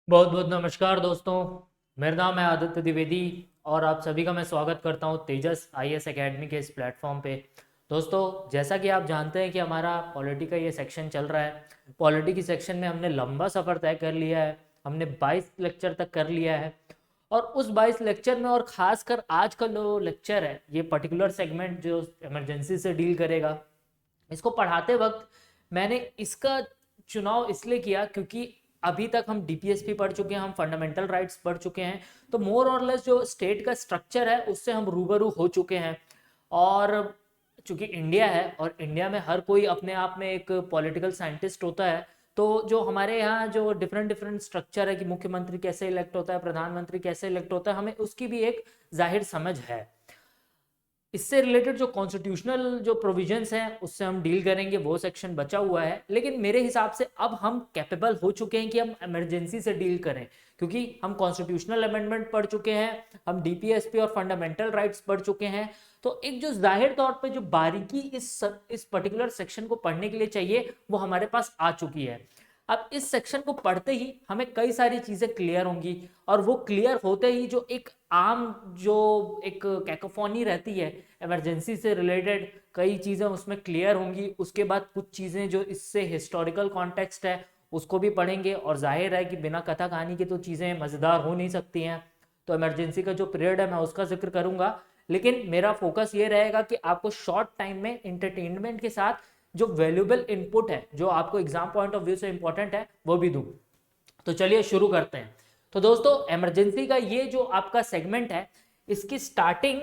बहुत बहुत नमस्कार दोस्तों। मेरा नाम है आदित्य द्विवेदी और आप सभी का मैं स्वागत करता हूं तेजस आईएएस एकेडमी के इस प्लेटफॉर्म पे। दोस्तों, जैसा कि आप जानते हैं कि हमारा पॉलिटी का ये सेक्शन चल रहा है। पॉलिटी की सेक्शन में हमने लंबा सफ़र तय कर लिया है। हमने 22 लेक्चर तक कर लिया है और उस 22 लेक्चर में और ख़ासकर आज का जो लेक्चर है, ये पर्टिकुलर सेगमेंट जो इमरजेंसी से डील करेगा, इसको पढ़ाते वक्त मैंने इसका चुनाव इसलिए किया क्योंकि अभी तक हम डीपीएसपी पढ़ चुके हैं, हम फंडामेंटल राइट्स पढ़ चुके हैं। तो मोर और लेस जो स्टेट का स्ट्रक्चर है उससे हम रूबरू हो चुके हैं। और चूंकि इंडिया है और इंडिया में हर कोई अपने आप में एक पॉलिटिकल साइंटिस्ट होता है, तो जो हमारे यहाँ जो डिफरेंट डिफरेंट स्ट्रक्चर है कि मुख्यमंत्री कैसे इलेक्ट होता है, प्रधानमंत्री कैसे इलेक्ट होता है, हमें उसकी भी एक जाहिर समझ है। इससे रिलेटेड जो कॉन्स्टिट्यूशनल जो प्रोविजंस हैं उससे हम डील करेंगे, वो सेक्शन बचा हुआ है। लेकिन मेरे हिसाब से अब हम कैपेबल हो चुके हैं कि हम इमरजेंसी से डील करें, क्योंकि हम कॉन्स्टिट्यूशनल अमेंडमेंट पढ़ चुके हैं, हम डीपीएसपी और फंडामेंटल राइट्स पढ़ चुके हैं। तो एक जो जाहिर तौर पे जो बारीकी इस पर्टिकुलर सेक्शन को पढ़ने के लिए चाहिए वो हमारे पास आ चुकी है। अब इस सेक्शन को पढ़ते ही हमें कई सारी चीज़ें क्लियर होंगी और वो क्लियर होते ही जो एक आम जो एक कैकोफोनी रहती है इमरजेंसी से रिलेटेड, कई चीज़ें उसमें क्लियर होंगी। उसके बाद कुछ चीज़ें जो इससे हिस्टोरिकल कॉन्टेक्स्ट है उसको भी पढ़ेंगे। और जाहिर है कि बिना कथा कहानी के तो चीज़ें मज़ेदार हो नहीं सकती हैं। तो इमरजेंसी का जो पीरियड है मैं उसका जिक्र करूँगा, लेकिन मेरा फोकस ये रहेगा कि आपको शॉर्ट टाइम में इंटरटेनमेंट के साथ जो वैल्यूबल इनपुट है, जो आपको एग्जाम पॉइंट ऑफ व्यू से इंपॉर्टेंट है, वो भी दूं। तो चलिए शुरू करते हैं। तो दोस्तों, इमरजेंसी का ये जो आपका सेगमेंट है, इसकी स्टार्टिंग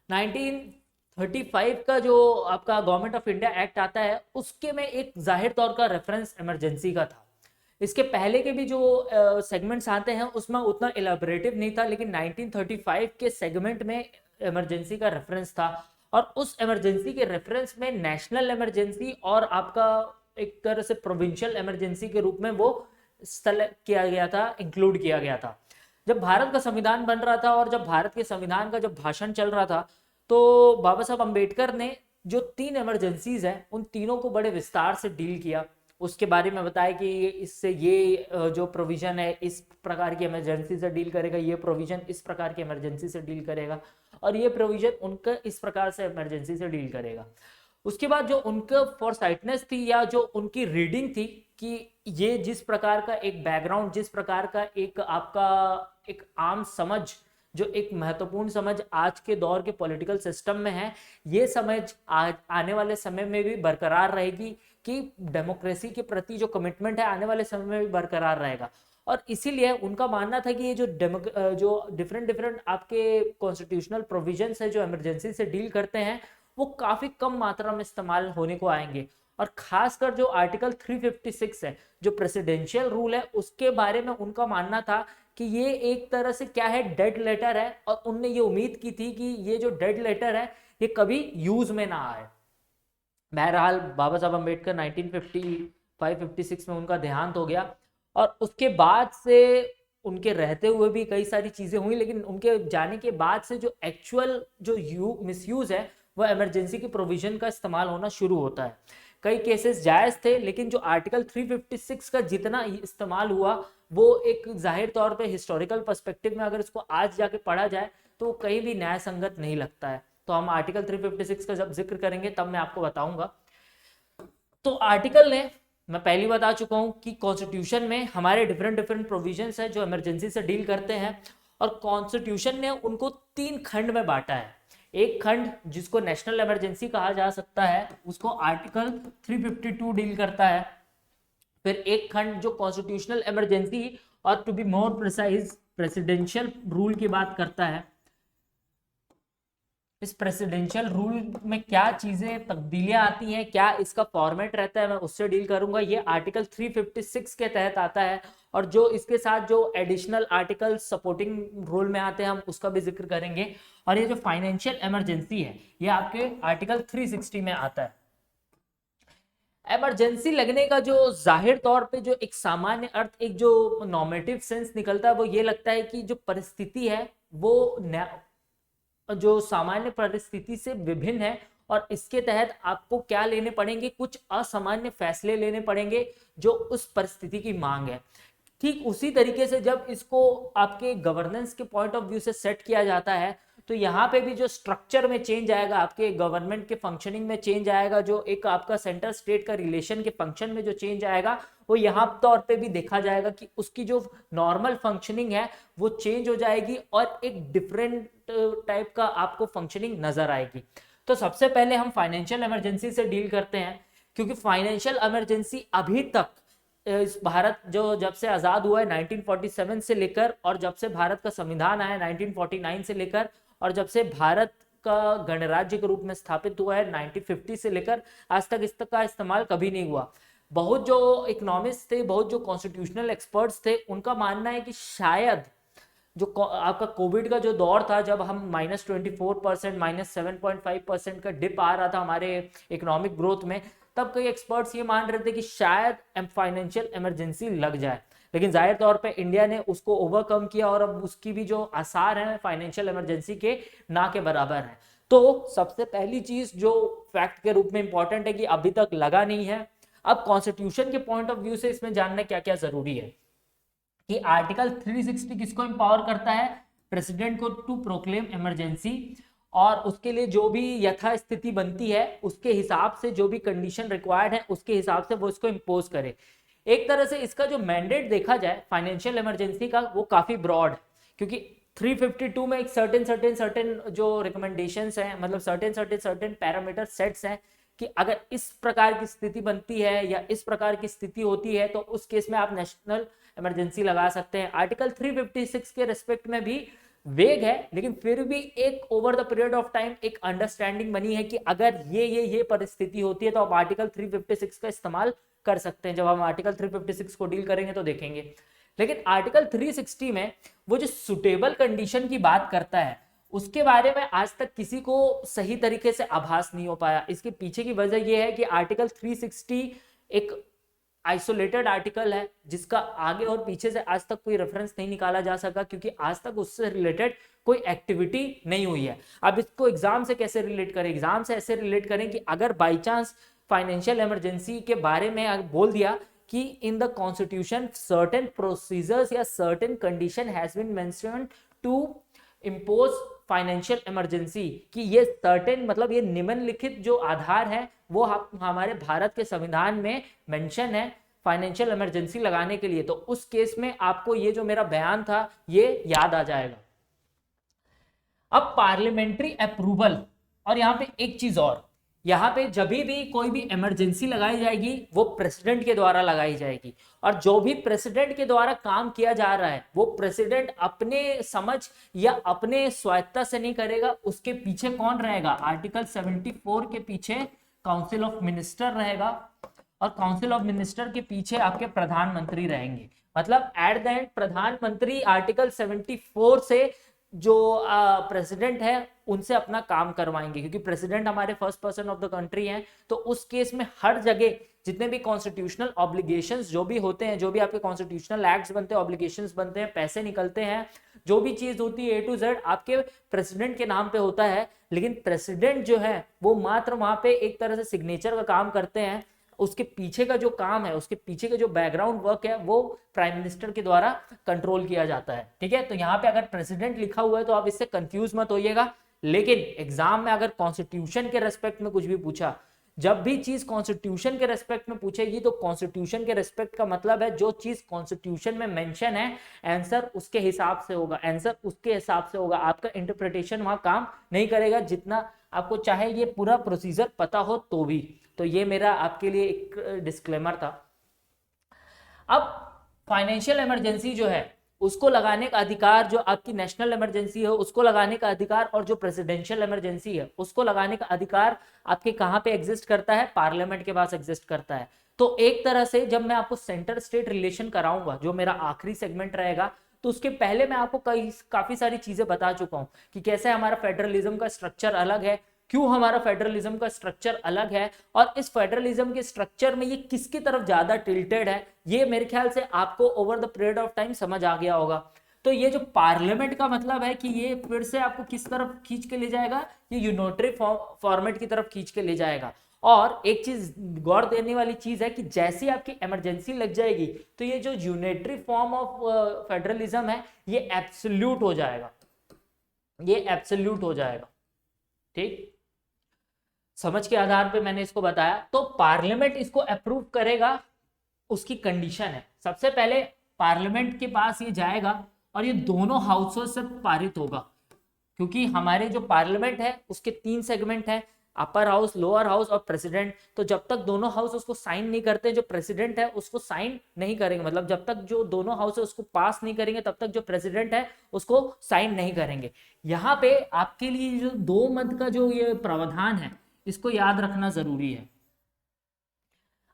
1935 का जो आपका गवर्नमेंट ऑफ इंडिया एक्ट आता है उसके में एक जाहिर तौर का रेफरेंस इमरजेंसी का था। इसके पहले के भी जो सेगमेंट्स आते हैं उसमें उतना इलेबोरेटिव नहीं था, लेकिन 1935 के सेगमेंट में इमरजेंसी का रेफरेंस था। और उस इमरजेंसी के रेफरेंस में नेशनल इमरजेंसी और आपका एक तरह से प्रोविंशियल इमरजेंसी के रूप में वो सेलेक्ट किया गया था, इंक्लूड किया गया था। जब भारत का संविधान बन रहा था और जब भारत के संविधान का जब भाषण चल रहा था, तो बाबा साहब अम्बेडकर ने जो 3 इमरजेंसीज हैं उन तीनों को बड़े विस्तार से डील किया। उसके बारे में बताया कि इससे ये जो प्रोविजन है इस प्रकार की इमरजेंसी से डील करेगा, ये प्रोविजन इस प्रकार की इमरजेंसी से डील करेगा, और ये प्रोविजन उनका इस प्रकार से इमरजेंसी से डील करेगा। उसके बाद जो उनका फॉरसाइटनेस थी या जो उनकी रीडिंग थी कि ये जिस प्रकार का एक बैकग्राउंड, जिस प्रकार का एक आपका एक आम समझ, जो एक महत्वपूर्ण समझ आज के दौर के पॉलिटिकल सिस्टम में है, ये समझ आने वाले समय में भी बरकरार रहेगी कि डेमोक्रेसी के प्रति जो कमिटमेंट है आने वाले समय में भी बरकरार रहेगा। और इसीलिए उनका मानना था कि ये जो डिफरेंट डिफरेंट आपके कॉन्स्टिट्यूशनल प्रोविजंस है जो इमरजेंसी से डील करते हैं, वो काफी कम मात्रा में इस्तेमाल होने को आएंगे। और खासकर जो आर्टिकल 356 है, जो प्रेसिडेंशियल रूल है, उसके बारे में उनका मानना था कि ये एक तरह से क्या है, डेड लेटर है। और उनने ये उम्मीद की थी कि ये जो डेड लेटर है ये कभी यूज में ना आए। बहरहाल बाबा साहब अम्बेडकर 1955-56 में उनका देहांत हो गया और उसके बाद से उनके रहते हुए भी कई सारी चीज़ें हुई, लेकिन उनके जाने के बाद से जो एक्चुअल जो मिसयूज है वह इमरजेंसी की प्रोविजन का इस्तेमाल होना शुरू होता है। कई केसेस जायज़ थे, लेकिन जो आर्टिकल 356 का जितना इस्तेमाल हुआ वो एक जाहिर तौर पे हिस्टोरिकल पर्सपेक्टिव में अगर इसको आज जाके पढ़ा जाए तो कहीं भी न्याय संगत नहीं लगता है। तो हम आर्टिकल 356 का जब जिक्र करेंगे तब मैं आपको बताऊंगा। तो आर्टिकल ने, मैं पहली बता चुका हूं कि कॉन्स्टिट्यूशन में हमारे डिफरेंट डिफरेंट प्रोविजंस है जो इमरजेंसी से डील करते हैं, और कॉन्स्टिट्यूशन ने उनको 3 खंड में बांटा है। एक खंड जिसको नेशनल इमरजेंसी कहा जा सकता है, उसको आर्टिकल 352 डील करता है। फिर एक खंड जो कॉन्स्टिट्यूशनल इमरजेंसी और to be more precise presidential rule की बात करता है। इस प्रेसिडेंशियल रूल में क्या चीजें तब्दीलियां आती हैं, क्या इसका फॉर्मेट रहता है, मैं उससे डील करूंगा। ये आर्टिकल 356 के तहत आता है, और जो इसके साथ जो एडिशनल आर्टिकल सपोर्टिंग रूल में आते हैं हम उसका भी जिक्र करेंगे। और ये जो फाइनेंशियल इमरजेंसी है ये आपके आर्टिकल 360 में आता है। इमरजेंसी लगने का जो जाहिर तौर पे जो एक सामान्य अर्थ, एक जो नॉर्मेटिव सेंस निकलता है वो ये लगता है कि जो परिस्थिति है वो जो सामान्य परिस्थिति से विभिन्न है, और इसके तहत आपको क्या लेने पड़ेंगे, कुछ असामान्य फैसले लेने पड़ेंगे जो उस परिस्थिति की मांग है। ठीक उसी तरीके से जब इसको आपके गवर्नेंस के पॉइंट ऑफ व्यू से सेट किया जाता है तो यहाँ पे भी जो स्ट्रक्चर में चेंज आएगा, आपके गवर्नमेंट के फंक्शनिंग में चेंज आएगा, जो एक आपका सेंटर स्टेट का रिलेशन के फंक्शन में जो चेंज आएगा वो यहाँ तौर पे भी देखा जाएगा कि उसकी जो नॉर्मल फंक्शनिंग है वो चेंज हो जाएगी और एक डिफरेंट टाइप का आपको फंक्शनिंग नजर आएगी। तो सबसे पहले हम फाइनेंशियल इमरजेंसी से डील करते हैं, क्योंकि फाइनेंशियल इमरजेंसी अभी तक इस भारत जो जब से आजाद हुआ है 1947 से लेकर, और जब से भारत का संविधान आया 1949 से लेकर, और जब से भारत का गणराज्य के रूप में स्थापित हुआ है 1950 से लेकर आज तक इसका इस्तेमाल कभी नहीं हुआ। बहुत जो इकोनॉमिस्ट थे, बहुत जो कॉन्स्टिट्यूशनल एक्सपर्ट्स थे, उनका मानना है कि शायद जो आपका कोविड का जो दौर था, जब हम -24%, -7.5% का डिप आ रहा था हमारे इकोनॉमिक ग्रोथ में, तब कई एक्सपर्ट्स ये मान रहे थे कि शायद फाइनेंशियल इमरजेंसी लग जाए। लेकिन जाहिर तौर पे इंडिया ने उसको ओवरकम किया और अब उसकी भी जो आसार हैं फाइनेंशियल इमरजेंसी के ना के बराबर हैं। तो सबसे पहली चीज जो फैक्ट के रूप में इंपॉर्टेंट है कि अभी तक लगा नहीं है। अब कॉन्स्टिट्यूशन के पॉइंट ऑफ व्यू से इसमें जानना क्या क्या जरूरी है कि आर्टिकल 360 किसको एम्पावर करता है, प्रेसिडेंट को टू प्रोक्लेम इमरजेंसी, और उसके लिए जो भी यथा स्थिति बनती है उसके हिसाब से जो भी कंडीशन रिक्वायर्ड है उसके हिसाब से वो इसको इम्पोज करे। एक तरह से इसका जो मैंडेट देखा जाए फाइनेंशियल इमरजेंसी का वो काफी ब्रॉड है, क्योंकि 352 में एक सर्टेन जो रिकमेंडेशंस हैं, मतलब सर्टेन पैरामीटर सेट्स हैं कि अगर इस प्रकार की स्थिति बनती है या इस प्रकार की स्थिति होती है तो उस केस में आप नेशनल इमरजेंसी लगा सकते हैं। आर्टिकल 356 के रेस्पेक्ट में भी वेग है, लेकिन फिर भी एक over the period of time एक अंडरस्टैंडिंग बनी है कि अगर ये परिस्थिति होती है तो आप आर्टिकल 356 का इस्तेमाल कर सकते हैं। जब हम आर्टिकल 356 को डील करेंगे तो देखेंगे। लेकिन आर्टिकल 360 में वो जो सुटेबल कंडीशन की बात करता है उसके बारे में आज तक किसी को सही तरीके से आभास नहीं हो पाया। इसके पीछे की वजह यह है कि आर्टिकल 360 एक आइसोलेटेड आर्टिकल है जिसका आगे और पीछे से आज तक कोई रेफरेंस नहीं निकाला जा सका, क्योंकि आज तक उससे रिलेटेड कोई एक्टिविटी नहीं हुई है। अब इसको एग्जाम से कैसे रिलेट करें, एग्जाम से ऐसे रिलेट करें कि अगर बाई चांस फाइनेंशियल इमरजेंसी के बारे में बोल दिया कि in the constitution certain procedures या certain condition has been mentioned to impose financial emergency, कि ये सर्टेन मतलब ये निम्नलिखित जो आधार है वो हमारे भारत के संविधान में मेंशन है फाइनेंशियल इमरजेंसी लगाने के लिए, तो उस केस में आपको ये जो मेरा बयान था ये याद आ जाएगा। अब पार्लियामेंट्री अप्रूवल, और यहाँ पे एक चीज और, यहाँ पे जब भी कोई भी इमरजेंसी लगाई जाएगी वो प्रेसिडेंट के द्वारा लगाई जाएगी, और जो भी प्रेसिडेंट के द्वारा काम किया जा रहा है वो प्रेसिडेंट अपने समझ या अपने स्वायत्ता से नहीं करेगा। उसके पीछे कौन रहेगा, आर्टिकल 74 के पीछे काउंसिल ऑफ मिनिस्टर रहेगा, और काउंसिल ऑफ मिनिस्टर के पीछे आपके प्रधानमंत्री रहेंगे। मतलब एट द एंड प्रधानमंत्री आर्टिकल 74 से जो प्रेसिडेंट है उनसे अपना काम करवाएंगे, क्योंकि प्रेसिडेंट हमारे first person of the country हैं। तो उस केस में हर जगह जितने भी कॉन्स्टिट्यूशनल ऑब्लिगेशंस जो भी होते हैं, जो भी आपके कॉन्स्टिट्यूशनल एक्ट्स बनते हैं, ऑब्लिगेशंस बनते हैं, पैसे निकलते हैं, जो भी चीज होती है A to Z आपके प्रेसिडेंट के नाम पे होता है। लेकिन प्रेसिडेंट जो है वो मात्र वहां पे एक तरह से सिग्नेचर का काम करते हैं, उसके पीछे का जो काम है, उसके पीछे का जो बैकग्राउंड वर्क है वो प्राइम मिनिस्टर के द्वारा कंट्रोल किया जाता है। ठीक है, तो यहाँ पे अगर प्रेसिडेंट लिखा हुआ है तो आप इससे कंफ्यूज मत होइएगा। लेकिन एग्जाम में अगर कॉन्स्टिट्यूशन के रेस्पेक्ट में कुछ भी पूछा, जब भी चीज कॉन्स्टिट्यूशन के रेस्पेक्ट में पूछेगी तो कॉन्स्टिट्यूशन के रेस्पेक्ट का मतलब है जो चीज कॉन्स्टिट्यूशन में मेंशन है आंसर उसके हिसाब से होगा, आंसर उसके हिसाब से होगा। आपका इंटरप्रिटेशन वहां काम नहीं करेगा, जितना आपको चाहे ये पूरा प्रोसीजर पता हो तो भी। तो ये मेरा आपके लिए एक डिस्क्लेमर था। अब फाइनेंशियल इमरजेंसी जो है उसको लगाने का अधिकार, जो आपकी नेशनल इमरजेंसी है उसको लगाने का अधिकार, और जो प्रेसिडेंशियल इमरजेंसी है उसको लगाने का अधिकार आपके कहां पे एग्जिस्ट करता है, पार्लियामेंट के पास एग्जिस्ट करता है। तो एक तरह से जब मैं आपको सेंटर स्टेट रिलेशन कराऊंगा, जो मेरा आखिरी सेगमेंट रहेगा, तो उसके पहले मैं आपको काफी सारी चीजें बता चुका हूं कि कैसे हमारा फेडरलिज्म का स्ट्रक्चर अलग है, क्यों हमारा फेडरलिज्म का स्ट्रक्चर अलग है, और इस फेडरलिज्म के स्ट्रक्चर में ये किसकी तरफ ज्यादा टिल्टेड है, ये मेरे ख्याल से आपको over the period of time समझ आ गया होगा। तो ये जो पार्लियामेंट का मतलब है कि ये फिर से आपको किस तरफ खींच के ले जाएगा, ये यूनिटरी फॉर्मेट की तरफ खींच के ले जाएगा। और एक चीज गौर देने वाली चीज है कि जैसे आपकी इमरजेंसी लग जाएगी तो ये जो यूनिटरी फॉर्म ऑफ फेडरलिज्म है ये एब्सोल्यूट हो जाएगा, ये एब्सोल्यूट हो जाएगा। ठीक, समझ के आधार पे मैंने इसको बताया। तो पार्लियामेंट इसको अप्रूव करेगा, उसकी कंडीशन है सबसे पहले पार्लियामेंट के पास ये जाएगा और ये दोनों हाउसों से पारित होगा, क्योंकि हमारे जो पार्लियामेंट है उसके 3 सेगमेंट है, अपर हाउस, लोअर हाउस और प्रेसिडेंट। तो जब तक दोनों हाउस उसको साइन नहीं करते, जो प्रेसिडेंट है उसको साइन नहीं करेंगे, मतलब जब तक जो दोनों हाउस है उसको पास नहीं करेंगे तब तक जो प्रेसिडेंट है उसको साइन नहीं करेंगे। यहाँ पे आपके लिए जो 2 मत का जो ये प्रावधान है इसको याद रखना जरूरी है।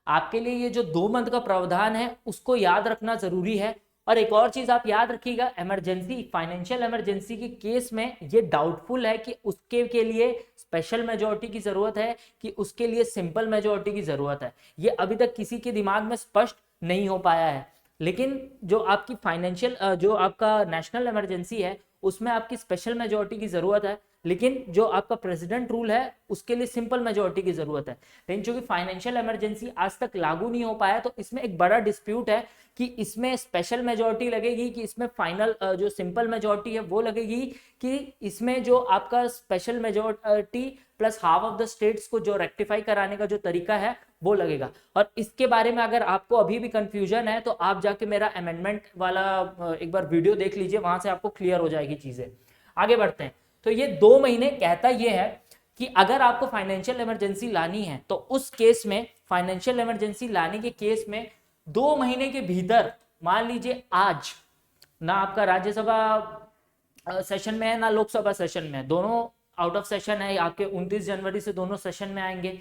आपके लिए ये जो 2 मंथ का प्रावधान है उसको याद रखना जरूरी है। और एक और चीज आप याद रखिएगा, इमरजेंसी, फाइनेंशियल इमरजेंसी के केस में ये डाउटफुल है कि उसके के लिए स्पेशल मेजोरिटी की जरूरत है कि उसके लिए सिंपल मेजोरिटी की जरूरत है। ये अभी तक किसी के दिमाग में स्पष्ट नहीं हो पाया है। लेकिन जो आपकी फाइनेंशियल, जो आपका नेशनल इमरजेंसी है उसमें आपकी स्पेशल मेजोरिटी की जरूरत है, लेकिन जो आपका प्रेसिडेंट रूल है उसके लिए सिंपल मेजोरिटी की जरूरत है। लेकिन चूंकि फाइनेंशियल इमरजेंसी आज तक लागू नहीं हो पाया तो इसमें एक बड़ा डिस्प्यूट है कि इसमें स्पेशल मेजोरिटी लगेगी कि इसमें फाइनल जो सिंपल मेजोरिटी है वो लगेगी, कि इसमें जो आपका special majority plus half of the states को जो रेक्टिफाई कराने का जो तरीका है वो लगेगा। और इसके बारे में अगर आपको अभी भी कंफ्यूजन है तो आप जाके मेरा अमेंडमेंट वाला एक बार वीडियो देख लीजिए, वहां से आपको क्लियर हो जाएगी चीजें। आगे बढ़ते हैं। तो ये 2 महीने कहता ये है कि अगर आपको फाइनेंशियल इमरजेंसी लानी है तो उस केस में, फाइनेंशियल इमरजेंसी लाने के केस में 2 महीने के भीतर, मान लीजिए आज ना आपका राज्यसभा सेशन में है ना लोकसभा सेशन में है, दोनों आउट ऑफ सेशन है, आपके 29 जनवरी से दोनों सेशन में आएंगे।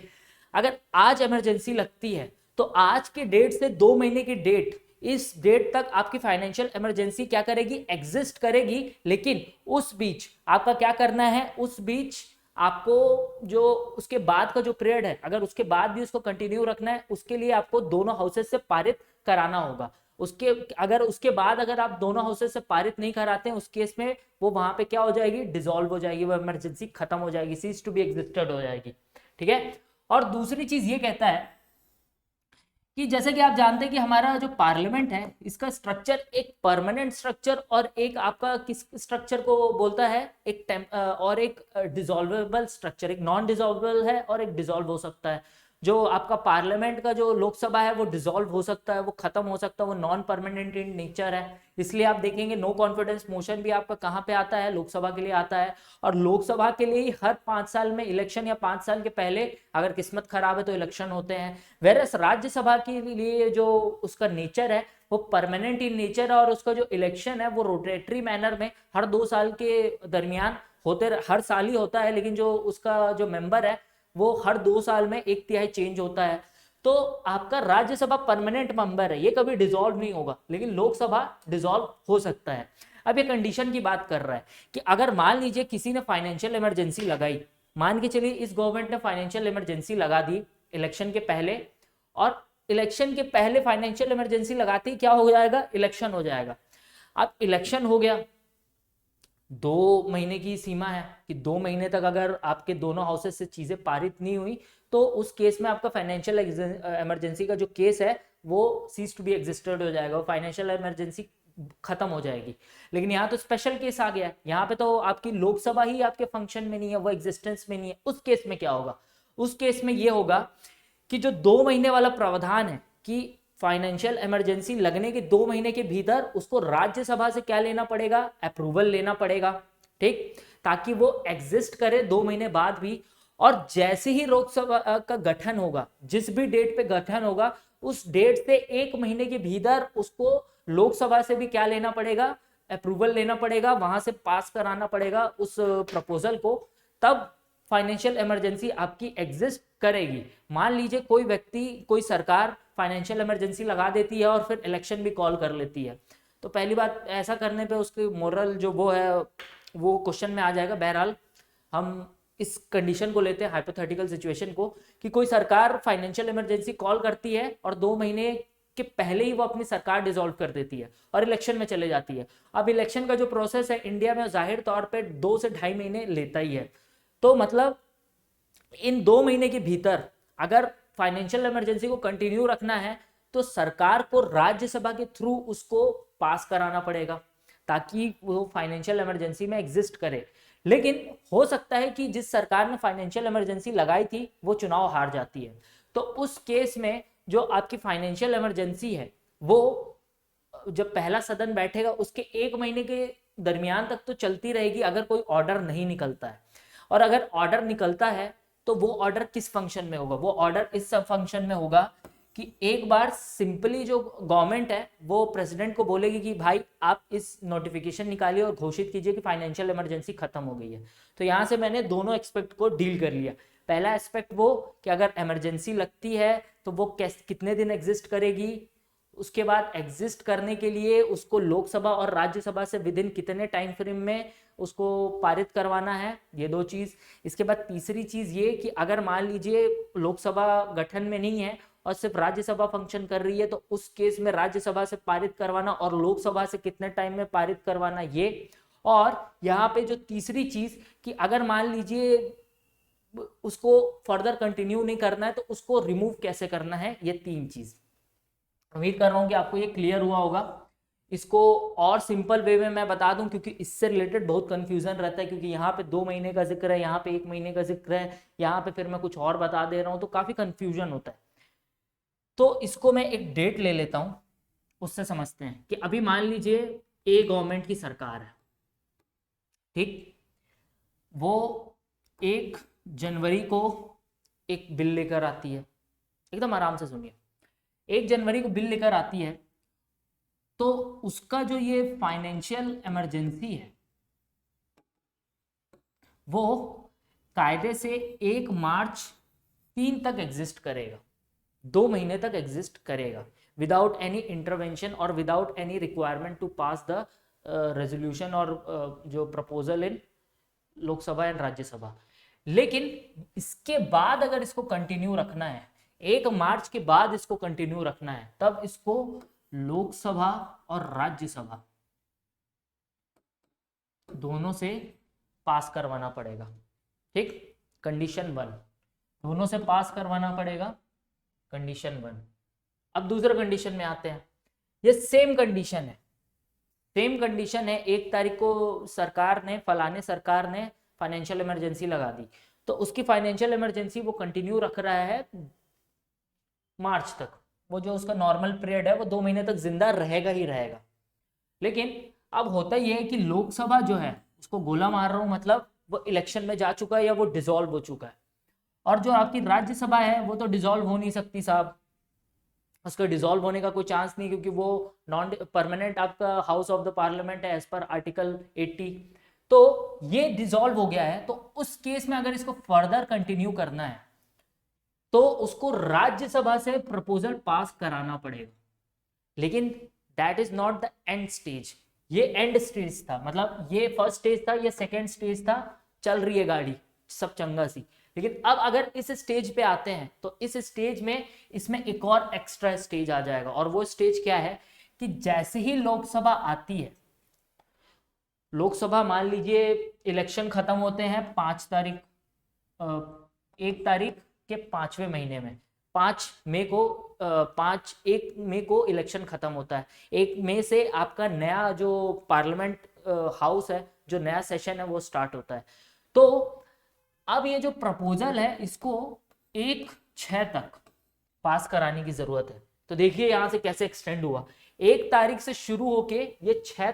अगर आज इमरजेंसी लगती है तो आज के डेट से 2 महीने की डेट, इस डेट तक आपकी फाइनेंशियल इमरजेंसी क्या करेगी, एग्जिस्ट करेगी। लेकिन उस बीच आपका क्या करना है, उस बीच आपको जो उसके बाद का जो पीरियड है, अगर उसके बाद भी उसको कंटिन्यू रखना है, उसके लिए आपको दोनों हाउसेस से पारित कराना होगा। उसके बाद अगर आप दोनों हाउसेस से पारित नहीं कराते हैं, उस केस में वो वहां पे क्या हो जाएगी, डिसॉल्व हो जाएगी, वो इमरजेंसी खत्म हो जाएगी, सीज टू बी एग्जिस्टेड हो जाएगी। ठीक है। और दूसरी चीज ये कहता है कि जैसे कि आप जानते हैं कि हमारा जो पार्लियामेंट है इसका स्ट्रक्चर एक परमानेंट स्ट्रक्चर और एक आपका किस स्ट्रक्चर को बोलता है, एक और एक डिसॉल्वेबल स्ट्रक्चर, एक नॉन डिसॉल्वेबल है और एक डिसॉल्व हो सकता है। जो आपका पार्लियामेंट का जो लोकसभा है वो डिसॉल्व हो सकता है, वो खत्म हो सकता है, वो नॉन परमानेंट इन नेचर है। इसलिए आप देखेंगे नो कॉन्फिडेंस मोशन भी आपका कहाँ पे आता है, लोकसभा के लिए आता है। और लोकसभा के लिए ही हर 5 साल में इलेक्शन, या 5 साल के पहले अगर किस्मत खराब है तो इलेक्शन होते हैं। वेरस राज्यसभा के लिए जो उसका नेचर है वो परमानेंट इन नेचर है, और उसका जो इलेक्शन है वो रोटेटरी मैनर में हर 2 साल के दरमियान होते, हर साल ही होता है, लेकिन जो उसका जो मेंबर है वो हर 2 साल में 1/3 चेंज होता है। तो आपका राज्यसभा परमानेंट मेंबर है, ये कभी डिसॉल्व नहीं होगा, लेकिन लोकसभा डिसॉल्व हो सकता है। अब ये कंडीशन की बात कर रहा है कि अगर मान लीजिए किसी ने फाइनेंशियल इमरजेंसी लगाई, मान के चलिए इस गवर्नमेंट ने फाइनेंशियल इमरजेंसी लगा दी इलेक्शन के पहले, और इलेक्शन के पहले फाइनेंशियल इमरजेंसी लगाते ही क्या हो जाएगा, इलेक्शन हो जाएगा। अब इलेक्शन हो गया, 2 महीने की सीमा है कि 2 महीने तक अगर आपके दोनों हाउसेस से चीजें पारित नहीं हुई तो उस केस में आपका फाइनेंशियल इमरजेंसी का जो केस है वो सीज टू बी एग्जिस्टेड हो जाएगा, फाइनेंशियल इमरजेंसी खत्म हो जाएगी। लेकिन यहाँ तो स्पेशल केस आ गया, यहाँ पे तो आपकी लोकसभा ही आपके फंक्शन में नहीं है, वो एग्जिस्टेंस में नहीं है। उस केस में क्या होगा, उस केस में ये होगा कि जो 2 महीने वाला प्रावधान है कि फाइनेंशियल इमरजेंसी लगने के 2 महीने के भीतर उसको राज्यसभा से क्या लेना पड़ेगा, अप्रूवल लेना पड़ेगा। ठीक, ताकि वो एग्जिस्ट करे 2 महीने बाद भी। और जैसे ही लोकसभा का गठन होगा, जिस भी डेट पे गठन होगा, उस डेट से 1 महीने के भीतर उसको लोकसभा से भी क्या लेना पड़ेगा, अप्रूवल लेना पड़ेगा, वहां से पास कराना पड़ेगा उस प्रपोजल को, तब फाइनेंशियल इमरजेंसी आपकी एग्जिस्ट करेगी। मान लीजिए कोई व्यक्ति, कोई सरकार फाइनेंशियल इमरजेंसी लगा देती है और फिर इलेक्शन भी कॉल कर लेती है, तो पहली बात, ऐसा करने पे उसकी मोरल जो वो है वो क्वेश्चन में आ जाएगा। बहरहाल हम इस कंडीशन को लेते हैं, हाइपोथेटिकल सिचुएशन को, कि कोई सरकार फाइनेंशियल इमरजेंसी कॉल करती है और 2 महीने के पहले ही वो अपनी सरकार डिसॉल्व कर देती है और इलेक्शन में चले जाती है। अब इलेक्शन का जो प्रोसेस है इंडिया में जाहिर तौर पे 2 से 2.5 महीने लेता ही है, तो मतलब इन 2 महीने के भीतर अगर फाइनेंशियल इमरजेंसी को कंटिन्यू रखना है तो सरकार को राज्यसभा के थ्रू उसको पास कराना पड़ेगा ताकि वो फाइनेंशियल इमरजेंसी में एग्जिस्ट करे। लेकिन हो सकता है कि जिस सरकार ने फाइनेंशियल इमरजेंसी लगाई थी वो चुनाव हार जाती है, तो उस केस में जो आपकी फाइनेंशियल इमरजेंसी है वो जब पहला सदन बैठेगा उसके 1 महीने के दरमियान तक तो चलती रहेगी अगर कोई ऑर्डर नहीं निकलता है। और अगर ऑर्डर निकलता है तो वो ऑर्डर किस फंक्शन में होगा, वो ऑर्डर इस सब फंक्शन में होगा कि एक बार सिंपली जो गवर्नमेंट है वो प्रेसिडेंट को बोलेगी कि भाई आप इस नोटिफिकेशन निकालिए और घोषित कीजिए कि फाइनेंशियल इमरजेंसी खत्म हो गई है। तो यहाँ से मैंने दोनों एक्सपेक्ट को डील कर लिया। पहला एस्पेक्ट वो कि अगर इमरजेंसी लगती है तो वो कितने दिन एग्जिस्ट करेगी, उसके बाद एग्जिस्ट करने के लिए उसको लोकसभा और राज्यसभा से विद इन कितने टाइम फ्रेम में उसको पारित करवाना है, ये 2 चीज। इसके बाद तीसरी चीज ये कि अगर मान लीजिए लोकसभा गठन में नहीं है और सिर्फ राज्यसभा फंक्शन कर रही है तो उस केस में राज्यसभा से पारित करवाना और लोकसभा से कितने टाइम में पारित करवाना, ये। और यहाँ पे जो तीसरी चीज कि अगर मान लीजिए उसको फर्दर कंटिन्यू नहीं करना है तो उसको रिमूव कैसे करना है, ये 3 चीज। उम्मीद कर रहा हूं कि आपको ये क्लियर हुआ होगा। इसको और सिंपल वे में मैं बता दूं क्योंकि इससे रिलेटेड बहुत कंफ्यूजन रहता है, क्योंकि यहाँ पे 2 महीने का जिक्र है, यहाँ पे 1 महीने का जिक्र है, यहाँ पे फिर मैं कुछ और बता दे रहा हूं, तो काफी कंफ्यूजन होता है। तो इसको मैं एक डेट ले लेता हूं, उससे समझते हैं कि अभी मान लीजिए ए गवर्नमेंट की सरकार है, ठीक, वो 1 जनवरी को एक बिल लेकर आती है, एकदम आराम से सुनिए, 1 जनवरी को बिल लेकर आती है, तो उसका जो ये फाइनेंशियल इमरजेंसी है वो कायदे से 1 मार्च 3 तक एग्जिस्ट करेगा, 2 महीने तक एग्जिस्ट करेगा विदाउट एनी इंटरवेंशन और without any requirement to pass the resolution और जो proposal in Lok Sabha and Rajya Sabha. लेकिन इसके बाद अगर इसको कंटिन्यू रखना है, 1 मार्च के बाद इसको कंटिन्यू रखना है, तब इसको लोकसभा और राज्यसभा दोनों से पास करवाना पड़ेगा, ठीक। कंडीशन 1, दोनों से पास करवाना पड़ेगा, कंडीशन 1। अब दूसरे कंडीशन में आते हैं, ये सेम कंडीशन है, सेम कंडीशन है। 1 तारीख को सरकार ने, फलाने सरकार ने फाइनेंशियल इमरजेंसी लगा दी, तो उसकी फाइनेंशियल इमरजेंसी वो कंटिन्यू रख रहा है मार्च तक, वो जो उसका नॉर्मल पीरियड है वो 2 महीने तक जिंदा रहेगा ही रहेगा। लेकिन अब होता यह है कि लोकसभा जो है उसको गोला मार रहा हूं, मतलब वो इलेक्शन में जा चुका है या वो डिसॉल्व हो चुका है, और जो आपकी राज्यसभा है वो तो डिसॉल्व हो नहीं सकती साहब, उसका डिसॉल्व होने का कोई चांस नहीं, क्योंकि वो नॉन परमानेंट आपका हाउस ऑफ द पार्लियामेंट है एज पर आर्टिकल 80। तो ये डिसॉल्व हो गया है, तो उस केस में अगर इसको फर्दर कंटिन्यू करना है तो उसको राज्यसभा से प्रपोजल पास कराना पड़ेगा। लेकिन that is not the end stage, ये एंड स्टेज था, मतलब ये फर्स्ट स्टेज था, ये सेकेंड स्टेज था, चल रही है गाड़ी सब चंगा सी। लेकिन अब अगर इस स्टेज पे आते हैं तो इस स्टेज में इसमें एक और एक्स्ट्रा स्टेज आ जाएगा, और वो स्टेज क्या है कि जैसे ही लोकसभा आती है, लोकसभा मान लीजिए इलेक्शन खत्म होते हैं 5 तारीख, 1 तारीख के 5वें महीने में, 1 मई को इलेक्शन खत्म होता है। 1 मई से आपका नया जो पार्लियामेंट हाउस है, जो नया सेशन है वो स्टार्ट होता है। तो अब ये जो प्रपोजल है इसको 1/6 तक पास कराने की जरूरत है। तो देखिए यहां से कैसे एक्सटेंड हुआ, 1 तारीख से शुरू होके ये 6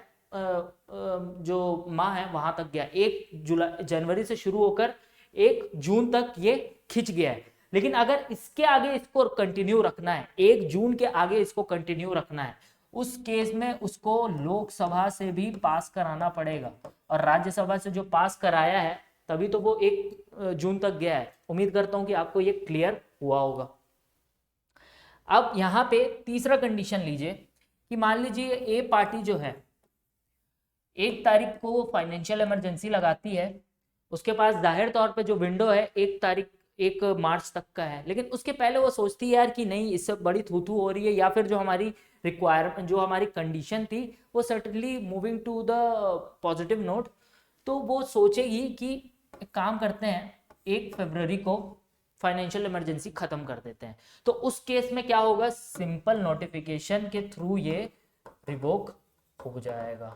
जो माह है वहां तक गया, 1 जनवरी से शुरू होकर 1 जून तक ये खिंच गया है। लेकिन अगर इसके आगे इसको कंटिन्यू रखना है, 1 जून के आगे इसको कंटिन्यू रखना है, उस केस में उसको लोकसभा से भी पास कराना पड़ेगा, और राज्यसभा से जो पास कराया है तभी तो वो 1 जून तक गया है। उम्मीद करता हूं कि आपको ये क्लियर हुआ होगा। अब यहां पे तीसरा कंडीशन लीजिए कि मान लीजिए ए पार्टी जो है 1 तारीख को फाइनेंशियल इमरजेंसी लगाती है, उसके पास जाहिर तौर पे जो विंडो है 1 मार्च तक का है, लेकिन उसके पहले वो सोचती है यार कि नहीं, इससे बड़ी थू हो रही है, या फिर जो हमारी रिक्वायरमेंट, जो हमारी कंडीशन थी वो certainly moving to the positive note, तो वो सोचेगी कि एक काम करते हैं 1 फरवरी को फाइनेंशियल इमरजेंसी खत्म कर देते हैं। तो उस केस में क्या होगा, सिंपल नोटिफिकेशन के थ्रू ये रिवोक हो जाएगा।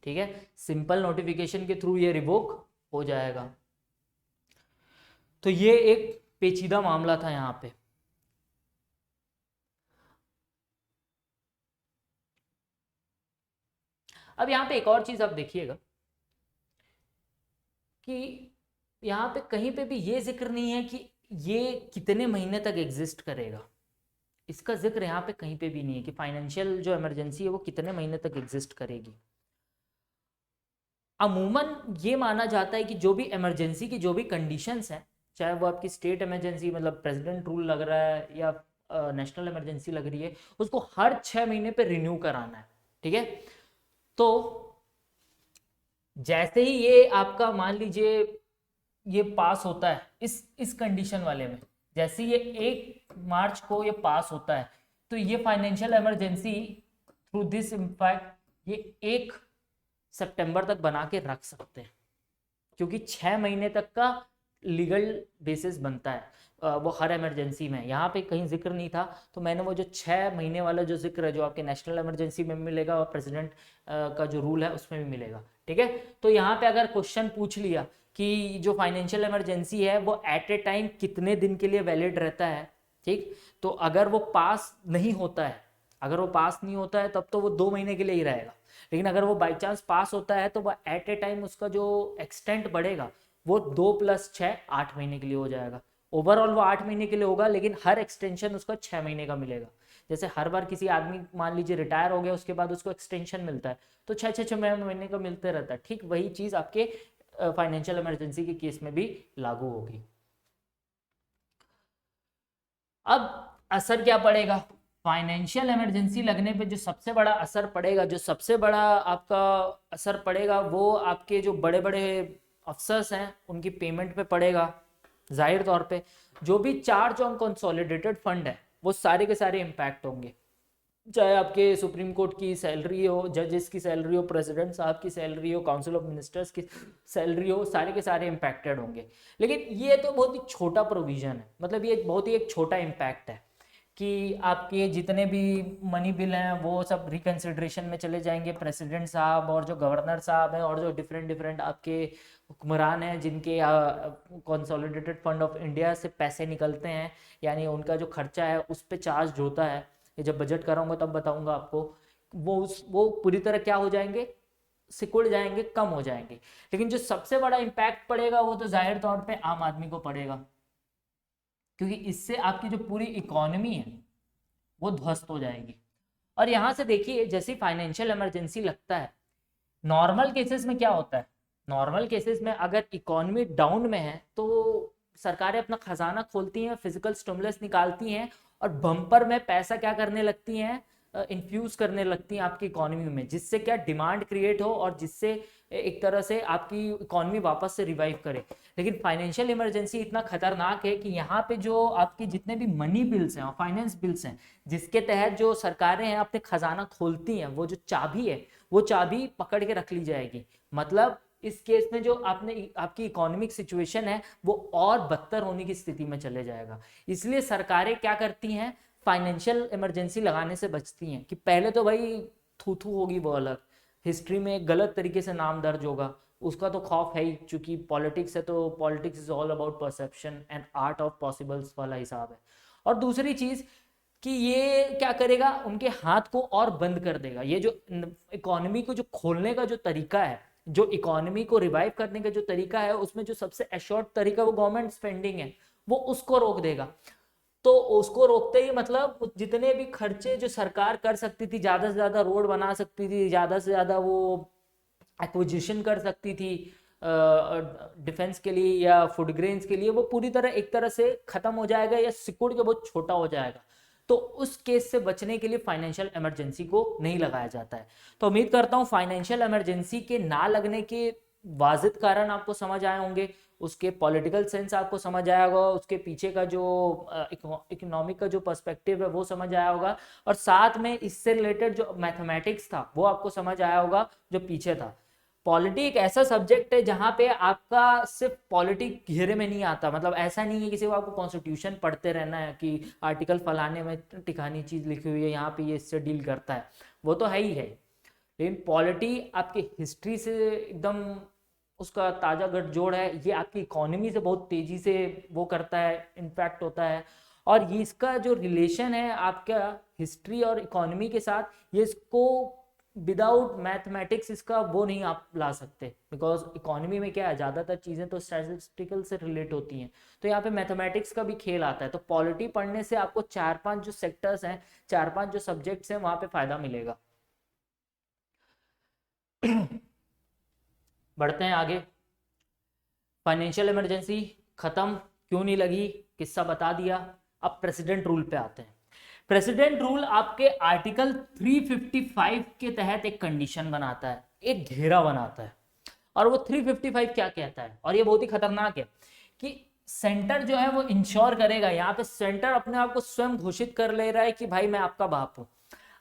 ठीक है, सिंपल नोटिफिकेशन के थ्रू ये रिवोक हो जाएगा। तो ये एक पेचीदा मामला था यहां पे। अब यहां पे एक और चीज आप देखिएगा कि यहां पे कहीं पे भी ये जिक्र नहीं है कि ये कितने महीने तक एग्जिस्ट करेगा। इसका जिक्र यहाँ पे कहीं पे भी नहीं है कि फाइनेंशियल जो इमरजेंसी है वो कितने महीने तक एग्जिस्ट करेगी। अमूमन ये माना जाता है कि जो भी इमरजेंसी की जो भी कंडीशंस हैं, चाहे वो आपकी स्टेट इमरजेंसी मतलब प्रेसिडेंट रूल लग रहा है या नेशनल इमरजेंसी लग रही है, उसको हर 6 महीने पे रिन्यू कराना है। ठीक है, तो जैसे ही ये आपका मान लीजिए ये पास होता है इस कंडीशन वाले में, जैसे ये 1 मार्च को ये पास होता है, तो ये financial emergency through this impact ये 1 सितंबर तक बना के रख सकते हैं, क्योंकि 6 महीने तक का लीगल बेसिस बनता है वो हर इमरजेंसी में। यहाँ पे कहीं जिक्र नहीं था, तो मैंने वो जो 6 महीने वाला जो जिक्र है जो आपके नेशनल इमरजेंसी में मिलेगा और प्रेसिडेंट का जो रूल है उसमें भी मिलेगा। ठीक है, तो यहाँ पे अगर क्वेश्चन पूछ लिया कि जो फाइनेंशियल इमरजेंसी है वो एट ए टाइम कितने दिन के लिए वैलिड रहता है, ठीक, तो अगर वो पास नहीं होता है, अगर वो पास नहीं होता है तब तो वो 2 महीने के लिए ही रहेगा, लेकिन अगर वो बाई चांस पास होता है तो वो एट ए टाइम उसका जो एक्सटेंट बढ़ेगा वो 2 + 6 8 महीने के लिए हो जाएगा। ओवरऑल वो 8 महीने के लिए होगा, लेकिन हर एक्सटेंशन उसका 6 महीने का मिलेगा। जैसे हर बार किसी आदमी मान लीजिए रिटायर हो गया, उसके बाद उसको एक्सटेंशन मिलता है, तो 6 महीने का मिलते रहता है। ठीक वही चीज आपके फाइनेंशियल इमरजेंसी के केस में भी लागू होगी। अब असर क्या पड़ेगा, फाइनेंशियल इमरजेंसी लगने पे जो सबसे बड़ा असर पड़ेगा, जो सबसे बड़ा आपका असर पड़ेगा वो आपके जो बड़े बड़े अफसर्स हैं उनकी पेमेंट पे पड़ेगा। जाहिर तौर पे जो भी चार्ज ऑन कंसोलिडेटेड फंड है वो सारे के सारे इम्पैक्ट होंगे, चाहे आपके सुप्रीम कोर्ट की सैलरी हो, जजेस की सैलरी हो, प्रेसिडेंट साहब की सैलरी हो, काउंसिल ऑफ मिनिस्टर्स की सैलरी हो, सारे के सारे इम्पैक्टेड होंगे। लेकिन ये तो बहुत ही छोटा प्रोविजन है, मतलब ये बहुत ही एक छोटा इम्पैक्ट है कि आपके जितने भी मनी बिल हैं वो सब रिकन्सिडरेशन में चले जाएंगे। प्रेसिडेंट साहब और जो गवर्नर साहब हैं और जो डिफरेंट आपके हुक्मरान हैं जिनके कंसोलिडेटेड फंड ऑफ इंडिया से पैसे निकलते हैं, यानी उनका जो खर्चा है उस पर चार्ज होता है, ये जब बजट कराऊंगा तब बताऊंगा आपको, वो पूरी तरह क्या हो जाएंगे, सिकुड़ जाएंगे, कम हो जाएंगे। लेकिन जो सबसे बड़ा इम्पैक्ट पड़ेगा वो तो जाहिर तौर पे आम आदमी को पड़ेगा, क्योंकि इससे आपकी जो पूरी इकोनॉमी है वो ध्वस्त हो जाएगी। और यहां से देखिए जैसे फाइनेंशियल इमरजेंसी लगता है, नॉर्मल केसेस में क्या होता है, नॉर्मल केसेस में अगर इकोनॉमी डाउन में है तो सरकारें अपना खजाना खोलती हैं, फिजिकल स्टिमुलस निकालती हैं और बम्पर में पैसा क्या करने लगती हैं, इन्फ्यूज करने लगती हैं आपकी इकोनॉमी में, जिससे क्या डिमांड क्रिएट हो और जिससे एक तरह से आपकी इकोनॉमी वापस से रिवाइव करे। लेकिन फाइनेंशियल इमरजेंसी इतना खतरनाक है कि यहाँ पे जो आपके जितने भी मनी बिल्स हैं और फाइनेंस बिल्स हैं जिसके तहत जो सरकारें हैं अपने खजाना खोलती हैं, वो जो चाबी है वो चाबी पकड़ के रख ली जाएगी। मतलब इस केस में जो आपकी इकोनॉमिक सिचुएशन है वो और बदतर होने की स्थिति में चले जाएगा। इसलिए सरकारें क्या करती हैं, फाइनेंशियल इमरजेंसी लगाने से बचती हैं कि पहले तो भाई थू थू होगी वो अलग, हिस्ट्री में एक गलत तरीके से नाम दर्ज होगा, उसका तो खौफ है ही, चूंकि पॉलिटिक्स है तो politics is all about perception and art of possibles वाला हिसाब है। और दूसरी चीज कि ये क्या करेगा, उनके हाथ को और बंद कर देगा। ये जो इकोनॉमी को जो खोलने का जो तरीका है, जो इकोनॉमी को रिवाइव करने का जो तरीका है, उसमें जो सबसे एश्योर्ड तरीका वो गवर्नमेंट स्पेंडिंग है, वो उसको रोक देगा। तो उसको रोकते ही मतलब जितने भी खर्चे जो सरकार कर सकती थी, ज़्यादा से ज़्यादा रोड बना सकती थी, ज़्यादा से ज़्यादा वो एक्विजिशन कर सकती थी डिफेंस के लिए या फूड ग्रेन्स के लिए, वो पूरी तरह एक तरह से खत्म हो जाएगा या सिकुड़ के बहुत छोटा हो जाएगा। तो उस केस से बचने के लिए फाइनेंशियल इमरजेंसी को नहीं लगाया जाता है। तो उम्मीद करता हूँ फाइनेंशियल इमरजेंसी के ना लगने के वाजिद कारण आपको समझ आए होंगे, उसके पॉलिटिकल सेंस आपको समझ आया होगा, उसके पीछे का जो इकोनॉमिक का जो पर्सपेक्टिव है वो समझ आया होगा, और साथ में इससे रिलेटेड जो मैथमेटिक्स था वो आपको समझ आया होगा जो पीछे था। पॉलिटी एक ऐसा सब्जेक्ट है जहां पे आपका सिर्फ पॉलिटी घेरे में नहीं आता, मतलब ऐसा नहीं है कि सिर्फ आपको कॉन्स्टिट्यूशन पढ़ते रहना है कि आर्टिकल फलाने में टिकानी चीज लिखी हुई है यहाँ पे ये इससे डील करता है, वो तो है ही है। लेकिन पॉलिटी आपकी हिस्ट्री से एकदम उसका ताज़ा गठजोड़ है, ये आपकी इकोनॉमी से बहुत तेज़ी से वो करता है, इम्पैक्ट होता है। और ये इसका जो रिलेशन है आपका हिस्ट्री और इकोनॉमी के साथ, ये इसको विदाउट मैथमेटिक्स इसका वो नहीं आप ला सकते, बिकॉज इकोनॉमी में क्या है, ज़्यादातर चीज़ें तो स्टैटिस्टिकल से रिलेट होती हैं, तो यहाँ पे मैथमेटिक्स का भी खेल आता है। तो पॉलिटी पढ़ने से आपको 4-5 जो सेक्टर्स हैं, 4-5 जो सब्जेक्ट्स हैं, वहाँ पे फ़ायदा मिलेगा। बढ़ते हैं आगे। फाइनेंशियल इमरजेंसी खत्म क्यों नहीं लगी, किस्सा बता दिया। अब प्रेसिडेंट रूल पे आते हैं। प्रेसिडेंट रूल आपके आर्टिकल 355 के तहत एक कंडीशन बनाता है, एक घेरा बनाता है। और वो 355 क्या कहता है, और ये बहुत ही खतरनाक है, कि सेंटर जो है वो इंश्योर करेगा, यहाँ पे सेंटर अपने आप को स्वयं घोषित कर ले रहा है कि भाई मैं आपका बाप हूं।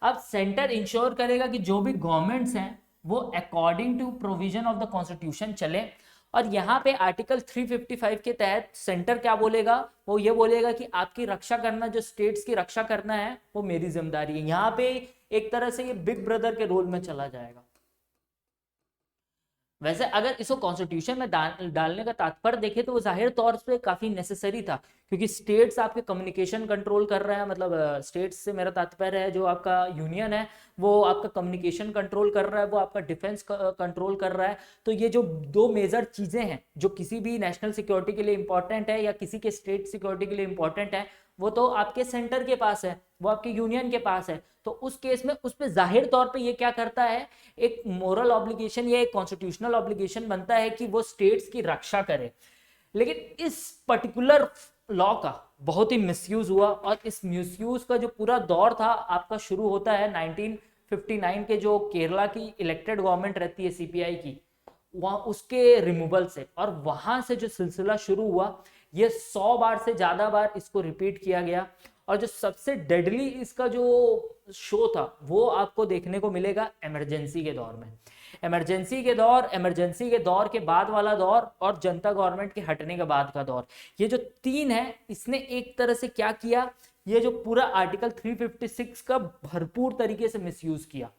अब सेंटर इंश्योर करेगा कि जो भी गवर्नमेंट्स हैं वो according to provision of the constitution चले। और यहाँ पे आर्टिकल 355 के तहत सेंटर क्या बोलेगा, वो ये बोलेगा कि आपकी रक्षा करना, जो स्टेट्स की रक्षा करना है, वो मेरी जिम्मेदारी है। यहाँ पे एक तरह से ये बिग ब्रदर के रोल में चला जाएगा। वैसे अगर इसको कॉन्स्टिट्यूशन में डालने का तात्पर्य देखें तो वो जाहिर तौर पे काफी नेसेसरी था, क्योंकि स्टेट्स आपके कम्युनिकेशन कंट्रोल कर रहे हैं, मतलब स्टेट्स से मेरा तात्पर्य है जो आपका यूनियन है वो आपका कम्युनिकेशन कंट्रोल कर रहा है, वो आपका डिफेंस कंट्रोल कर रहा है। तो ये जो दो मेजर चीजें हैं जो किसी भी नेशनल सिक्योरिटी के लिए इंपॉर्टेंट है या किसी के स्टेट सिक्योरिटी के लिए इंपॉर्टेंट है, वो तो आपके सेंटर के पास है, वो आपके यूनियन के पास है। तो उस केस में उस पर जाहिर तौर पे ये क्या करता है, एक मोरल ऑब्लिगेशन या एक कॉन्स्टिट्यूशनल ऑब्लिगेशन बनता है कि वो स्टेट्स की रक्षा करे। लेकिन इस पर्टिकुलर लॉ का बहुत ही मिसयूज हुआ, और इस मिसयूज का जो पूरा दौर था आपका शुरू होता है 1959 के जो केरला की इलेक्टेड गवर्नमेंट रहती है सीपीआई की, वहां उसके रिमूवल से, और वहां से जो सिलसिला शुरू हुआ, ये 100 बार से ज्यादा बार इसको रिपीट किया गया। और जो सबसे डेडली इसका जो शो था वो आपको देखने को मिलेगा इमरजेंसी के दौर में। इमरजेंसी के दौर के बाद वाला दौर, और जनता गवर्नमेंट के हटने के बाद का दौर, ये जो तीन है, इसने एक तरह से क्या किया, ये जो पूरा आर्टिकल 356 का भरपूर तरीके से मिसयूज किया।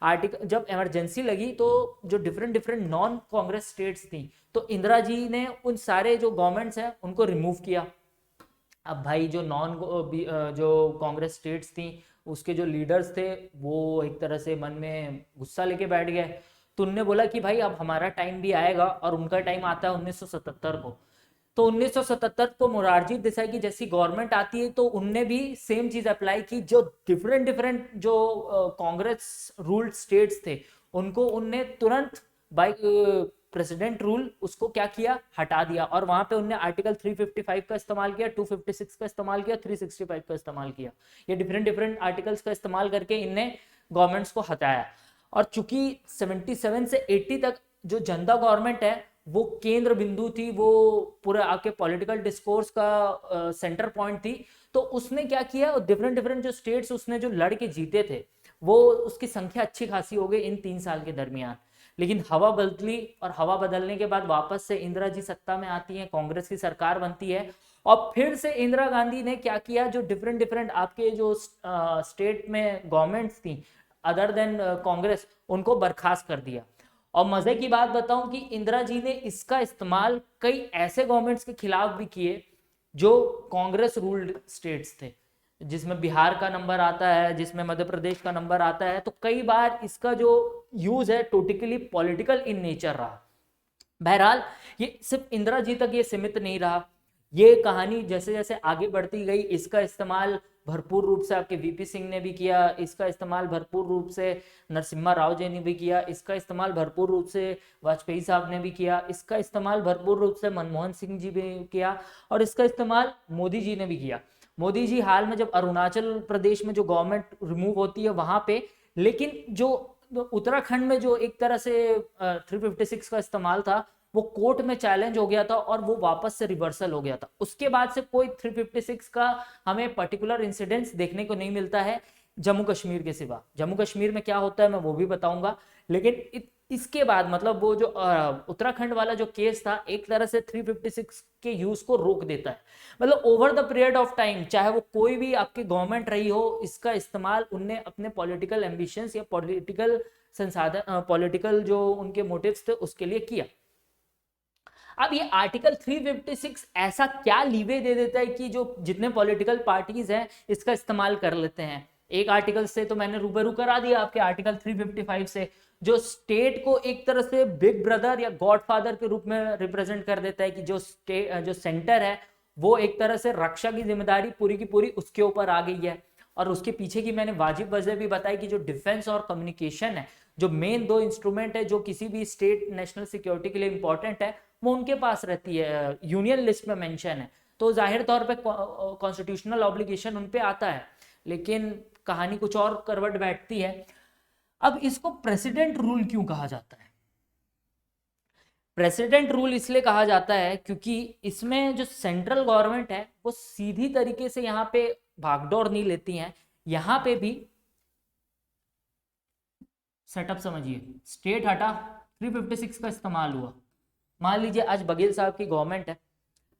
आर्टिकल जब इमरजेंसी लगी तो जो डिफरेंट नॉन कांग्रेस स्टेट्स थी, तो इंदिरा जी ने उन सारे जो गवर्नमेंट्स हैं उनको रिमूव किया। अब भाई जो जो कांग्रेस स्टेट्स थी उसके जो लीडर्स थे वो एक तरह से मन में गुस्सा लेके बैठ गए। तो उनने बोला कि भाई अब हमारा टाइम भी आएगा, और उनका टाइम आता है 1977 को। तो 1977 को मोरारजी देसाई की जैसी गवर्नमेंट आती है, तो उनने भी सेम चीज अप्लाई की। जो डिफरेंट जो कांग्रेस रूल्ड स्टेट्स थे उनको उनने तुरंत बाय प्रेसिडेंट रूल उसको क्या किया, हटा दिया। और वहां पे उन्होंने आर्टिकल 355 का इस्तेमाल किया, 256 का इस्तेमाल किया, 365 का इस्तेमाल किया। ये डिफरेंट आर्टिकल्स का इस्तेमाल करके इनने गवर्नमेंट्स को हटाया। और चूंकि 77 से 80 तक जो जनता गवर्नमेंट है वो केंद्र बिंदु थी, वो पूरे आपके पॉलिटिकल डिस्कोर्स का सेंटर पॉइंट थी, तो उसने क्या किया, डिफरेंट जो स्टेट्स उसने जो लड़ के जीते थे वो उसकी संख्या अच्छी खासी हो गई इन 3 साल के दरमियान। लेकिन हवा बदली, और हवा बदलने के बाद वापस से इंदिरा जी सत्ता में आती है, कांग्रेस की सरकार बनती है, और फिर से इंदिरा गांधी ने क्या किया, जो डिफरेंट आपके जो स्टेट में गवर्नमेंट्स थी अदर देन कांग्रेस, उनको बर्खास्त कर दिया। और मजे की बात बताऊं कि इंदिरा जी ने इसका इस्तेमाल कई ऐसे गवर्नमेंट्स के खिलाफ भी किए जो कांग्रेस रूल्ड स्टेट्स थे, जिसमें बिहार का नंबर आता है, जिसमें मध्य प्रदेश का नंबर आता है। तो कई बार इसका जो यूज है टोटली पॉलिटिकल इन नेचर रहा। बहरहाल ये सिर्फ इंदिरा जी तक ये सीमित नहीं रहा, ये कहानी जैसे जैसे आगे बढ़ती गई, इसका इस्तेमाल भरपूर रूप से आपके वीपी सिंह ने भी किया, इसका इस्तेमाल भरपूर रूप से नरसिम्हा राव जी ने भी किया, इसका इस्तेमाल भरपूर रूप से वाजपेयी साहब ने भी किया, इसका इस्तेमाल भरपूर रूप से मनमोहन सिंह जी भी किया, और इसका इस्तेमाल मोदी जी ने भी किया। मोदी जी हाल में जब अरुणाचल प्रदेश में जो गवर्नमेंट रिमूव होती है वहां पे, लेकिन जो उत्तराखंड में जो एक तरह से 356 का इस्तेमाल था वो कोर्ट में चैलेंज हो गया था और वो वापस से रिवर्सल हो गया था। उसके बाद से कोई 356 का हमें पर्टिकुलर इंसिडेंस देखने को नहीं मिलता है जम्मू कश्मीर के सिवा। जम्मू कश्मीर में क्या होता है मैं वो भी बताऊंगा, लेकिन इसके बाद मतलब वो जो उत्तराखंड वाला जो केस था एक तरह से 356 के यूज को रोक देता है। मतलब over the period of time चाहे वो कोई भी आपकी गवर्नमेंट रही हो, इसका इस्तेमाल उनने अपने पॉलिटिकल एम्बिशंस या पॉलिटिकल संसाधन, पॉलिटिकल जो उनके मोटिव्स थे उसके लिए किया। अब ये आर्टिकल 356 ऐसा क्या लीवे दे देता है कि जो जितने पॉलिटिकल पार्टीज हैं इसका इस्तेमाल कर लेते हैं। एक आर्टिकल से तो मैंने रूबरू करा दिया आपके आर्टिकल 355 से, जो स्टेट को एक तरह से बिग ब्रदर या गॉडफादर के रूप में रिप्रेजेंट कर देता है कि जो सेंटर है वो एक तरह से रक्षा की जिम्मेदारी पूरी की पूरी उसके ऊपर आ गई है। और उसके पीछे की मैंने वाजिब वजह भी बताई कि जो डिफेंस और कम्युनिकेशन है, जो मेन दो इंस्ट्रूमेंट है जो किसी भी स्टेट नेशनल सिक्योरिटी के लिए इंपॉर्टेंट है, वो उनके पास रहती है, यूनियन लिस्ट में मेंशन है, तो जाहिर तौर पे कॉन्स्टिट्यूशनल ऑब्लिगेशन उन पे आता है। लेकिन कहानी कुछ और करवट बैठती है। अब इसको प्रेसिडेंट रूल क्यों कहा जाता है? प्रेसिडेंट रूल इसलिए कहा जाता है क्योंकि इसमें जो सेंट्रल गवर्नमेंट है वो सीधी तरीके से यहाँ पे भागदौड़ नहीं लेती है। यहाँ पे भी सेटअप समझिए, स्टेट हटा 356 का इस्तेमाल हुआ। मान लीजिए आज बघेल साहब की गवर्नमेंट है,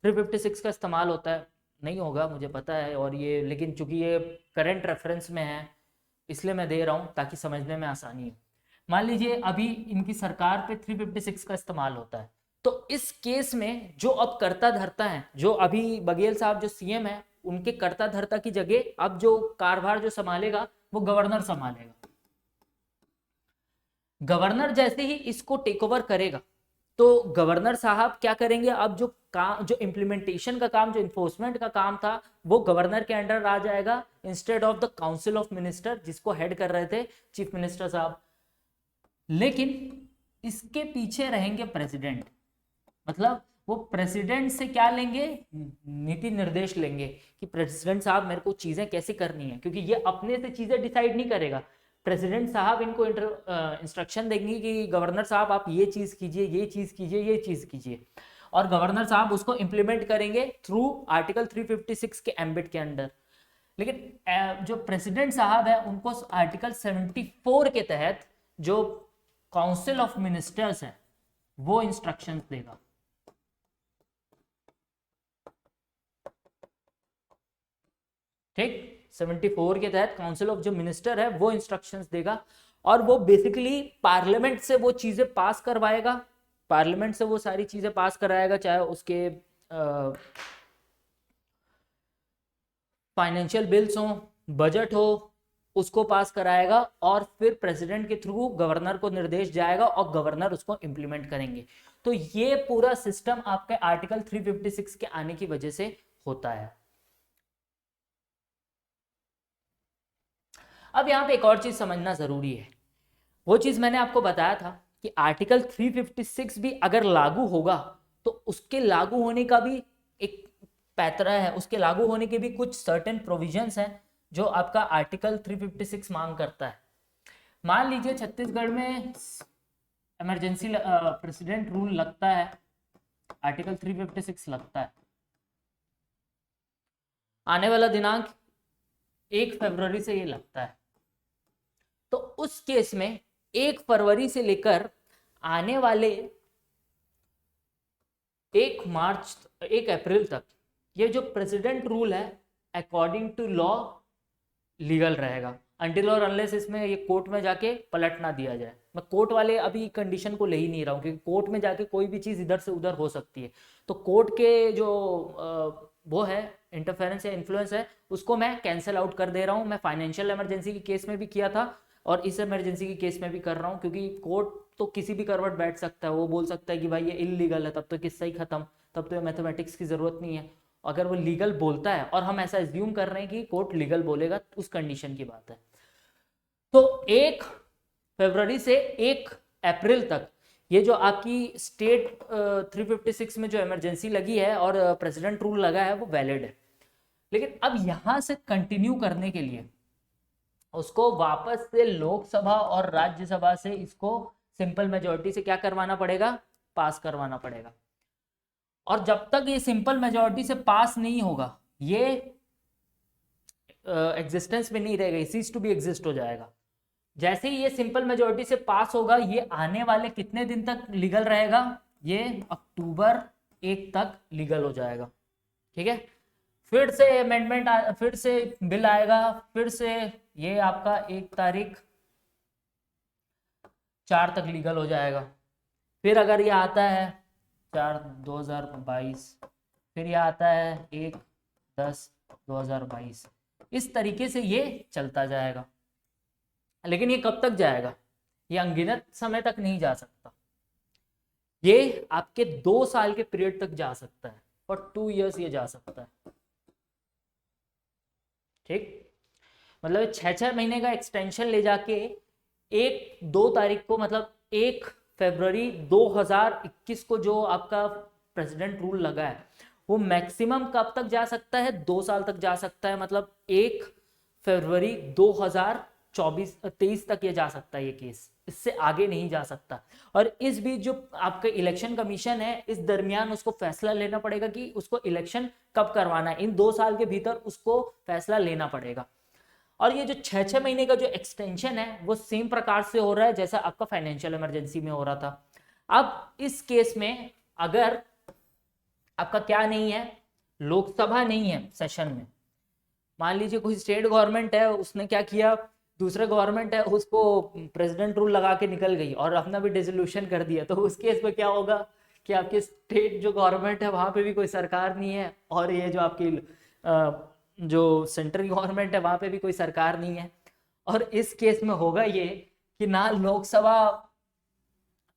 356 का इस्तेमाल होता है, नहीं होगा मुझे पता है, और ये लेकिन चूंकि ये करंट रेफरेंस में है इसलिए मैं दे रहा हूँ ताकि समझने में आसानी हो। मान लीजिए अभी इनकी सरकार पे 356 का इस्तेमाल होता है, तो इस केस में जो अब कर्ता धर्ता है, जो अभी बघेल साहब जो सीएम है उनके कर्ता धर्ता की जगह अब जो कारभार जो संभालेगा वो गवर्नर संभालेगा। गवर्नर जैसे ही इसको टेक ओवर करेगा तो गवर्नर साहब क्या करेंगे, अब जो काम, जो इम्प्लीमेंटेशन का काम, जो इन्फोर्समेंट का काम था वो गवर्नर के अंडर आ जाएगा instead of the council of minister जिसको हेड कर रहे थे चीफ मिनिस्टर साहब। लेकिन इसके पीछे रहेंगे प्रेसिडेंट, मतलब वो प्रेसिडेंट से क्या लेंगे, नीति निर्देश लेंगे कि प्रेसिडेंट साहब मेरे को चीजें कैसे करनी है, क्योंकि ये अपने से चीजें डिसाइड नहीं करेगा। प्रेसिडेंट साहब इनको इंस्ट्रक्शन देंगे कि गवर्नर साहब आप ये चीज कीजिए, ये चीज कीजिए, ये चीज कीजिए, और गवर्नर साहब उसको इंप्लीमेंट करेंगे थ्रू आर्टिकल 356 के एम्बिट के अंडर। लेकिन जो प्रेसिडेंट साहब है उनको आर्टिकल 74 के तहत जो काउंसिल ऑफ मिनिस्टर्स है वो इंस्ट्रक्शंस देगा। ठीक, 74 के तहत काउंसिल ऑफ जो मिनिस्टर है वो इंस्ट्रक्शंस देगा, और वो बेसिकली पार्लियामेंट से वो चीजें पास करवाएगा, पार्लियामेंट से वो सारी चीजें पास कराएगा, चाहे उसके फाइनेंशियल बिल्स हो, बजट हो, उसको पास कराएगा, और फिर प्रेसिडेंट के थ्रू गवर्नर को निर्देश जाएगा और गवर्नर उसको इंप्लीमेंट करेंगे। तो ये पूरा सिस्टम आपके आर्टिकल 356 के आने की वजह से होता है। अब यहाँ पे एक और चीज समझना जरूरी है, वो चीज मैंने आपको बताया था कि आर्टिकल 356 भी अगर लागू होगा तो उसके लागू होने का भी एक पैतरा है, उसके लागू होने के भी कुछ सर्टेन प्रोविजंस हैं जो आपका आर्टिकल 356 मांग करता है। मान लीजिए छत्तीसगढ़ में इमरजेंसी प्रेसिडेंट रूल लगता है, आर्टिकल 356 लगता है, आने वाला दिनांक 1 फरवरी से ये लगता है, तो उस केस में 1 फरवरी से लेकर आने वाले 1 अप्रैल तक ये जो प्रेसिडेंट रूल है अकॉर्डिंग टू लॉ लीगल रहेगा, अनटिल और अनलेस इसमें ये कोर्ट में जाके पलट ना दिया जाए। मैं कोर्ट वाले अभी कंडीशन को ले ही नहीं रहा हूँ क्योंकि कोर्ट में जाके कोई भी चीज़ इधर से उधर हो सकती है, तो कोर्ट के जो वो है इंटरफेरेंस या इन्फ्लुएंस है उसको मैं कैंसिल आउट कर दे रहा हूँ। मैं फाइनेंशियल इमरजेंसी के केस में भी किया था और इस इमरजेंसी के केस में भी कर रहा हूँ, क्योंकि कोर्ट तो किसी भी करवट बैठ सकता है, वो बोल सकता है कि भाई ये इलीगल है, तब तो किस्सा ही खत्म, तब तो मैथमेटिक्स की जरूरत नहीं है, अगर वो लीगल बोलता है, और हम ऐसा एज्यूम कर रहे हैं कि कोर्ट लीगल बोलेगा, उस कंडीशन की बात है। तो 1 फरवरी से 1 अप्रैल तक ये जो आपकी स्टेट 356 में जो इमरजेंसी लगी है और प्रेसिडेंट रूल लगा है वो वैलिड है। लेकिन अब यहां से कंटिन्यू करने के लिए उसको वापस से लोकसभा और राज्यसभा से इसको सिंपल मेजोरिटी से क्या करवाना पड़ेगा, पास करवाना पड़ेगा। और जब तक ये सिंपल मेजोरिटी से पास नहीं होगा ये एग्जिस्टेंस में नहीं रहेगा, सीज टू बी एग्जिस्ट हो जाएगा। जैसे ही ये सिंपल मेजोरिटी से पास होगा ये आने वाले कितने दिन तक लीगल रहेगा, ये अक्टूबर 1 तक लीगल हो जाएगा। ठीक है, फिर से अमेंडमेंट, फिर से बिल आएगा, फिर से ये आपका 1 तारीख 4 तक लीगल हो जाएगा। फिर अगर ये आता है 4/2022, फिर ये आता है 1/10/2022, इस तरीके से ये चलता जाएगा। लेकिन ये कब तक जाएगा, ये अनगिनत समय तक नहीं जा सकता, ये आपके 2 साल के पीरियड तक जा सकता है, और 2 इयर्स ये जा सकता है। ठीक, मतलब 6-6 महीने का एक्सटेंशन ले जाके 1-2 तारीख को, मतलब 1 फरवरी 2021 को जो आपका प्रेसिडेंट रूल लगा है वो मैक्सिमम कब तक जा सकता है, 2 साल तक जा सकता है। मतलब 1 फरवरी 2023 तक ये जा सकता है ये केस, इससे आगे नहीं जा सकता। और इस बीच जो आपका इलेक्शन कमीशन है, इस दरमियान उसको फैसला लेना पड़ेगा कि उसको इलेक्शन कब करवाना है, इन 2 साल के भीतर उसको फैसला लेना पड़ेगा। और ये जो 6-6 महीने का जो एक्सटेंशन है वो सेम प्रकार से हो रहा है जैसा आपका फाइनेंशियल इमरजेंसी में हो रहा था। अब इस केस में अगर आपका क्या नहीं है, लोकसभा नहीं है सेशन में, मान लीजिए कोई स्टेट गवर्नमेंट है, उसने क्या किया, दूसरा गवर्नमेंट है उसको प्रेसिडेंट रूल लगा के निकल गई और अपना भी डिसोल्यूशन कर दिया, तो उस केस में क्या होगा कि आपके स्टेट जो गवर्नमेंट है वहां पे भी कोई सरकार नहीं है, और ये जो आपकी जो सेंट्रल गवर्नमेंट है वहां पे भी कोई सरकार नहीं है। और इस केस में होगा ये कि ना लोकसभा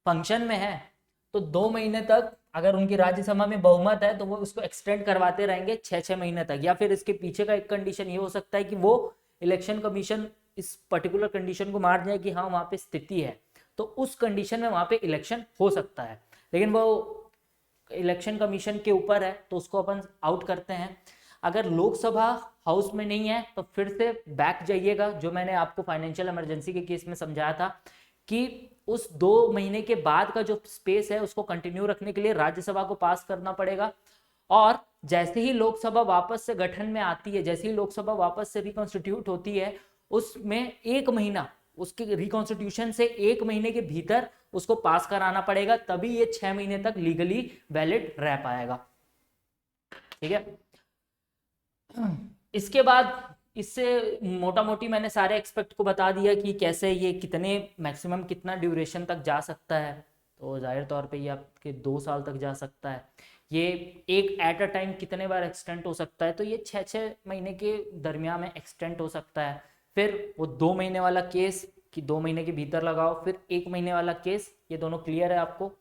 फंक्शन में है, तो 2 महीने तक अगर उनकी राज्यसभा में बहुमत है तो वो उसको एक्सटेंड करवाते रहेंगे 6-6 महीने तक। या फिर इसके पीछे का एक कंडीशन ये हो सकता है कि वो इलेक्शन कमीशन इस पर्टिकुलर कंडीशन को मान जाए कि हाँ वहां पे स्थिति है, तो उस कंडीशन में वहां पे इलेक्शन हो सकता है। लेकिन वो इलेक्शन कमीशन के ऊपर है, तो उसको अपन आउट करते हैं। अगर लोकसभा हाउस में नहीं है तो फिर से बैक जाइएगा, जो मैंने आपको फाइनेंशियल इमरजेंसी के केस में समझाया था कि उस 2 महीने के बाद का जो स्पेस है उसको कंटिन्यू रखने के लिए राज्यसभा को पास करना पड़ेगा। और जैसे ही लोकसभा वापस से गठन में आती है, जैसे ही लोकसभा वापस से रिकॉन्स्टिट्यूट होती है, उसमें 1 महीना, उसके रिकॉन्स्टिट्यूशन से 1 महीने के भीतर उसको पास कराना पड़ेगा, तभी ये 6 महीने तक लीगली वैलिड रह पाएगा। ठीक है, इसके बाद इससे मोटा मोटी मैंने सारे एक्सपेक्ट को बता दिया कि कैसे ये कितने मैक्सिमम कितना ड्यूरेशन तक जा सकता है। तो जाहिर तौर पे ये आपके 2 साल तक जा सकता है। ये एक एट अ टाइम कितने बार एक्सटेंड हो सकता है, तो ये 6-6 महीने के दरमियान में एक्सटेंड हो सकता है। फिर वो 2 महीने वाला केस कि 2 महीने के भीतर लगाओ, फिर 1 महीने वाला केस, ये दोनों क्लियर है आपको।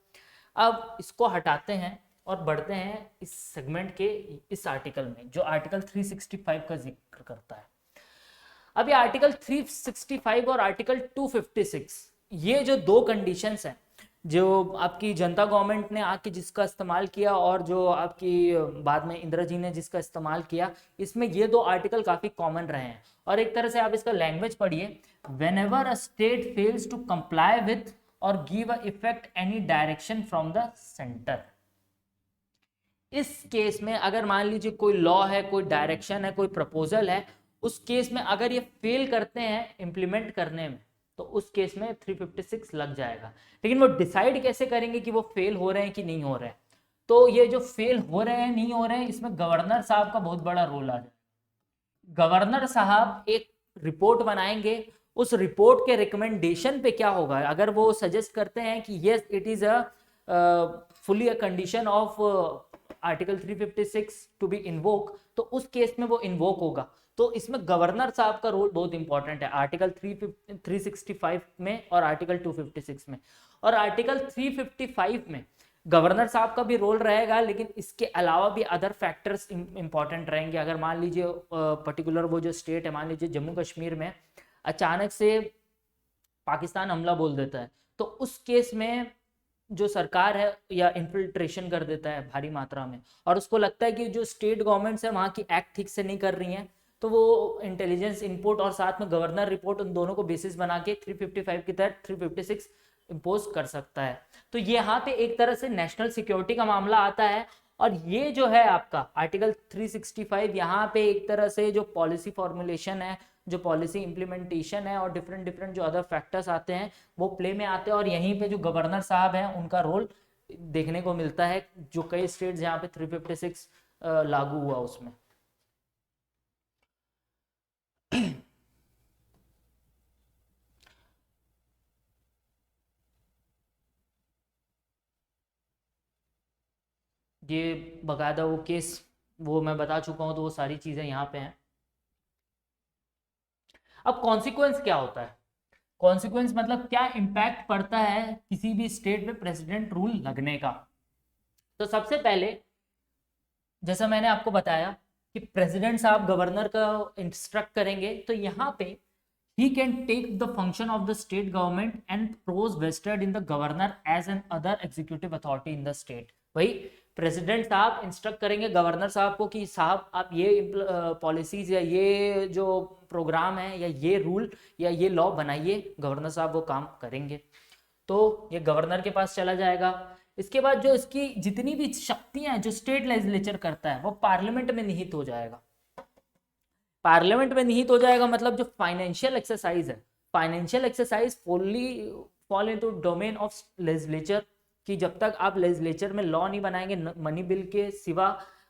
अब इसको हटाते हैं और बढ़ते हैं इस सेगमेंट के इस आर्टिकल में, जो आर्टिकल 365 का जिक्र करता है। अब ये आर्टिकल 365 और आर्टिकल 256, ये जो 2 कंडीशंस हैं जो आपकी जनता गवर्नमेंट ने आके जिसका इस्तेमाल किया और जो आपकी बाद में इंदिरा जी ने जिसका इस्तेमाल किया, इसमें ये 2 आर्टिकल काफी कॉमन रहे हैं। और एक तरह से आप इसका लैंग्वेज पढ़िए, whenever a state fails to comply with और give a effect any direction from the centre. इस केस में अगर मान लीजिए कोई लॉ है, कोई डायरेक्शन है, कोई प्रपोजल है, उस केस में अगर ये फेल करते हैं इम्प्लीमेंट करने में, तो उस केस में 356 लग जाएगा। लेकिन वो डिसाइड कैसे करेंगे कि वो फेल हो रहे हैं कि नहीं हो रहे हैं, तो ये जो फेल हो रहे हैं नहीं हो रहे हैं, इसमें गवर्नर साहब का बहुत बड़ा रोल आ जाएगा। गवर्नर साहब एक रिपोर्ट बनाएंगे, उस रिपोर्ट के रिकमेंडेशन पे क्या होगा, अगर वो सजेस्ट करते हैं कि yes it is a fully a condition of article 356 to be invoke, तो उस केस में वो इन्वोक होगा। तो इसमें गवर्नर साहब का रोल बहुत इंपॉर्टेंट है आर्टिकल 365 में और आर्टिकल 256 में। और आर्टिकल 355 में गवर्नर साहब का भी रोल रहेगा, लेकिन इसके अलावा भी अदर फैक्टर्स इंपॉर्टेंट रहेंगे। अगर मान लीजिए पर्टिकुलर वो जो स्टेट है, मान लीजिए जम्मू कश्मीर में अचानक से पाकिस्तान हमला बोल देता है, तो उस केस में जो सरकार है या इन्फिल्ट्रेशन कर देता है भारी मात्रा में, और उसको लगता है कि जो स्टेट गवर्नमेंट्स है वहाँ की एक्ट ठीक से नहीं कर रही हैं, तो वो इंटेलिजेंस इनपुट और साथ में गवर्नर रिपोर्ट उन दोनों को बेसिस बना के 355 के तहत 356 इम्पोज कर सकता है। तो यहाँ पे एक तरह से नेशनल सिक्योरिटी का मामला आता है। और ये जो है आपका आर्टिकल 365, यहाँ पे एक तरह से जो पॉलिसी फॉर्मुलेशन है, जो पॉलिसी इंप्लीमेंटेशन है और डिफरेंट डिफरेंट जो अदर फैक्टर्स आते हैं वो प्ले में आते हैं, और यहीं पे जो गवर्नर साहब हैं उनका रोल देखने को मिलता है, जो कई स्टेट्स जहाँ पे 356 लागू हुआ उसमें। ये बकायदा वो केस वो मैं बता चुका हूँ, तो वो सारी चीज़ें यहाँ पे हैं। अब कॉन्सिक्वेंस क्या होता है? कॉन्सिक्वेंस मतलब क्या इम्पैक्ट पड़ता है किसी भी स्टेट में प्रेसिडेंट रूल लगने का। तो सबसे पहले जैसा मैंने आपको बताया कि प्रेसिडेंट साहब गवर्नर का इंस्ट्रक्ट करेंगे, तो यहाँ पे he can take the function of the state government and pros vested in the governor as an other executive authority in the state। वही प्रेसिडेंट साहब इंस्ट्रक्ट करेंगे गवर्नर साहब को कि साहब आप ये पॉलिसीज या ये जो प्रोग्राम है या ये रूल या ये लॉ बनाइए, गवर्नर साहब वो काम करेंगे, तो ये गवर्नर के पास चला जाएगा। इसके बाद जो इसकी जितनी भी शक्तियां हैं जो स्टेट लेजिस्लेचर करता है वो पार्लियामेंट में निहित हो जाएगा। पार्लियामेंट में निहित हो जाएगा मतलब जो फाइनेंशियल एक्सरसाइज है, financial exercise fall into domain of legislature, कि जब तक आप लेजिस्लेचर में लॉ नहीं बनाएंगे मनी बिल के सिवा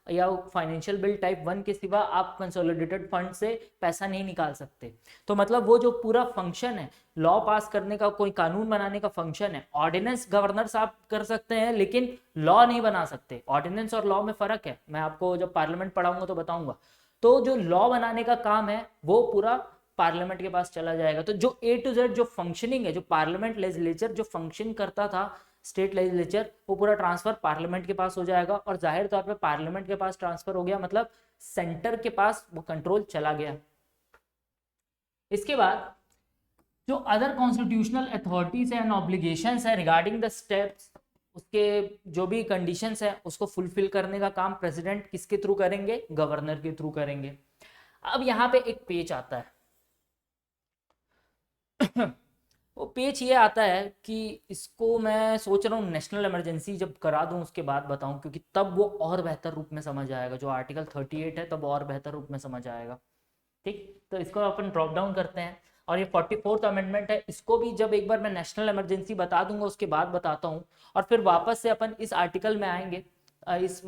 या फाइनेंशियल बिल टाइप 1 के सिवा आप कंसोलिडेटेड फंड से पैसा नहीं निकाल सकते। तो मतलब वो जो पूरा फंक्शन है लॉ पास करने का, कोई कानून बनाने का फंक्शन है, ऑर्डिनेंस गवर्नर साहब कर सकते हैं लेकिन लॉ नहीं बना सकते। ऑर्डिनेंस और लॉ में फर्क है, मैं आपको जब पार्लियामेंट पढ़ाऊंगा तो बताऊंगा। तो जो लॉ बनाने का काम है वो पूरा पार्लियामेंट के पास चला जाएगा। तो जो A to Z जो फंक्शनिंग है, जो पार्लियामेंट लेजिस्लेचर जो फंक्शन करता था स्टेट लेजिस्लेचर, वो पूरा ट्रांसफर पार्लियामेंट के पास हो जाएगा। और जाहिर तौर पे पार्लियामेंट के पास ट्रांसफर हो गया मतलब सेंटर के पास वो कंट्रोल चला गया। इसके बाद जो other constitutional authorities and obligations है रिगार्डिंग द स्टेप्स, उसके जो भी कंडीशंस है उसको फुलफिल करने का काम प्रेसिडेंट किसके थ्रू करेंगे? गवर्नर के थ्रू करेंगे। अब यहाँ पे एक पेज आता है वो पेज ये आता है कि इसको मैं सोच रहा हूँ नेशनल इमरजेंसी जब करा दूं उसके बाद बताऊं, क्योंकि तब वो और बेहतर रूप में समझ आएगा। जो आर्टिकल 38 है तब और बेहतर रूप में समझ आएगा। ठीक, तो इसको अपन ड्रॉप डाउन करते हैं। और ये 44th अमेंडमेंट है, इसको भी जब एक बार मैं नेशनल इमरजेंसी बता दूंगा उसके बाद बताता हूँ। और फिर वापस से अपन इस आर्टिकल में आएंगे, इस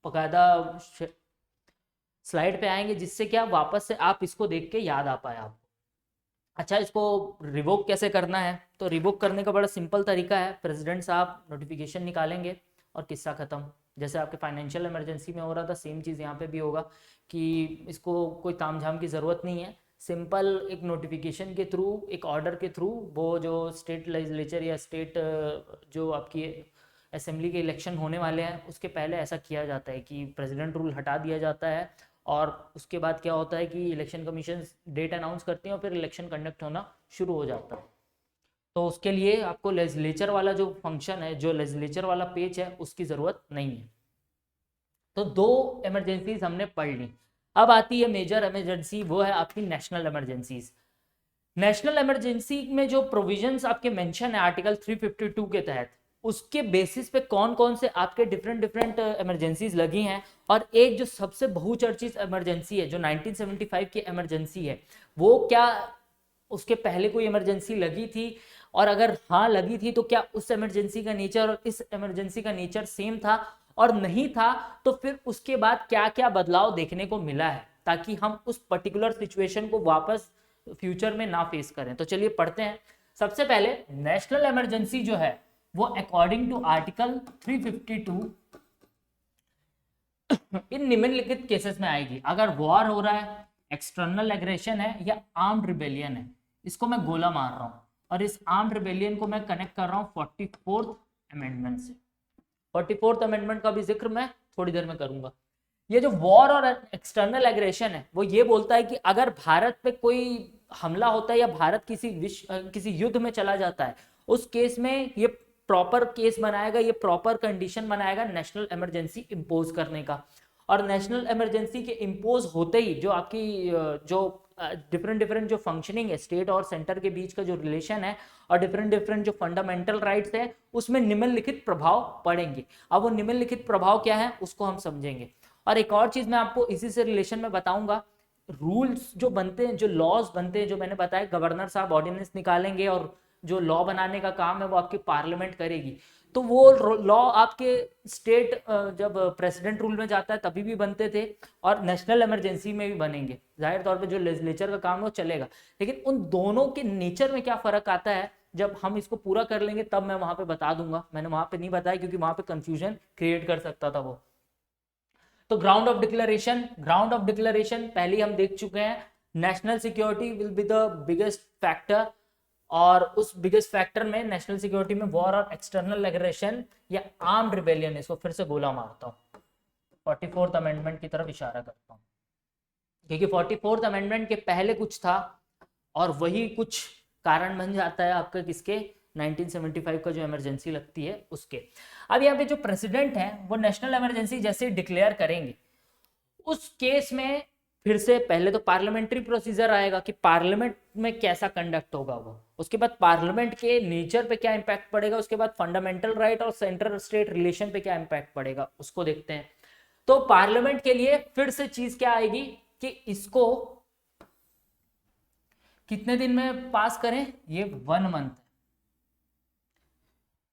बकायदा स्लाइड पे आएंगे, जिससे क्या वापस से आप इसको देख के याद आ पाए आपको। अच्छा, इसको रिवोक कैसे करना है? तो रिवोक करने का बड़ा सिंपल तरीका है, प्रेसिडेंट साहब नोटिफिकेशन निकालेंगे और किस्सा खत्म। जैसे आपके फाइनेंशियल इमरजेंसी में हो रहा था सेम चीज़ यहाँ पे भी होगा कि इसको कोई तामझाम की ज़रूरत नहीं है। सिंपल एक नोटिफिकेशन के थ्रू, एक ऑर्डर के थ्रू, वो जो स्टेट लेजिस्लेचर या स्टेट जो आपकी असेंबली के इलेक्शन होने वाले हैं उसके पहले ऐसा किया जाता है कि प्रेसिडेंट रूल हटा दिया जाता है। और उसके बाद क्या होता है कि इलेक्शन कमीशन डेट अनाउंस करती है और फिर इलेक्शन कंडक्ट होना शुरू हो जाता है। तो उसके लिए आपको लेजिस्लेचर वाला जो फंक्शन है, जो लेजिस्लेचर वाला पेज है, उसकी ज़रूरत नहीं है। तो दो इमरजेंसीज हमने पढ़ ली। अब आती है मेजर इमरजेंसी, वो है आपकी नेशनल इमरजेंसीज। नेशनल इमरजेंसी में जो प्रोविजंस आपके मेंशन है आर्टिकल 352 के तहत, उसके बेसिस पे कौन कौन से आपके डिफरेंट डिफरेंट इमरजेंसीज लगी हैं। और एक जो सबसे बहुचर्चित इमरजेंसी है जो 1975 की इमरजेंसी है, वो क्या उसके पहले कोई इमरजेंसी लगी थी? और अगर हाँ लगी थी तो क्या उस इमरजेंसी का नेचर और इस इमरजेंसी का नेचर सेम था? और नहीं था तो फिर उसके बाद क्या क्या बदलाव देखने को मिला है, ताकि हम उस पर्टिकुलर सिचुएशन को वापस फ्यूचर में ना फेस करें। तो चलिए पढ़ते हैं। सबसे पहले नेशनल इमरजेंसी जो है वो अकॉर्डिंग टू आर्टिकल 352 इन निम्नलिखित केसेस में आएगी। अगर वॉर हो रहा है, एक्सटर्नल एग्रेशन है या आर्म्ड रिबेलियन है, इसको मैं गोला मार रहा हूं और इस आर्म्ड रिबेलियन को मैं कनेक्ट कर रहा हूं 44th अमेंडमेंट से। 44th अमेंडमेंट का भी जिक्र मैं थोड़ी देर में करूंगा। ये जो वॉर और एक्सटर्नल एग्रेशन है वो ये बोलता है कि अगर भारत पे कोई हमला होता है या भारत किसी युद्ध में चला जाता है, उस केस में ये प्रॉपर केस बनाएगा, ये प्रॉपर कंडीशन बनाएगा नेशनल इमरजेंसी इंपोज करने का। और नेशनल इमरजेंसी के इंपोज होते ही जो आपकी जो डिफरेंट जो फंक्शनिंग है स्टेट और सेंटर के बीच का जो रिलेशन है और डिफरेंट जो फंडामेंटल राइट्स है उसमें निम्नलिखित प्रभाव पड़ेंगे। अब वो निम्नलिखित प्रभाव क्या है उसको हम समझेंगे। और एक और चीज मैं आपको इसी से रिलेशन में बताऊंगा, रूल्स जो बनते हैं, जो लॉज बनते हैं, जो मैंने बताया गवर्नर साहब ऑर्डिनेंस निकालेंगे और जो लॉ बनाने का काम है वो आपकी पार्लियामेंट करेगी। तो वो लॉ आपके स्टेट जब प्रेसिडेंट रूल में जाता है तभी भी बनते थे और नेशनल इमरजेंसी में भी बनेंगे। जाहिर तौर पे जो लेजिस्लेचर का काम है वो चलेगा, लेकिन उन दोनों के नेचर में क्या फर्क आता है जब हम इसको पूरा कर लेंगे तब मैं वहां पे बता दूंगा। मैंने वहां पे नहीं बताया क्योंकि वहां पे कंफ्यूजन क्रिएट कर सकता था वो। तो ग्राउंड ऑफ डिक्लेरेशन पहले हम देख चुके हैं। National security will be the biggest factor, और उस बिगेस्ट फैक्टर में नेशनल सिक्योरिटी में वॉर और एक्सटर्नल एग्रेशन या आर्म्ड रिबेलियन, इसको फिर से गोला मारता हूं, 44th अमेंडमेंट की तरफ इशारा करता हूं, क्योंकि 44th अमेंडमेंट के पहले कुछ था और वही कुछ कारण बन जाता है आपका किसके 1975 का जो इमरजेंसी लगती है उसके। अब यहाँ पे जो प्रेसिडेंट है वो नेशनल इमरजेंसी जैसे डिक्लेयर करेंगे उस केस में फिर से पहले तो पार्लियामेंट्री प्रोसीजर आएगा कि पार्लियामेंट में कैसा कंडक्ट होगा वो, उसके बाद पार्लियामेंट के नेचर पे क्या इंपैक्ट पड़ेगा, उसके बाद फंडामेंटल राइट और सेंट्रल स्टेट रिलेशन पे क्या इंपैक्ट पड़ेगा उसको देखते हैं। तो पार्लियामेंट के लिए फिर से चीज क्या आएगी कि इसको कितने दिन में पास करें, ये 1 मंथ,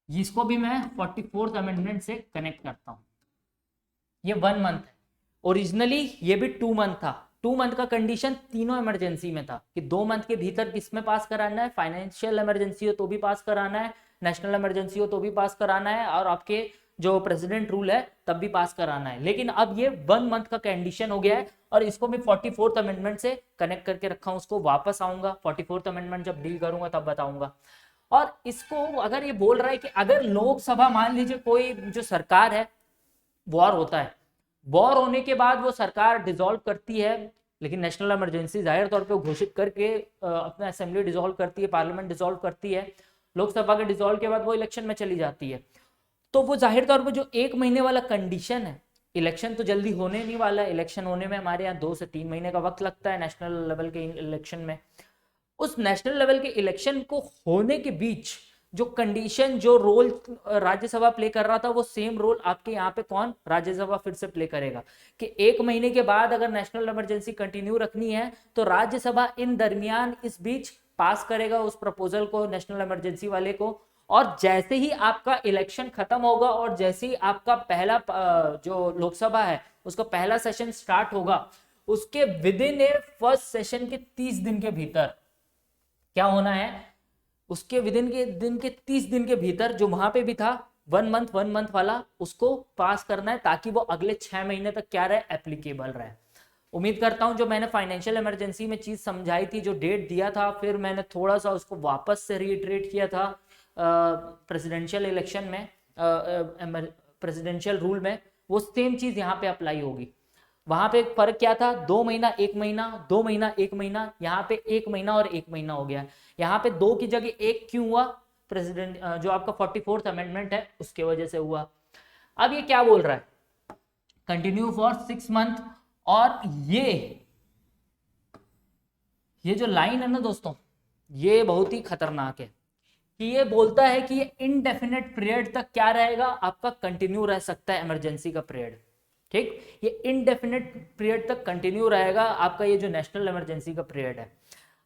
इसको भी मैं 44th अमेंडमेंट से कनेक्ट करता हूं। ये 1 मंथ है, ओरिजिनली ये भी 2 मंथ था। 2 मंथ का कंडीशन तीनों इमरजेंसी में था कि 2 मंथ के भीतर किसमें पास कराना है, फाइनेंशियल इमरजेंसी हो तो भी पास कराना है, नेशनल इमरजेंसी हो तो भी पास कराना है, और आपके जो प्रेसिडेंट रूल है तब भी पास कराना है। लेकिन अब ये 1 मंथ का कंडीशन हो गया है और इसको मैं 44th अमेंडमेंट से कनेक्ट करके रखा हूं। उसको वापस आऊंगा 44th अमेंडमेंट जब डील करूंगा तब बताऊंगा। और इसको अगर ये बोल रहा है कि अगर लोकसभा, मान लीजिए कोई जो सरकार है, वॉर होता है, वॉर होने के बाद वो सरकार डिसॉल्व करती है, लेकिन नेशनल इमरजेंसी जाहिर तौर पे घोषित करके अपना असेंबली डिसॉल्व करती है, पार्लियामेंट डिसॉल्व करती है, लोकसभा के डिसॉल्व के बाद वो इलेक्शन में चली जाती है। तो वो जाहिर तौर पे जो 1 महीने वाला कंडीशन है, इलेक्शन तो जल्दी होने नहीं वाला है, इलेक्शन होने में हमारे यहाँ 2 से 3 महीने का वक्त लगता है नेशनल लेवल के इलेक्शन में। उस नेशनल लेवल के इलेक्शन को होने के बीच जो कंडीशन, जो रोल राज्यसभा प्ले कर रहा था, वो सेम रोल आपके यहाँ पे कौन राज्यसभा फिर से प्ले करेगा कि 1 महीने के बाद अगर नेशनल इमरजेंसी कंटिन्यू रखनी है तो राज्यसभा इन दरमियान इस बीच पास करेगा उस प्रपोजल को, नेशनल इमरजेंसी वाले को। और जैसे ही आपका इलेक्शन खत्म होगा और जैसे ही आपका पहला जो लोकसभा है उसका पहला सेशन स्टार्ट होगा, उसके with in A first session के 30 दिन के भीतर क्या होना है, उसके विद इन के दिन के 30 दिन के भीतर जो वहां पे भी था 1 मंथ वाला, उसको पास करना है ताकि वो अगले 6 महीने तक क्या रहे, एप्लीकेबल रहे। उम्मीद करता हूं जो मैंने फाइनेंशियल इमरजेंसी में चीज समझाई थी, जो डेट दिया था, फिर मैंने थोड़ा सा उसको वापस से रीइटरेट किया था प्रेसिडेंशियल इलेक्शन में, प्रेसिडेंशियल रूल में, वो सेम चीज यहाँ पे अप्लाई होगी। वहां पे फर्क क्या था, 2 महीना 1 महीना, 2 महीना 1 महीना, यहाँ पे 1 महीना और 1 महीना हो गया। यहाँ पे 2 की जगह 1 क्यों हुआ, प्रेसिडेंट जो आपका 44th अमेंडमेंट है उसके वजह से हुआ। अब ये क्या बोल रहा है, कंटिन्यू फॉर 6 मंथ, और ये जो लाइन है ना दोस्तों, ये बहुत ही खतरनाक है कि ये बोलता है कि ये इनडेफिनेट पीरियड तक क्या रहेगा, आपका कंटिन्यू रह सकता है इमरजेंसी का पीरियड। ठीक, ये इनडेफिनेट पीरियड तक कंटिन्यू रहेगा आपका ये जो नेशनल इमरजेंसी का पीरियड है,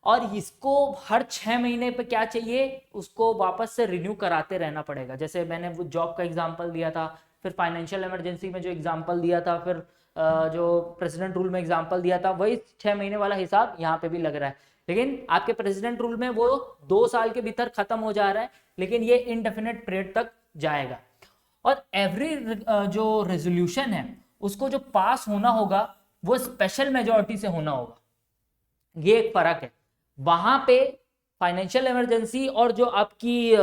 और इसको हर 6 महीने पे क्या चाहिए, उसको वापस से रिन्यू कराते रहना पड़ेगा। जैसे मैंने वो जॉब का एग्जांपल दिया था, फिर फाइनेंशियल इमरजेंसी में जो एग्जांपल दिया था, फिर जो प्रेसिडेंट रूल में एग्जांपल दिया था, वही 6 महीने वाला हिसाब यहाँ पे भी लग रहा है। लेकिन आपके प्रेसिडेंट रूल में वो 2 साल के भीतर खत्म हो जा रहा है, लेकिन ये इनडेफिनेट पीरियड तक जाएगा। और एवरी जो रेजोल्यूशन है उसको जो पास होना होगा वो स्पेशल मेजॉरिटी से होना होगा, ये एक फर्क है। वहां पे फाइनेंशियल इमरजेंसी और जो आपकी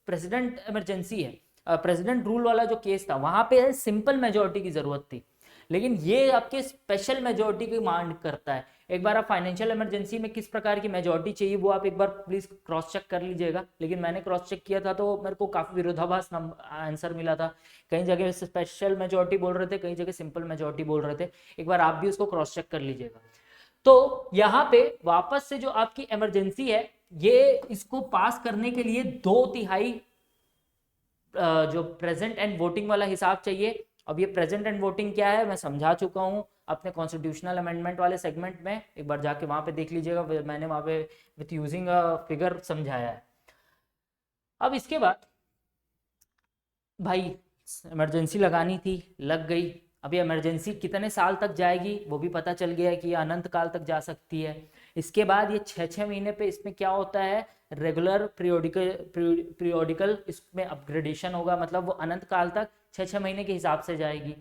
प्रेसिडेंट इमरजेंसी है प्रेसिडेंट रूल वाला जो केस था वहां पे सिंपल मेजोरिटी की जरूरत थी, लेकिन ये आपके स्पेशल मेजोरिटी की मांग करता है। एक बार आप फाइनेंशियल इमरजेंसी में किस प्रकार की मेजोरिटी चाहिए वो आप एक बार प्लीज क्रॉस चेक कर लीजिएगा, लेकिन मैंने क्रॉस चेक किया था तो मेरे को काफी विरोधाभास आंसर मिला था। कई जगह स्पेशल मेजोरिटी बोल रहे थे, कई जगह सिंपल मेजोरिटी बोल रहे थे। एक बार आप भी उसको क्रॉस चेक कर लीजिएगा। तो यहाँ पे वापस से जो आपकी इमरजेंसी है, ये इसको पास करने के लिए 2/3 जो प्रेजेंट एंड वोटिंग वाला हिसाब चाहिए। अब ये प्रेजेंट एंड वोटिंग क्या है मैं समझा चुका हूं अपने कॉन्स्टिट्यूशनल अमेंडमेंट वाले सेगमेंट में, एक बार जाके वहां पे देख लीजिएगा, मैंने वहां पे विथ यूजिंग फिगर समझाया है। अब इसके बाद भाई इमरजेंसी लगानी थी, लग गई। अभी इमरजेंसी कितने साल तक जाएगी वो भी पता चल गया है कि ये अनंत काल तक जा सकती है। इसके बाद ये 6-6 महीने पे इसमें क्या होता है, रेगुलर पीरियोडिकल इसमें अपग्रेडेशन होगा, मतलब वो अनंत काल तक 6-6 महीने के हिसाब से जाएगी।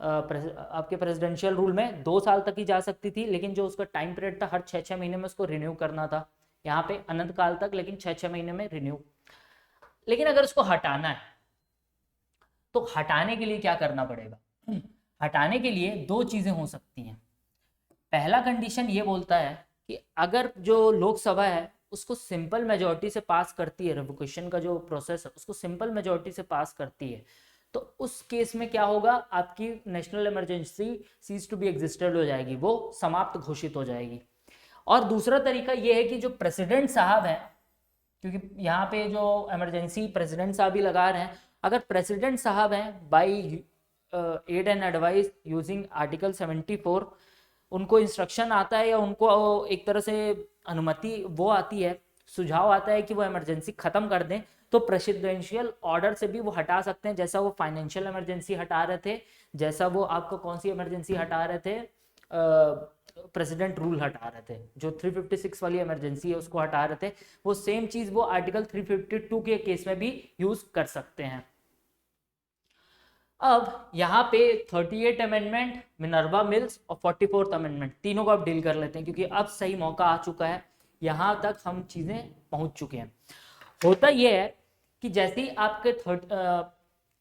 आपके प्रेसिडेंशियल रूल में 2 साल तक ही जा सकती थी, लेकिन जो उसका टाइम पीरियड था हर 6-6 महीने में उसको रिन्यू करना था। यहाँ पे अनंत काल तक, लेकिन 6-6 महीने में रिन्यू। लेकिन अगर उसको हटाना है तो हटाने के लिए क्या करना पड़ेगा? हटाने के लिए 2 चीजें हो सकती हैं। पहला कंडीशन ये बोलता है कि अगर जो लोकसभा है उसको सिंपल मेजोरिटी से पास करती है, रिवोकेशन का जो प्रोसेस है उसको सिंपल मेजोरिटी से पास करती है, तो उस केस में क्या होगा, आपकी national emergency cease to be existed हो जाएगी, वो समाप्त घोषित हो जाएगी। और दूसरा तरीका ये है कि जो प्रेसिडेंट साहब है, क्योंकि यहाँ पे जो इमरजेंसी प्रेसिडेंट साहब ही लगा रहे हैं, अगर प्रेसिडेंट साहब हैं bye add and advice using article 74, उनको इंस्ट्रक्शन आता है या उनको एक तरह से अनुमति वो आती है, सुझाव आता है कि वो इमरजेंसी खत्म कर दें, तो प्रेसिडेंशियल ऑर्डर से भी वो हटा सकते हैं। जैसा वो फाइनेंशियल इमरजेंसी हटा रहे थे, जैसा वो आपको कौन सी इमरजेंसी हटा रहे थे, प्रेसिडेंट रूल हटा रहे थे, जो 356 वाली इमरजेंसी है उसको हटा रहे थे, वो सेम चीज वो आर्टिकल 352 के केस में भी यूज कर सकते हैं। अब यहाँ पे 38 अमेंडमेंट, मिनर्वा मिल्स और 44th अमेंडमेंट, तीनों को आप डील कर लेते हैं, क्योंकि अब सही मौका आ चुका है, यहाँ तक हम चीजें पहुंच चुके हैं। होता यह है कि जैसे ही आपके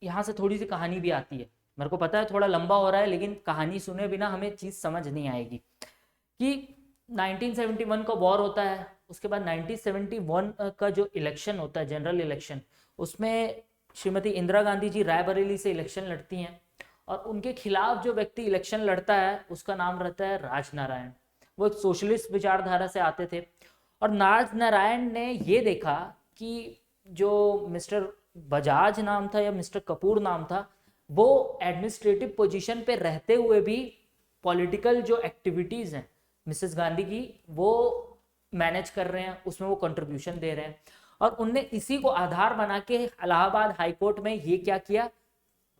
यहाँ से थोड़ी सी कहानी भी आती है, मेरे को पता है थोड़ा लंबा हो रहा है, लेकिन कहानी सुने बिना हमें चीज समझ नहीं आएगी। कि 1971 का वॉर होता है, उसके बाद 1971 का जो इलेक्शन होता है, जनरल इलेक्शन, उसमें श्रीमती इंदिरा गांधी जी रायबरेली से इलेक्शन लड़ती हैं, और उनके खिलाफ जो व्यक्ति इलेक्शन लड़ता है उसका नाम रहता है राजनारायण। वो एक सोशलिस्ट विचारधारा से आते थे, और राजनारायण ने ये देखा कि जो मिस्टर बजाज नाम था या मिस्टर कपूर नाम था, वो एडमिनिस्ट्रेटिव पोजीशन पे रहते हुए भी पॉलिटिकल जो एक्टिविटीज हैं मिसेस गांधी की वो मैनेज कर रहे हैं, उसमें वो कंट्रीब्यूशन दे रहे हैं। और उनने इसी को आधार बना के इलाहाबाद हाई कोर्ट में ये क्या किया,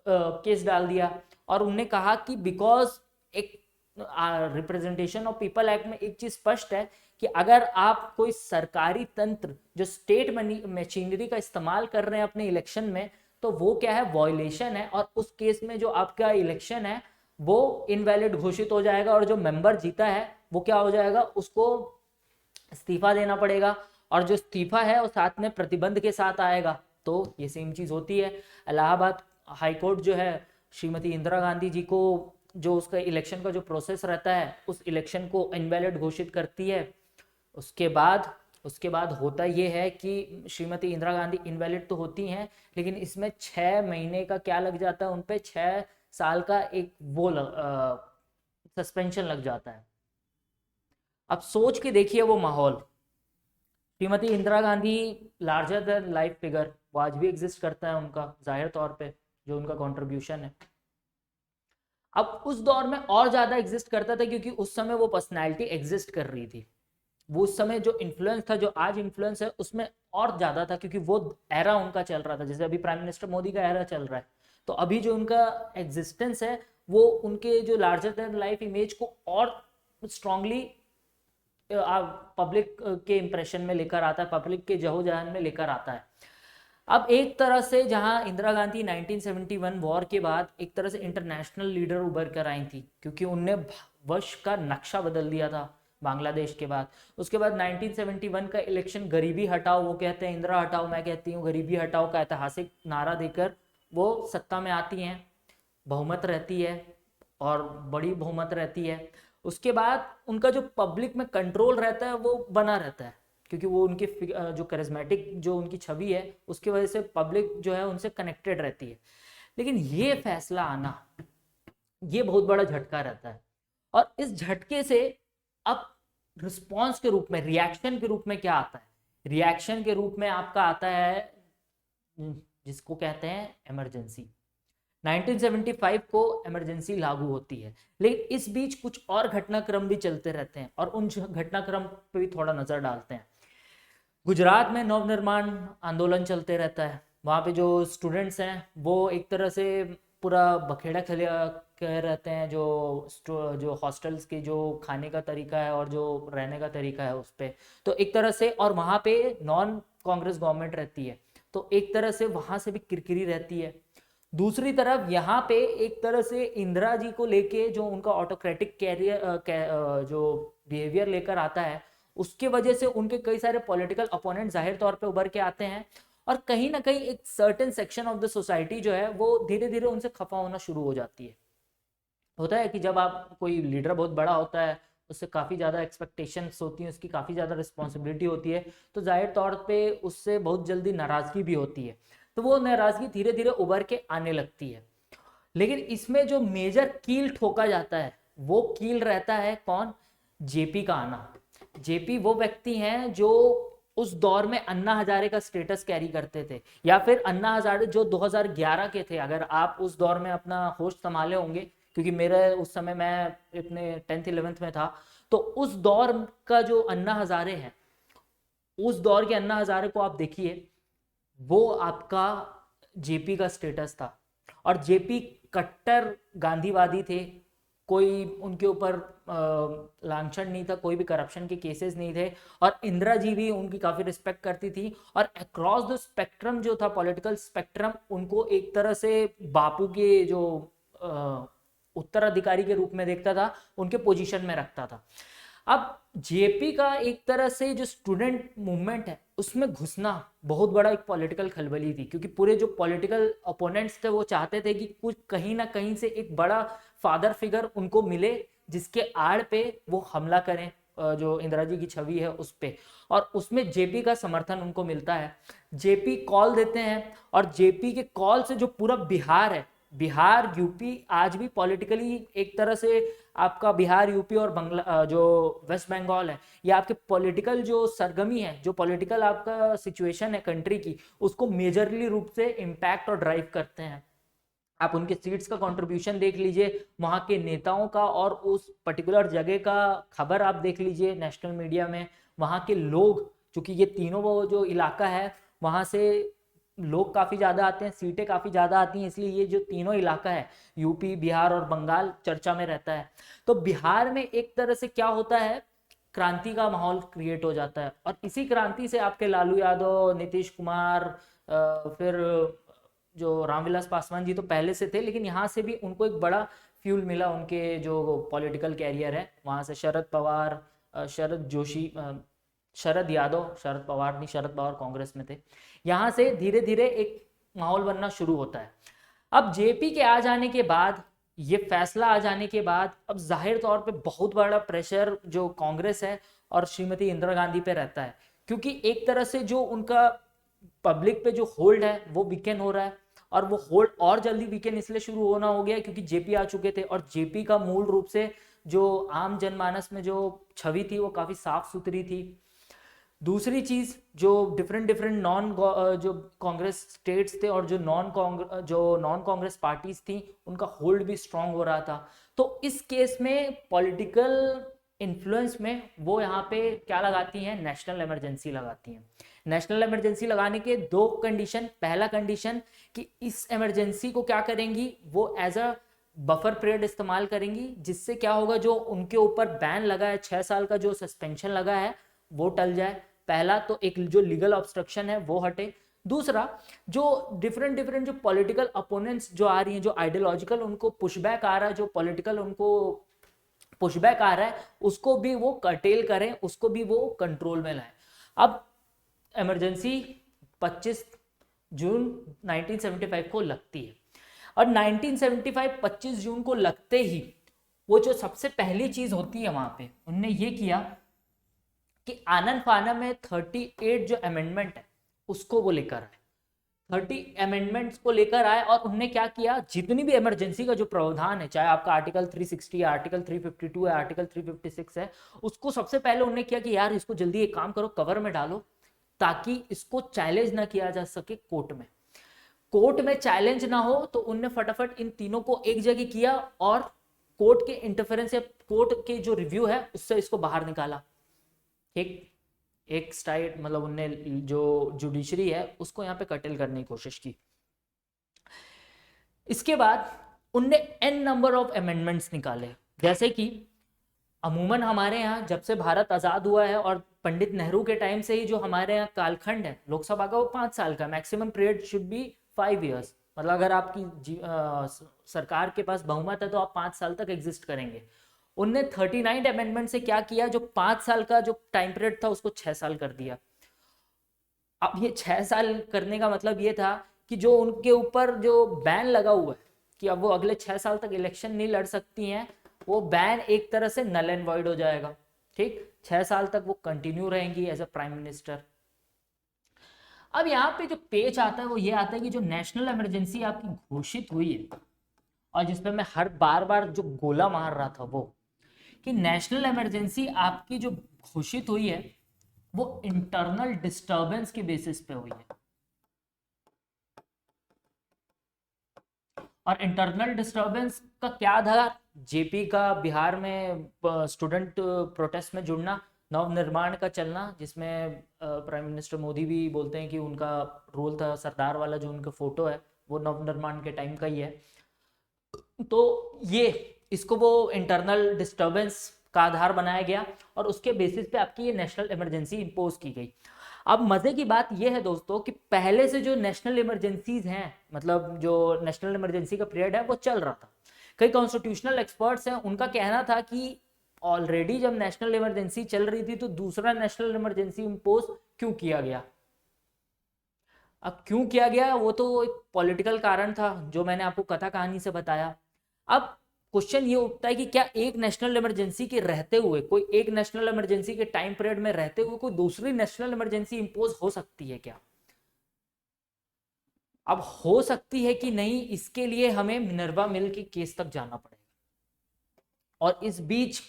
केस डाल दिया, और उनने कहा कि बिकॉज एक रिप्रेजेंटेशन ऑफ पीपल एक्ट में एक चीज स्पष्ट है कि अगर आप कोई सरकारी तंत्र जो स्टेट मशीनरी का इस्तेमाल कर रहे हैं अपने इलेक्शन में, तो वो क्या है, वॉयलेशन है, और उस केस में जो आपका इलेक्शन है वो इनवैलिड घोषित हो जाएगा, और जो मेंबर जीता है वो क्या हो जाएगा, उसको इस्तीफा देना पड़ेगा, और जो इस्तीफा है वो साथ में प्रतिबंध के साथ आएगा। तो ये सेम चीज होती है। इलाहाबाद हाईकोर्ट जो है श्रीमती इंदिरा गांधी जी को जो उसका इलेक्शन का जो प्रोसेस रहता है उस इलेक्शन को इनवैलिड घोषित करती है। उसके बाद होता यह है कि श्रीमती इंदिरा गांधी इनवैलिड तो होती हैं, लेकिन इसमें 6 महीने का क्या लग जाता है, उनपे 6 साल का एक वो सस्पेंशन लग जाता है। अब सोच के देखिए वो माहौल, Shrimati Indira Gandhi larger than life figure, वो आज भी एग्जिस्ट करता है उनका जाहिर तौर पे जो उनका कंट्रीब्यूशन है। अब उस दौर में और ज्यादा एग्जिस्ट करता था क्योंकि उस समय वो पर्सनैलिटी एग्जिस्ट कर रही थी, वो उस समय जो इन्फ्लुएंस था, जो आज इन्फ्लुएंस है उसमें और ज्यादा था, क्योंकि वो एरा उनका चल रहा था। जैसे अभी प्राइम मिनिस्टर मोदी का एरा चल रहा है, तो अभी जो उनका एग्जिस्टेंस है वो उनके जो लार्जर देन लाइफ इमेज को और स्ट्रांगली पब्लिक के इंप्रेशन में लेकर आता है, पब्लिक के जहोजहान में लेकर आता है। अब एक तरह से जहां इंदिरा गांधी 1971 वॉर के बाद एक तरह से इंटरनेशनल लीडर उभर कर आई थी, क्योंकि उनने वर्ष का नक्शा बदल दिया था, बांग्लादेश के बाद। उसके बाद 1971 का इलेक्शन, गरीबी हटाओ वो कहते हैं, इंदिरा हटाओ मैं कहती हूँ गरीबी हटाओ का ऐतिहासिक नारा देकर वो सत्ता में आती हैं, बहुमत रहती है और बड़ी बहुमत रहती है। उसके बाद उनका जो पब्लिक में कंट्रोल रहता है वो बना रहता है, क्योंकि वो उनकी जो करिज्मेटिक जो उनकी छवि है उसकी वजह से पब्लिक जो है उनसे कनेक्टेड रहती है। लेकिन ये फैसला आना, ये बहुत बड़ा झटका रहता है। और इस झटके से अब रिस्पॉन्स के रूप में, रिएक्शन के रूप में क्या आता है? रिएक्शन के रूप में आपका आता है जिसको कहते हैं इमरजेंसी। 1975 को इमरजेंसी लागू होती है, लेकिन इस बीच कुछ और घटनाक्रम भी चलते रहते हैं और उन घटनाक्रम पे भी थोड़ा नजर डालते हैं। गुजरात में नवनिर्माण आंदोलन चलते रहता है। वहाँ पे जो स्टूडेंट्स हैं वो एक तरह से पूरा बखेड़ा खेले कह रहते हैं, जो हॉस्टल्स के जो खाने का तरीका है और जो रहने का तरीका है उस पर, तो एक तरह से, और वहाँ पे नॉन कांग्रेस गवर्नमेंट रहती है तो एक तरह से वहाँ से भी किरकिरी रहती है। दूसरी तरफ यहाँ पे एक तरह से इंदिरा जी को लेके जो उनका ऑटोक्रेटिक जो बिहेवियर लेकर आता है, उसके वजह से उनके कई सारे पॉलिटिकल अपोनेंट जाहिर तौर पे उभर के आते हैं और कहीं ना कहीं एक certain section of the society जो है वो धीरे धीरे उनसे खफा होना शुरू हो जाती है। होता है कि जब आप कोई लीडर बहुत बड़ा होता है, उससे काफ़ी ज़्यादा एक्सपेक्टेशंस होती हैं, उसकी काफ़ी ज़्यादा रिस्पॉन्सिबिलिटी होती है, तो जाहिर तौर पे उससे बहुत जल्दी नाराज़गी भी होती है, तो वो नाराज़गी धीरे धीरे उभर के आने लगती है। लेकिन इसमें जो मेजर कील ठोका जाता है वो कील रहता है कौन? जेपी का आना। जेपी वो व्यक्ति हैं जो उस दौर में अन्ना हजारे का स्टेटस कैरी करते थे, या फिर अन्ना हजारे जो 2011 के थे। अगर आप उस दौर में अपना होश संभाले होंगे, क्योंकि मेरे उस समय मैं अपने 10th 11th में था, तो उस दौर का जो अन्ना हजारे है, उस दौर के अन्ना हजारे को आप देखिए, वो आपका जेपी का स्टेटस था। और जेपी कट्टर गांधीवादी थे, कोई उनके ऊपर लांछन नहीं था, कोई भी करप्शन के केसेस नहीं थे, और इंदिरा जी भी उनकी काफ़ी रिस्पेक्ट करती थी। और अक्रॉस द स्पेक्ट्रम जो था, पॉलिटिकल स्पेक्ट्रम, उनको एक तरह से बापू के जो उत्तराधिकारी के रूप में देखता था, उनके पोजीशन में रखता था। अब जेपी का एक तरह से जो स्टूडेंट मूवमेंट है उसमें घुसना बहुत बड़ा एक पॉलिटिकल खलबली थी, क्योंकि पूरे जो पॉलिटिकल ओपोनेंट्स थे वो चाहते थे कि कुछ कहीं ना कहीं से एक बड़ा फादर फिगर उनको मिले जिसके आड़ पे वो हमला करें, जो इंदिरा जी की छवि है उस पे, और उसमें जेपी का समर्थन उनको मिलता है। जेपी कॉल देते हैं और जेपी के कॉल से जो पूरा बिहार है, बिहार यूपी आज भी पॉलिटिकली एक तरह से आपका बिहार यूपी और बंगला जो वेस्ट बंगाल है, ये आपके पॉलिटिकल जो सरगमी है, जो पॉलिटिकल आपका सिचुएशन है कंट्री की, उसको मेजरली रूप से इम्पैक्ट और ड्राइव करते हैं। आप उनके सीट्स का कंट्रीब्यूशन देख लीजिए, वहाँ के नेताओं का, और उस पर्टिकुलर जगह का खबर आप देख लीजिए नेशनल मीडिया में। वहाँ के लोग, चूंकि ये तीनों वो जो इलाका है वहाँ से लोग काफ़ी ज़्यादा आते हैं, सीटें काफ़ी ज़्यादा आती हैं, इसलिए ये जो तीनों इलाका है यूपी, बिहार और बंगाल चर्चा में रहता है। तो बिहार में एक तरह से क्या होता है, क्रांति का माहौल क्रिएट हो जाता है, और इसी क्रांति से आपके लालू यादव, नीतीश कुमार, फिर जो रामविलास पासवान जी तो पहले से थे, लेकिन यहाँ से भी उनको एक बड़ा फ्यूल मिला उनके जो पॉलिटिकल कैरियर है। वहाँ से शरद पवार, शरद जोशी, शरद यादव, शरद पवार नहीं, शरद पवार कांग्रेस में थे, यहाँ से धीरे धीरे एक माहौल बनना शुरू होता है। अब जेपी के आ जाने के बाद, ये फैसला आ जाने के बाद, अब जाहिर तौर पे बहुत बड़ा प्रेशर जो कांग्रेस है और श्रीमती इंदिरा गांधी पे रहता है, क्योंकि एक तरह से जो उनका पब्लिक पे जो होल्ड है वो वीकेंड हो रहा है, और वो होल्ड और जल्दी वीकेंड इसलिए शुरू होना हो गया क्योंकि जेपी आ चुके थे, और जेपी का मूल रूप से जो आम जनमानस में जो छवि थी वो काफ़ी साफ सुथरी थी। दूसरी चीज़, जो डिफरेंट नॉन जो कांग्रेस स्टेट्स थे और जो नॉन कांग्रेस पार्टीज थी, उनका होल्ड भी स्ट्रांग हो रहा था। तो इस केस में पॉलिटिकल इन्फ्लुएंस में वो यहाँ पे क्या लगाती हैं, नेशनल इमरजेंसी लगाती हैं। नेशनल इमरजेंसी लगाने के दो कंडीशन, पहला कंडीशन कि इस इमरजेंसी को क्या करेंगी, वो एज अ बफर पीरियड इस्तेमाल करेंगी, जिससे क्या होगा, जो उनके ऊपर बैन लगा है, 6 साल का जो सस्पेंशन लगा है वो टल जाए। पहला तो एक जो लीगल ऑब्स्ट्रक्शन है वो हटे। दूसरा, जो डिफरेंट जो पॉलिटिकल अपोनेंट्स जो आ रही हैं, जो आइडियोलॉजिकल उनको पुशबैक आ रहा है, जो पॉलिटिकल उनको पुशबैक आ रहा है उसको भी वो कर्टेल करें, उसको भी वो कंट्रोल में लाएं। अब इमरजेंसी 25 जून 1975 को लगती है और 1975 25 जून को लगते ही वो जो सबसे पहली चीज होती है वहां पे उनने ये किया कि आनन फानन में 38 जो अमेंडमेंट है उसको वो लेकर आए, 30 अमेंडमेंट्स को लेकर आए और उन्होंने क्या किया, जितनी भी इमरजेंसी का जो प्रावधान है, चाहे आपका आर्टिकल 360 है, आर्टिकल 352 है, आर्टिकल 356 है, उसको सबसे पहले उन्होंने किया कि यार इसको जल्दी एक काम करो कवर में डालो ताकि इसको चैलेंज ना किया जा सके कोर्ट में, कोर्ट में चैलेंज ना हो। तो उनने फटाफट इन तीनों को एक जगह किया और कोर्ट के इंटरफेरेंस या कोर्ट के जो रिव्यू है उससे इसको बाहर निकाला। एक स्टाइल मतलब उनने जो जुडिशरी है उसको यहाँ पे कटल करने की कोशिश की। इसके बाद उनने एन नंबर ऑफ अमेंडमेंट्स निकाले, जैसे कि अमूमन हमारे यहाँ जब से भारत आज़ाद हुआ है और पंडित नेहरू के टाइम से ही जो हमारे यहाँ कालखंड है लोकसभा का वो 5 साल का, maximum period should be 5 years, मतलब अगर आपकी सरकार के पास बहुमत है तो आप 5 साल तक एग्जिस्ट करेंगे। उनने 39 अमेंडमेंट से क्या किया, जो 5 साल का जो टाइम पीरियड था उसको 6 साल कर दिया। अब ये 6 साल करने का मतलब ये था कि जो उनके ऊपर जो बैन लगा हुआ है कि अब वो अगले 6 साल तक इलेक्शन नहीं लड़ सकती हैं, वो बैन एक तरह से नल एंड वॉइड हो जाएगा। ठीक, 6 साल तक वो कंटिन्यू रहेंगी एज अ प्राइम मिनिस्टर। अब यहाँ पे जो पेज आता है वो ये आता है कि जो नेशनल इमरजेंसी आपकी घोषित हुई है और जिसपे मैं हर बार बार जो गोला मार रहा था वो कि नेशनल इमरजेंसी आपकी जो घोषित हुई है वो इंटरनल डिस्टरबेंस के बेसिस पे हुई है। और इंटरनल डिस्टरबेंस का क्या था, जेपी का बिहार में स्टूडेंट प्रोटेस्ट में जुड़ना, नवनिर्माण का चलना, जिसमें प्राइम मिनिस्टर मोदी भी बोलते हैं कि उनका रोल था, सरदार वाला जो उनका फोटो है वो नवनिर्माण के टाइम का ही है। तो ये इसको वो इंटरनल डिस्टरबेंस का आधार बनाया गया और उसके बेसिस पे आपकी ये नेशनल इमरजेंसी इंपोज की गई। अब मजे की बात यह है दोस्तों कि पहले से जो नेशनल इमरजेंसीज हैं, मतलब जो नेशनल इमरजेंसी का पीरियड है वो चल रहा था। कई कॉन्स्टिट्यूशनल एक्सपर्ट्स हैं, उनका कहना था कि ऑलरेडी जब नेशनल इमरजेंसी चल रही थी तो दूसरा नेशनल इमरजेंसी इंपोज क्यों किया गया। अब क्यों किया गया वो तो एक पॉलिटिकल कारण था जो मैंने आपको कथा कहानी से बताया। अब क्वेश्चन ये उठता है कि क्या एक नेशनल इमरजेंसी के रहते हुए, कोई एक नेशनल इमरजेंसी के टाइम पीरियड में रहते हुए कोई दूसरी नेशनल इमरजेंसी इंपोज हो सकती है क्या? अब हो सकती है कि नहीं, इसके लिए हमें मिनर्वा मिल के केस तक जाना पड़ेगा। और इस बीच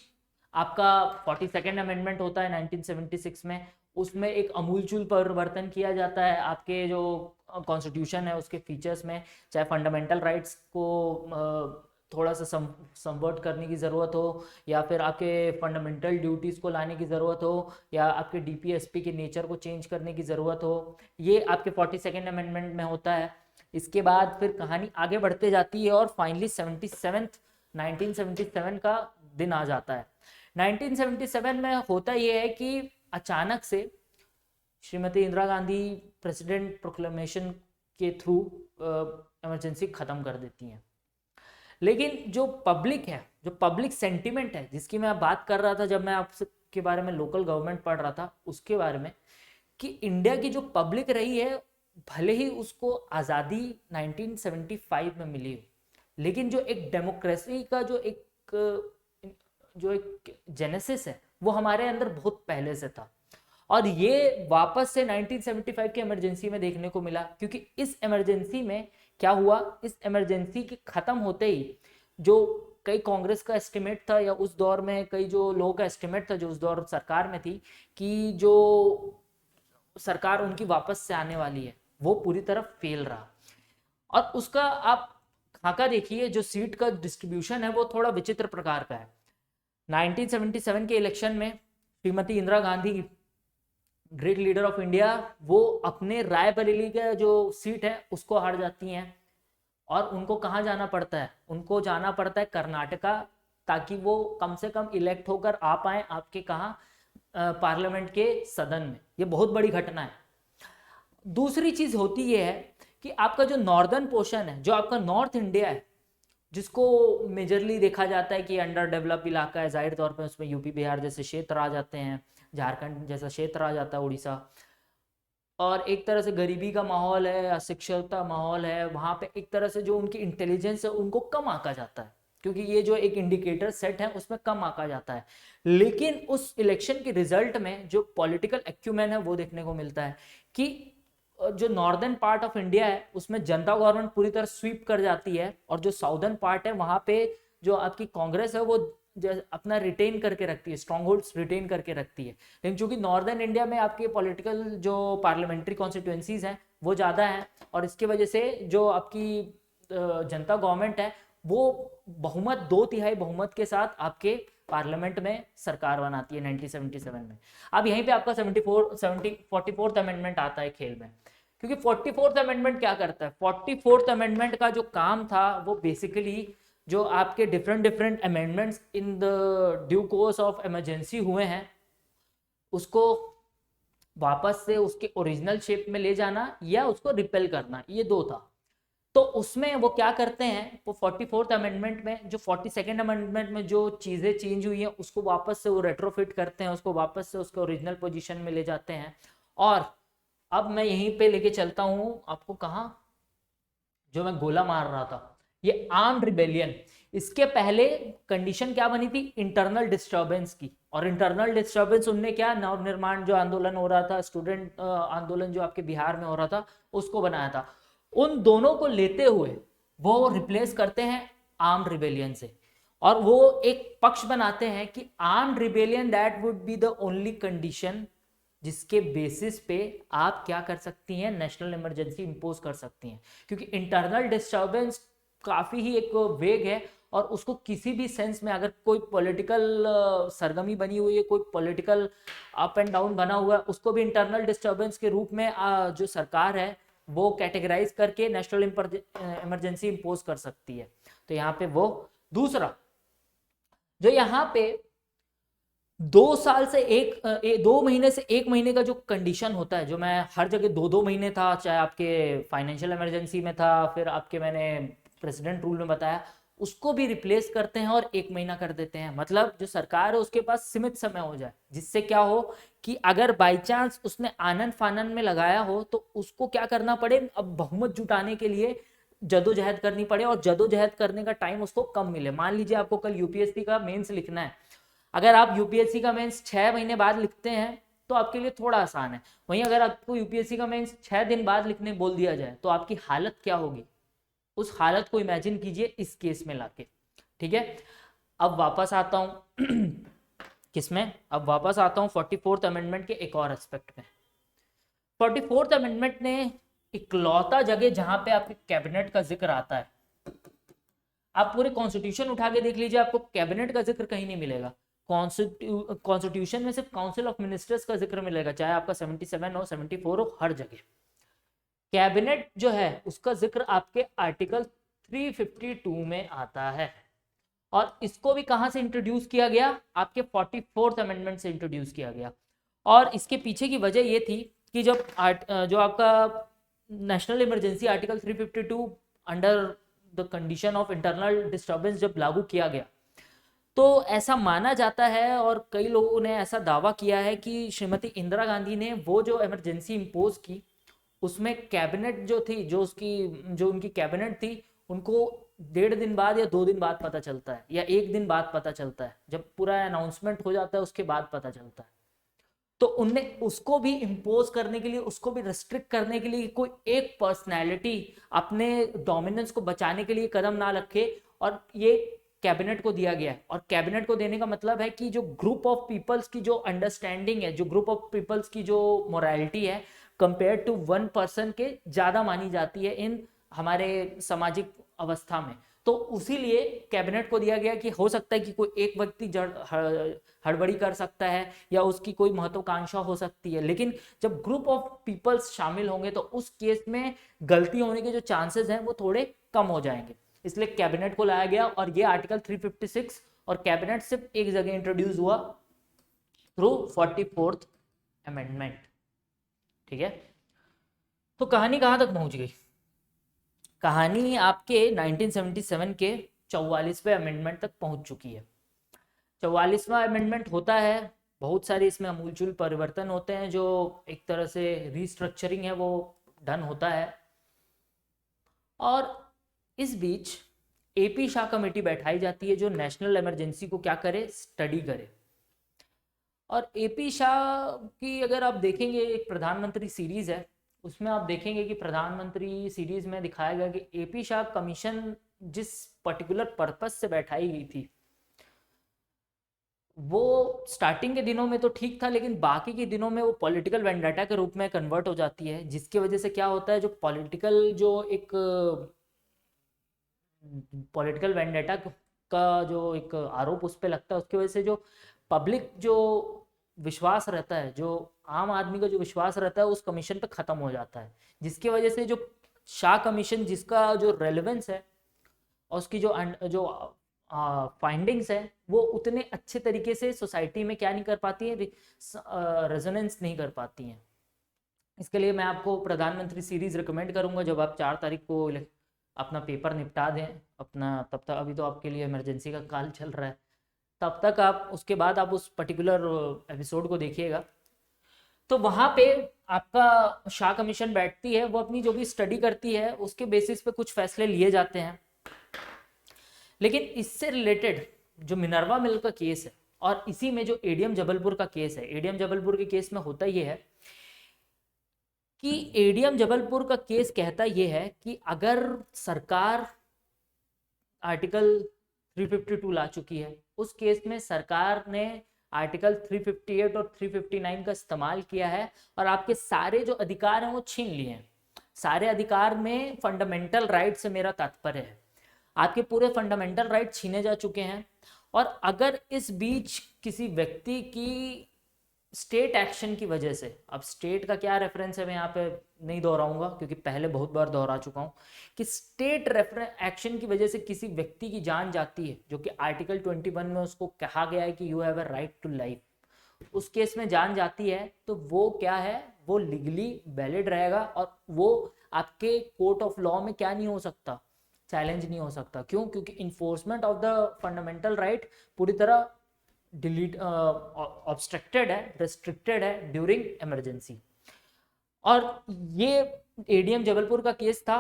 आपका 42nd अमेंडमेंट होता है 1976 में, उसमें एक अमूलचूल परिवर्तन किया जाता है आपके जो कॉन्स्टिट्यूशन है उसके फीचर्स में, चाहे फंडामेंटल राइट्स को थोड़ा सा संवर्ट करने की ज़रूरत हो या फिर आपके फंडामेंटल ड्यूटीज़ को लाने की ज़रूरत हो या आपके डीपीएसपी के नेचर को चेंज करने की ज़रूरत हो, ये आपके 42nd अमेंडमेंट में होता है। इसके बाद फिर कहानी आगे बढ़ते जाती है और फाइनली 1977 का दिन आ जाता है। 1977 में होता यह है कि अचानक से श्रीमती इंदिरा गांधी प्रेसिडेंट प्रोक्लेमेशन के थ्रू इमरजेंसी ख़त्म कर देती हैं। लेकिन जो पब्लिक है, जो पब्लिक सेंटिमेंट है जिसकी मैं बात कर रहा था जब मैं आपसे के बारे में लोकल गवर्नमेंट पढ़ रहा था उसके बारे में, कि इंडिया की जो पब्लिक रही है भले ही उसको आज़ादी 1975 में मिली हो, लेकिन जो एक डेमोक्रेसी का जो एक जेनेसिस है वो हमारे अंदर बहुत पहले से था। और ये वापस से 1975 के इमरजेंसी में देखने को मिला, क्योंकि इस इमरजेंसी में क्या हुआ, इस इमरजेंसी के खत्म होते ही जो कई कांग्रेस का एस्टिमेट था या उस दौर में कई जो लोगों का एस्टिमेट था जो उस दौर सरकार में थी कि जो सरकार उनकी वापस से आने वाली है, वो पूरी तरह फेल रहा। और उसका आप खाका देखिए, जो सीट का डिस्ट्रीब्यूशन है वो थोड़ा विचित्र प्रकार का है। 1977 के इलेक्शन में Shrimati Indira Gandhi, great leader of India, वो अपने रायबरेली का जो सीट है उसको हार जाती हैं और उनको कहाँ जाना पड़ता है, उनको जाना पड़ता है कर्नाटका, ताकि वो कम से कम इलेक्ट होकर आ पाए आपके कहाँ पार्लियामेंट के सदन में। ये बहुत बड़ी घटना है। दूसरी चीज होती ये है कि आपका जो नॉर्दर्न पोर्शन है, जो आपका नॉर्थ इंडिया है, जिसको मेजरली देखा जाता है कि अंडर डेवलप इलाका है, जाहिर तौर पे उसमें यूपी बिहार जैसे क्षेत्र आ जाते हैं, झारखंड जैसा क्षेत्र आ जाता है, उड़ीसा। और एक तरह से गरीबी का माहौल है, अशिक्षितता माहौल है, वहाँ पे एक तरह से जो उनकी इंटेलिजेंस है उनको कम आंका जाता है, क्योंकि ये जो एक इंडिकेटर सेट है उसमें कम आंका जाता है। लेकिन उस इलेक्शन के रिजल्ट में जो पॉलिटिकल एक्यूमेन है वो देखने को मिलता है कि जो नॉर्दर्न पार्ट ऑफ इंडिया है उसमें जनता गवर्नमेंट पूरी तरह स्वीप कर जाती है, और जो साउदर्न पार्ट है वहाँ पे जो आपकी कांग्रेस है वो अपना रिटेन करके रखती है, स्ट्रॉन्ग होल्ड्स रिटेन करके रखती है। लेकिन चूंकि नॉर्दर्न इंडिया में आपके पॉलिटिकल जो पार्लियामेंट्री कॉन्स्टिट्यूएंसीज हैं वो ज़्यादा हैं, और इसकी वजह से जो आपकी जनता गवर्नमेंट है वो बहुमत, 2/3 बहुमत के साथ आपके पार्लियामेंट में सरकार बनाती है 1977 में। अब यहीं पे आपका 44th अमेंडमेंट आता है खेल में, क्योंकि 44th अमेंडमेंट क्या करता है? 44th अमेंडमेंट का जो काम था वो बेसिकली जो आपके different amendments in the due course of emergency हुए हैं उसको वापस से उसके ओरिजिनल शेप में ले जाना या उसको रिपेल करना, ये दो था। तो उसमें वो क्या करते हैं, वो 44th अमेंडमेंट में जो 42nd अमेंडमेंट में जो चीज़ें चेंज हुई हैं उसको वापस से वो रेट्रोफिट करते हैं, उसको वापस से उसके ओरिजिनल पोजीशन में ले जाते हैं। और अब मैं यहीं पे लेके चलता हूं आपको, कहाँ जो मैं गोला मार रहा था, ये आर्म्ड रिबेलियन। इसके पहले कंडीशन क्या बनी थी? इंटरनल डिस्टर्बेंस की। और इंटरनल डिस्टर्बेंस उनने क्या, नव निर्माण जो आंदोलन हो रहा था, स्टूडेंट आंदोलन जो आपके बिहार में हो रहा था, उसको बनाया था। उन दोनों को लेते हुए वो रिप्लेस करते हैं आर्म्ड रिबेलियन से, और वो एक पक्ष बनाते हैं कि armed rebellion that would be the only condition जिसके बेसिस पे आप क्या कर सकती हैं, नेशनल इमरजेंसी इंपोज कर सकती हैं। क्योंकि इंटरनल डिस्टर्बेंस काफ़ी ही एक वेग है, और उसको किसी भी सेंस में अगर कोई पॉलिटिकल सरगमी बनी हुई है, कोई पॉलिटिकल अप एंड डाउन बना हुआ है, उसको भी इंटरनल डिस्टर्बेंस के रूप में जो सरकार है वो कैटेगराइज करके नेशनल इमरजेंसी इंपोज कर सकती है। तो यहाँ पे वो दूसरा जो यहाँ पे 2 साल से 2 महीने से 1 महीने का जो कंडीशन होता है, जो मैं हर जगह 2-2 महीने था, चाहे आपके फाइनेंशियल इमरजेंसी में था, फिर आपके मैंने प्रेसिडेंट रूल में बताया, उसको भी रिप्लेस करते हैं और 1 महीना कर देते हैं। मतलब जो सरकार है उसके पास सीमित समय हो जाए, जिससे क्या हो कि अगर बाई चांस उसने आनन फानन में लगाया हो तो उसको क्या करना पड़े, अब बहुमत जुटाने के लिए जदोजहद करनी पड़े, और जदोजहद करने का टाइम उसको कम मिले। मान लीजिए आपको कल यूपीएससी का मेंस लिखना है, अगर आप यूपीएससी का मेंस 6 महीने बाद लिखते हैं तो आपके लिए थोड़ा आसान है। वहीं अगर आपको यूपीएससी का मेंस 6 दिन बाद लिखने बोल दिया जाए तो आपकी हालत क्या होगी, उस हालत को इमेजिन कीजिए इस केस में लाके। ठीक है, अब वापस आता हूं किसमें, अब वापस आता हूं 44th अमेंडमेंट के एक और एस्पेक्ट में। 44th अमेंडमेंट ने इकलौता जगह जहां पे आपके कैबिनेट का जिक्र आता है, आप पूरे कॉन्स्टिट्यूशन उठा के देख लीजिए, आपको कैबिनेट का जिक्र कहीं नहीं मिलेगा। कॉन्स्टिट्यूशन में सिर्फ काउंसिल ऑफ मिनिस्टर्स का जिक्र मिलेगा, चाहे आपका 77 हो 74 हो, हर जगह। कैबिनेट जो है उसका जिक्र आपके आर्टिकल 352 में आता है, और इसको भी कहां से इंट्रोड्यूस किया गया, आपके 44th अमेंडमेंट से इंट्रोड्यूस किया गया। और इसके पीछे की वजह ये थी कि जब जो आपका national emergency article 352 under the condition of internal disturbance जब लागू किया गया, तो ऐसा माना जाता है और कई लोगों ने ऐसा दावा किया है कि श्रीमती इंदिरा गांधी ने वो जो इमरजेंसी इंपोज की उसमें कैबिनेट जो थी, जो उनकी कैबिनेट थी, उनको 1.5 दिन बाद या 2 दिन बाद पता चलता है, या 1 दिन बाद पता चलता है, जब पूरा अनाउंसमेंट हो जाता है उसके बाद पता चलता है। तो उनने उसको भी इम्पोज करने के लिए, उसको भी रिस्ट्रिक्ट करने के लिए कोई एक पर्सनैलिटी अपने डोमिनेंस को बचाने के लिए कदम ना रखे, और ये कैबिनेट को दिया गया है। और कैबिनेट को देने का मतलब है कि जो ग्रुप ऑफ पीपल्स की जो अंडरस्टैंडिंग है, जो ग्रुप ऑफ पीपल्स की जो मोरालिटी है कंपेयर टू 1 पर्सन के ज़्यादा मानी जाती है इन हमारे सामाजिक अवस्था में। तो उसी लिए कैबिनेट को दिया गया कि हो सकता है कि कोई एक व्यक्ति हड़बड़ी कर सकता है या उसकी कोई महत्वाकांक्षा हो सकती है, लेकिन जब ग्रुप ऑफ पीपल्स शामिल होंगे तो उस केस में गलती होने के जो चांसेस हैं वो थोड़े कम हो जाएंगे। इसलिए कैबिनेट को लाया गया, और ये आर्टिकल 356 और कैबिनेट सिर्फ एक जगह इंट्रोड्यूस हुआ, थ्रू 44th अमेंडमेंट। ठीक है, तो कहानी कहां तक पहुंच गई? कहानी आपके 1977 के 44वें अमेंडमेंट तक पहुंच चुकी है। 44वां अमेंडमेंट होता है, बहुत सारे इसमें अमूलचूल परिवर्तन होते हैं, जो एक तरह से रीस्ट्रक्चरिंग है वो डन होता है। और इस बीच एपी शाह कमेटी बैठाई जाती है जो नेशनल इमरजेंसी को क्या करे, स्टडी करे। और एपी शाह की अगर आप देखेंगे एक प्रधानमंत्री सीरीज है, उसमें आप देखेंगे कि प्रधानमंत्री सीरीज में दिखाया गया कि एपी शाह कमीशन जिस पर्टिकुलर पर्पस से बैठाई गई थी वो स्टार्टिंग के दिनों में तो ठीक था, लेकिन बाकी के दिनों में वो पॉलिटिकल वेंडाटा के रूप में कन्वर्ट हो जाती है, जिसकी वजह से क्या होता है, जो पॉलिटिकल जो एक पॉलिटिकल वेंडाटा का जो एक आरोप उस पर लगता है, उसकी वजह से जो पब्लिक जो विश्वास रहता है, जो आम आदमी का जो विश्वास रहता है उस कमीशन पे ख़त्म हो जाता है, जिसकी वजह से जो शाह कमीशन जिसका जो रेलेवेंस है और उसकी जो फाइंडिंग्स है वो उतने अच्छे तरीके से सोसाइटी में क्या नहीं कर पाती है, रेजोनेंस नहीं कर पाती हैं। इसके लिए मैं आपको प्रधानमंत्री सीरीज रिकमेंड करूंगा, जब आप 4 तारीख को अपना पेपर निपटा दें अपना, तब तक अभी तो आपके लिए इमरजेंसी का काल चल रहा है, तब तक आप उसके बाद आप उस पर्टिकुलर एपिसोड को देखिएगा। तो वहाँ पे आपका शाह कमीशन बैठती है, वो अपनी जो भी स्टडी करती है उसके बेसिस पे कुछ फैसले लिए जाते हैं। लेकिन इससे रिलेटेड जो मिनर्वा मिल का केस है और इसी में जो एडीएम जबलपुर का केस है, एडीएम जबलपुर के केस में होता ये है कि एडीएम जबलपुर का केस कहता ये है कि अगर सरकार आर्टिकल 352 ला चुकी है, उस केस में सरकार ने आर्टिकल 358 और 359 का इस्तेमाल किया है और आपके सारे जो अधिकार हैं वो छीन लिए हैं। सारे अधिकार में फंडामेंटल राइट से मेरा तात्पर्य है, आपके पूरे फंडामेंटल राइट छीने जा चुके हैं। और अगर इस बीच किसी व्यक्ति की स्टेट एक्शन की वजह से, अब स्टेट का क्या रेफरेंस है मैं यहाँ पे नहीं दोहराऊंगा क्योंकि पहले बहुत बार दोहरा चुका हूँ, कि स्टेट एक्शन की वजह से किसी व्यक्ति की जान जाती है, जो कि आर्टिकल 21 में उसको कहा गया है कि you have a right to life, उस केस में जान जाती है तो वो क्या है, वो लीगली वैलिड रहेगा और वो आपके कोर्ट ऑफ लॉ में क्या नहीं हो सकता, चैलेंज नहीं हो सकता। क्यों? क्योंकि enforcement of the fundamental right पूरी तरह डिलीट ऑब्स्ट्रक्टेड है, रेस्ट्रिक्टेड है ड्यूरिंग इमरजेंसी। और ये एडीएम जबलपुर का केस था,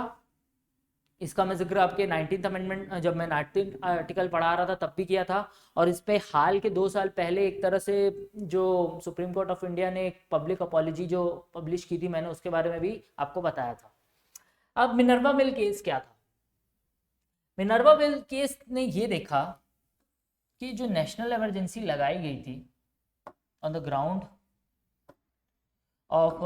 इसका मैं जिक्र आपके 19th अमेंडमेंट जब मैं 19th आर्टिकल पढ़ा रहा था तब भी किया था, और इस पे हाल के 2 साल पहले एक तरह से जो सुप्रीम कोर्ट ऑफ इंडिया ने एक पब्लिक अपॉलॉजी जो पब्लिश की थी, मैंने उसके बारे में भी आपको बताया था। अब मिनर्वा मिल केस क्या था? मिनर्वा मिल केस ने ये देखा कि जो नेशनल इमरजेंसी लगाई गई थी on the ground of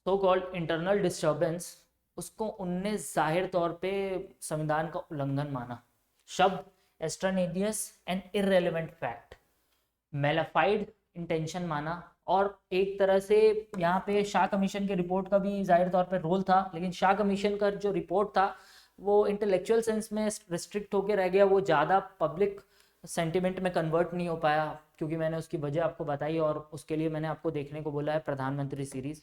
so called internal disturbance, उसको उनने जाहिर तौर पे संविधान का उल्लंघन माना। शब्द extraneous and irrelevant fact, mala fide intention माना। और एक तरह से यहाँ पे शाह कमीशन के रिपोर्ट का भी जाहिर तौर पे रोल था, लेकिन शाह कमीशन का जो रिपोर्ट था वो इंटेलेक्चुअल सेंस में रिस्ट्रिक्ट होकर रह गया, वो ज़्यादा पब्लिक सेंटिमेंट में कन्वर्ट नहीं हो पाया, क्योंकि मैंने उसकी वजह आपको बताई और उसके लिए मैंने आपको देखने को बोला है प्रधानमंत्री सीरीज।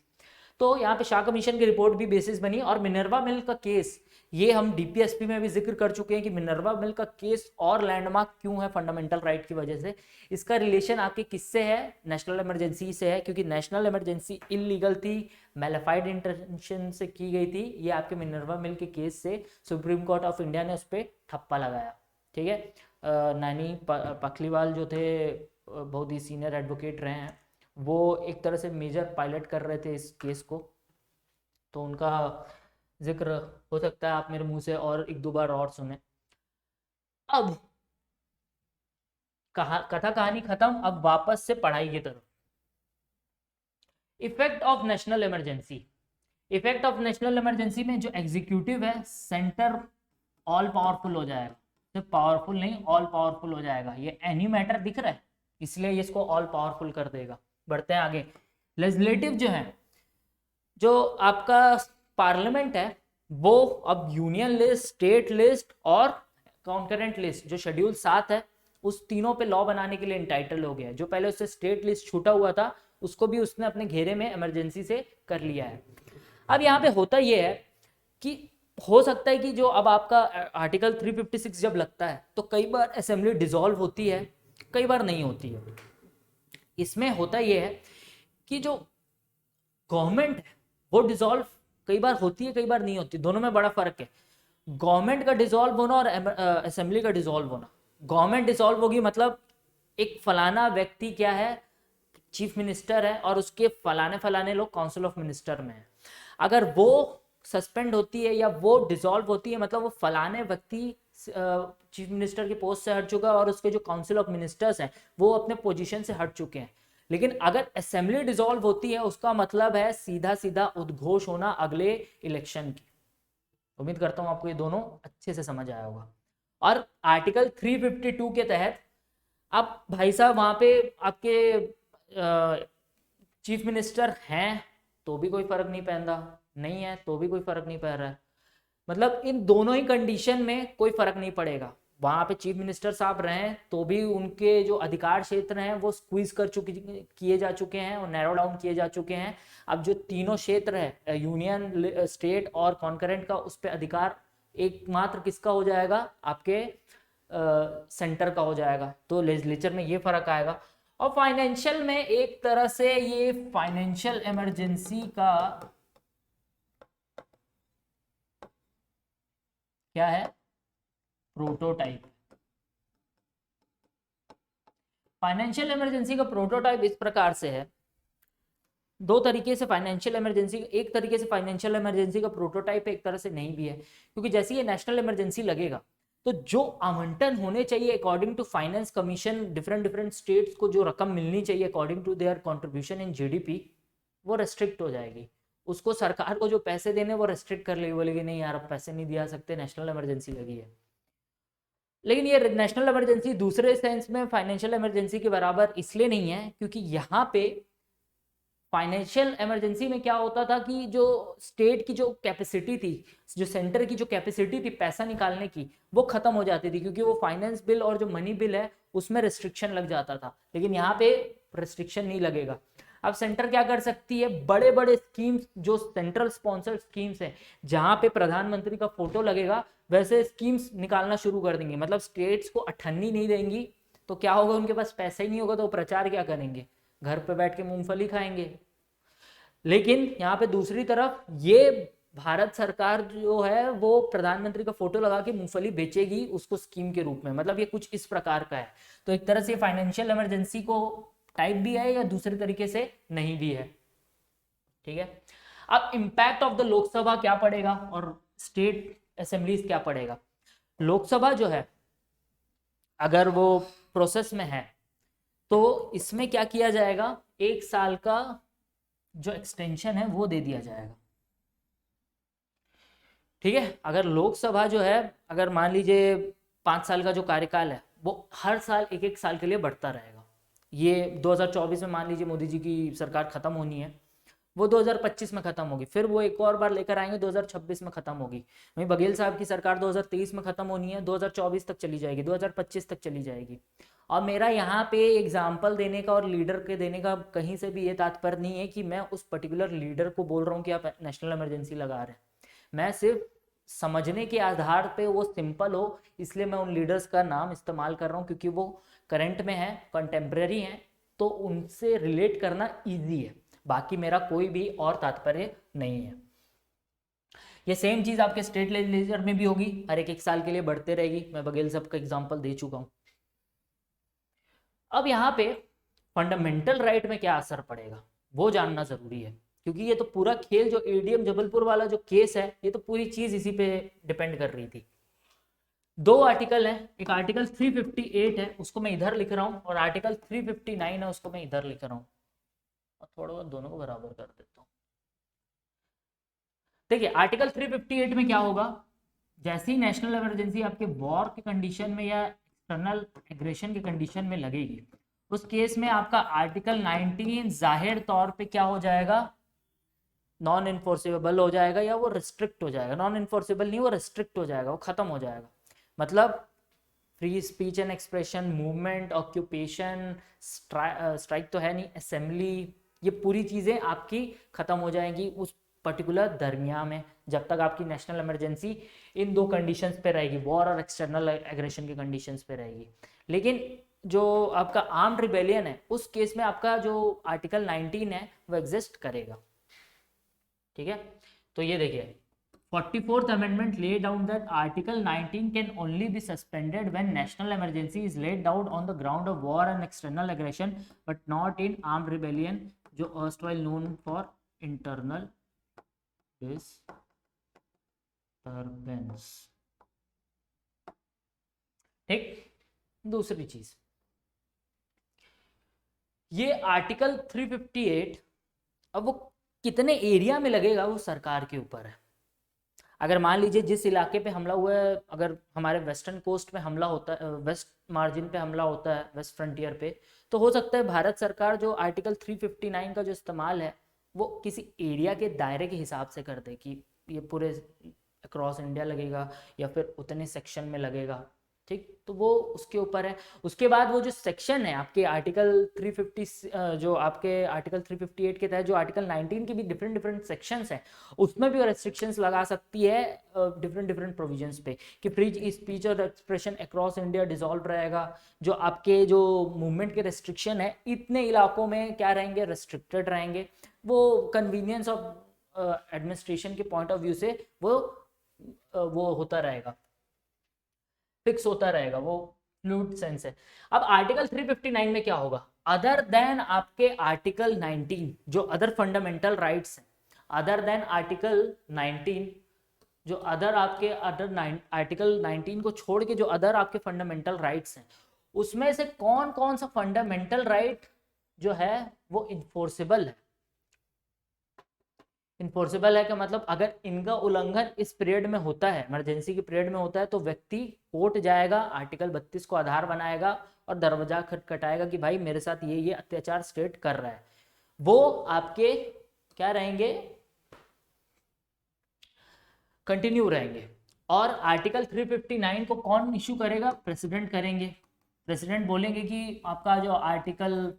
तो यहाँ पे शाह कमीशन की रिपोर्ट भी बेसिस बनी। और मिनर्वा मिल का केस, ये हम डीपीएसपी में भी जिक्र कर चुके हैं कि मिनर्वा मिल का केस और लैंडमार्क क्यों है फंडामेंटल राइट की वजह से। इसका रिलेशन आपके किससे है? नेशनल इमरजेंसी से है, क्योंकि नेशनल इमरजेंसी इलीगल थी, मेलाफाइड इंटेंशन से की गई थी। ये आपके मिनर्वा मिल के केस से सुप्रीम कोर्ट ऑफ इंडिया ने उस पर ठप्पा लगाया। ठीक है, नानी पखलीवाल जो थे, बहुत ही सीनियर एडवोकेट रहे हैं, वो एक तरह से मेजर पायलट कर रहे थे इस केस को, तो उनका जिक्र हो सकता है आप मेरे मुंह से और 1-2 बार और सुने। अब कथा कहानी खत्म, अब वापस से पढ़ाई की तरफ। Effect of national emergency, effect of national emergency में जो एग्जीक्यूटिव है, सेंटर ऑल पावरफुल हो जाएगा, सिर्फ पावरफुल नहीं ऑल पावरफुल हो जाएगा। ये एनी मैटर दिख रहा है इसलिए ये इसको ऑल पावरफुल कर देगा। बढ़ते हैं आगे। लेजिस्लेटिव जो है, जो आपका पार्लियामेंट है, वो अब यूनियन लिस्ट, स्टेट लिस्ट और कॉन्करेंट लिस्ट जो शेड्यूल 7 है, उस तीनों पे लॉ बनाने के लिए इंटाइटल हो गया है। जो पहले उससे स्टेट लिस्ट छूटा हुआ था उसको भी उसने अपने घेरे में इमरजेंसी से कर लिया है। अब यहाँ पे होता यह है कि हो सकता है कि जो अब आपका आर्टिकल 356 जब लगता है तो कई बार असेंबली डिसॉल्व होती है, कई बार नहीं होती है। इसमें होता यह है कि जो गवर्नमेंट है वो डिसॉल्व कई बार होती है, कई बार नहीं होती, दोनों में बड़ा फर्क है। गवर्नमेंट का डिसॉल्व होना और असेंबली का डिसॉल्व होना, गवर्नमेंट डिसॉल्व होगी मतलब एक फलाना व्यक्ति क्या है, चीफ मिनिस्टर है और उसके फलाने फलाने लोग काउंसिल ऑफ मिनिस्टर में है, अगर वो सस्पेंड होती है या वो डिसॉल्व होती है मतलब वो फलाने व्यक्ति चीफ मिनिस्टर की पोस्ट से हट चुका है और उसके जो काउंसिल ऑफ मिनिस्टर्स हैं वो अपने पोजीशन से हट चुके हैं। लेकिन अगर असेंबली डिसॉल्व होती है उसका मतलब है सीधा सीधा उद्घोष होना अगले इलेक्शन की। उम्मीद करता हूं आपको ये दोनों अच्छे से समझ आया होगा। और आर्टिकल 352 के तहत आप भाई साहब वहां पे आपके चीफ मिनिस्टर हैं तो भी कोई फर्क नहीं पड़ता, नहीं है तो भी कोई फर्क नहीं पड़ रहा है, मतलब इन दोनों ही कंडीशन में कोई फर्क नहीं पड़ेगा। वहां पे चीफ मिनिस्टर साहब रहे तो भी उनके जो अधिकार क्षेत्र हैं वो स्क्वीज किए जा चुके हैं और नैरो डाउन किए जा चुके हैं। अब जो तीनों क्षेत्र है यूनियन, स्टेट और कॉन्करेंट का, उस पर अधिकार एकमात्र किसका हो जाएगा, आपके सेंटर का हो जाएगा। तो लेजिस्लेचर में ये फर्क आएगा। और फाइनेंशियल में एक तरह से ये फाइनेंशियल इमरजेंसी का क्या है, प्रोटोटाइप। फाइनेंशियल इमरजेंसी का प्रोटोटाइप इस प्रकार से है, दो तरीके से फाइनेंशियल इमरजेंसी, एक तरीके से फाइनेंशियल इमरजेंसी का प्रोटोटाइप एक तरह से नहीं भी है, क्योंकि जैसे ये नेशनल इमरजेंसी लगेगा तो जो आवंटन होने चाहिए according to finance commission, different different states को जो रकम मिलनी चाहिए according to their contribution in GDP, वो रेस्ट्रिक्ट हो जाएगी। उसको सरकार को जो पैसे देने वो रेस्ट्रिक्ट कर लेगी, बोलेगी नहीं यार अब पैसे नहीं दिया सकते, नेशनल इमरजेंसी लगी है। लेकिन ये नेशनल इमरजेंसी दूसरे सेंस में फाइनेंशियल इमरजेंसी के बराबर इसलिए नहीं है क्योंकि यहाँ पे फाइनेंशियल इमरजेंसी में क्या होता था कि जो स्टेट की जो कैपेसिटी थी, जो सेंटर की जो कैपेसिटी थी पैसा निकालने की, वो खत्म हो जाती थी क्योंकि वो फाइनेंस बिल और जो मनी बिल है उसमें रिस्ट्रिक्शन लग जाता था। लेकिन यहाँ पे रिस्ट्रिक्शन नहीं लगेगा। अब सेंटर क्या कर सकती है, बड़े बड़े स्कीम्स जो सेंट्रल स्पॉन्सर्ड स्कीम्स है जहां पे प्रधानमंत्री का फोटो लगेगा वैसे स्कीम्स निकालना शुरू कर देंगे। मतलब स्टेट्स को अठन्नी नहीं देंगी तो क्या होगा, उनके पास पैसा ही नहीं होगा तो वो प्रचार क्या करेंगे, घर पे बैठ के मूंगफली खाएंगे। लेकिन यहाँ पे दूसरी तरफ ये भारत सरकार जो है वो प्रधानमंत्री का फोटो लगा के मूंगफली बेचेगी उसको स्कीम के रूप में, मतलब ये कुछ इस प्रकार का है। तो एक तरह से फाइनेंशियल इमरजेंसी को टाइप भी है या दूसरे तरीके से नहीं भी है। ठीक है, अब इंपैक्ट ऑफ द लोकसभा क्या पड़ेगा और स्टेट असेंबलीज क्या पड़ेगा। लोकसभा जो है अगर वो प्रोसेस में है तो इसमें क्या किया जाएगा, 1 साल का जो एक्सटेंशन है वो दे दिया जाएगा। ठीक है, अगर लोकसभा जो है अगर मान लीजिए 5 साल का जो कार्यकाल है वो हर साल 1-1 साल के लिए बढ़ता रहेगा। ये 2024 में मान लीजिए मोदी जी की सरकार खत्म होनी है, वो 2025 में खत्म होगी, फिर वो एक और बार लेकर आएंगे 2026 में खत्म होगी। वहीं बघेल साहब की सरकार 2023 में खत्म होनी है, 2024 तक चली जाएगी, 2025 तक चली जाएगी। और मेरा यहाँ पे एग्जाम्पल देने का और लीडर के देने का कहीं से भी ये तात्पर्य नहीं है कि मैं उस पर्टिकुलर लीडर को बोल रहा हूँ कि आप नेशनल इमरजेंसी लगा रहे हैं। मैं सिर्फ समझने के आधार पे वो सिंपल हो इसलिए मैं उन लीडर्स का नाम इस्तेमाल कर रहा हूँ क्योंकि वो करंट में है, कंटेम्प्रेरी हैं, तो उनसे रिलेट करना ईजी है। बाकी मेरा कोई भी और तात्पर्य नहीं है। ये सेम चीज आपके स्टेट लेजिस्लेचर में भी होगी, हर 1-1 साल के लिए बढ़ते रहेगी। मैं बघेल साहब का एग्जांपल दे चुका हूं। अब यहाँ पे फंडामेंटल राइट में क्या असर पड़ेगा वो जानना जरूरी है, क्योंकि ये तो पूरा खेल जो एडीएम जबलपुर वाला जो केस है ये तो पूरी चीज इसी पे डिपेंड कर रही थी। 2 आर्टिकल है, एक आर्टिकल 358 है उसको मैं इधर लिख रहा हूँ और आर्टिकल 359 है उसको मैं इधर लिख रहा हूँ और थोड़ा दोनों को बराबर कर देता हूँ। देखिए आर्टिकल 358 में क्या होगा, जैसे ही नेशनल इमरजेंसी आपके वॉर के कंडीशन में या एक्सटर्नल एग्रेशन के कंडीशन में लगेगी उस केस में आपका आर्टिकल 19 जाहिर तौर पे क्या हो जाएगा, नॉन इन्फोर्सेबल हो जाएगा या वो रिस्ट्रिक्ट हो जाएगा। नॉन इन्फोर्सेबल नहीं, वो रिस्ट्रिक्ट हो जाएगा, वो खत्म हो जाएगा। मतलब free speech and expression, movement, occupation, strike तो है नहीं, असेंबली, ये पूरी चीजें आपकी खत्म हो जाएंगी उस पर्टिकुलर दरमिया में, जब तक आपकी नेशनल इमरजेंसी इन दो कंडीशंस पे रहेगी, वॉर और एक्सटर्नल एग्रेशन के कंडीशंस पे रहेगी। लेकिन जो आपका आर्म्ड रिबेलियन है उस केस में आपका जो आर्टिकल 19 है वो एग्जिस्ट करेगा। ठीक है, तो ये देखिए 44th amendment laid down that article 19 can only be suspended when national emergency is laid down on the ground of war and external aggression but not in armed rebellion, जो erstwhile known for internal disturbance। ठीक, दूसरी चीज, ये article 358 अब वो कितने area में लगेगा वो सरकार के ऊपर है। अगर मान लीजिए जिस इलाके पे हमला हुआ है, अगर हमारे वेस्टर्न कोस्ट पे हमला होता है, वेस्ट मार्जिन पे हमला होता है, वेस्ट फ्रंटियर पे, तो हो सकता है भारत सरकार जो आर्टिकल 359 का जो इस्तेमाल है वो किसी एरिया के दायरे के हिसाब से कर दे कि ये पूरे अक्रॉस इंडिया लगेगा या फिर उतने सेक्शन में लगेगा। ठीक, तो वो उसके ऊपर है। उसके बाद वो जो सेक्शन है आपके आर्टिकल 350 जो आपके आर्टिकल 358 के तहत जो आर्टिकल 19 के भी डिफरेंट डिफरेंट सेक्शंस हैं, उसमें भी रेस्ट्रिक्शंस लगा सकती है डिफरेंट डिफरेंट प्रोविजंस पे कि फ्री स्पीच और एक्सप्रेशन अक्रॉस इंडिया डिसॉल्व रहेगा। जो आपके जो मूवमेंट के रेस्ट्रिक्शन है इतने इलाकों में क्या रहेंगे, रेस्ट्रिक्टेड रहेंगे। वो कन्वीनियंस ऑफ एडमिनिस्ट्रेशन के पॉइंट ऑफ व्यू से वो होता रहेगा, फिक्स होता रहेगा, वो फ्लूइड सेंस है। अब आर्टिकल 359 में क्या होगा, अदर देन आपके आर्टिकल 19 जो अदर फंडामेंटल राइट्स हैं, अदर देन आर्टिकल 19 जो अदर आपके आर्टिकल 19 को छोड़ के जो अदर आपके फंडामेंटल राइट्स हैं, उसमें से कौन कौन सा फंडामेंटल राइट जो है वो इन्फोर्सेबल है। इन्फोर्सेबल है का मतलब अगर इनका उल्लंघन इस पीरियड में होता है, इमरजेंसी के पीरियड में होता है, तो व्यक्ति कोर्ट जाएगा, आर्टिकल 32 को आधार बनाएगा और दरवाजा खटखटाएगा कि भाई मेरे साथ ये अत्याचार स्टेट कर रहा है। वो आपके क्या रहेंगे, कंटिन्यू रहेंगे। और आर्टिकल 359 को कौन इश्यू करेगा, प्रेसिडेंट करेंगे। प्रेसिडेंट बोलेंगे कि आपका जो आर्टिकल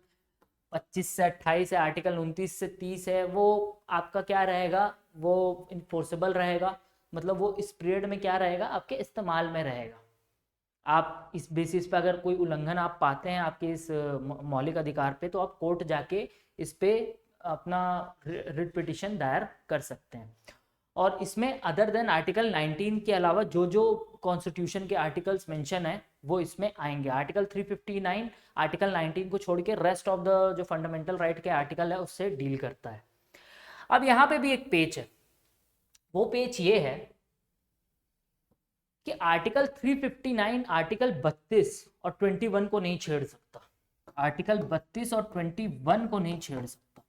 25 से 28 है, आर्टिकल 29 से 30 है, वो आपका क्या रहेगा, वो इन्फोर्सेबल रहेगा। मतलब वो इस पीरियड में क्या रहेगा, आपके इस्तेमाल में रहेगा। आप इस बेसिस पे अगर कोई उल्लंघन आप पाते हैं आपके इस मौलिक अधिकार पे, तो आप कोर्ट जाके इस पे अपना रिट पिटिशन दायर कर सकते हैं। और इसमें अदर देन आर्टिकल 19 के अलावा जो जो कॉन्स्टिट्यूशन के आर्टिकल्स मेंशन है वो इसमें आएंगे। आर्टिकल 359 आर्टिकल 19 को छोड़ के रेस्ट ऑफ द जो फंडामेंटल राइट के आर्टिकल है उससे डील करता है। अब यहाँ पे भी एक पेज है, वो पेज ये है कि आर्टिकल 359 आर्टिकल 32 और 21 को नहीं छेड़ सकता। आर्टिकल 32 और 21 को नहीं छेड़ सकता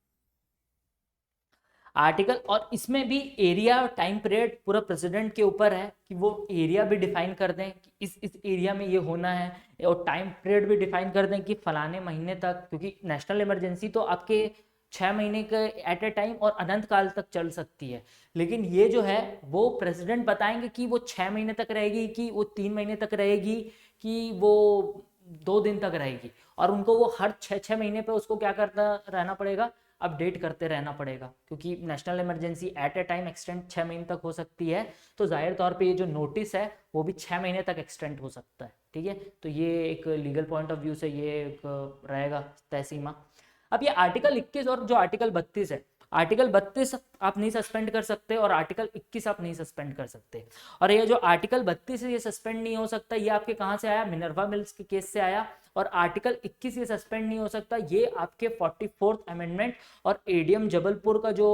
आर्टिकल। और इसमें भी एरिया और टाइम पीरियड पूरा प्रेसिडेंट के ऊपर है कि वो एरिया भी डिफाइन कर दें कि इस एरिया में ये होना है, और टाइम पीरियड भी डिफाइन कर दें कि फलाने महीने तक, क्योंकि नेशनल इमरजेंसी तो आपके 6 महीने के एट ए टाइम और अनंत काल तक चल सकती है। लेकिन ये जो है वो प्रेसिडेंट बताएंगे कि वो 6 महीने तक रहेगी, कि वो 3 महीने तक रहेगी, कि वो 2 दिन तक रहेगी। और उनको वो हर 6 महीने पे उसको क्या करता रहना पड़ेगा, अपडेट करते रहना पड़ेगा, क्योंकि national emergency at a time extend 6 महीने तक हो सकती है। तो जाहिर तौर पे ये जो नोटिस है वो भी 6 महीने तक एक्सटेंड हो सकता है। ठीक है, तो ये एक लीगल पॉइंट ऑफ व्यू से ये एक रहेगा तय सीमा। अब ये आर्टिकल 21 और जो आर्टिकल 32 है, आर्टिकल 32 आप नहीं सस्पेंड कर सकते और आर्टिकल 21 आप नहीं सस्पेंड कर सकते। और ये जो आर्टिकल 32 है ये सस्पेंड नहीं हो सकता, ये आपके कहाँ से आया, मिनर्वा मिल्स के केस से आया। और आर्टिकल 21 ये सस्पेंड नहीं हो सकता, ये आपके 44th अमेंडमेंट और एडीएम जबलपुर का जो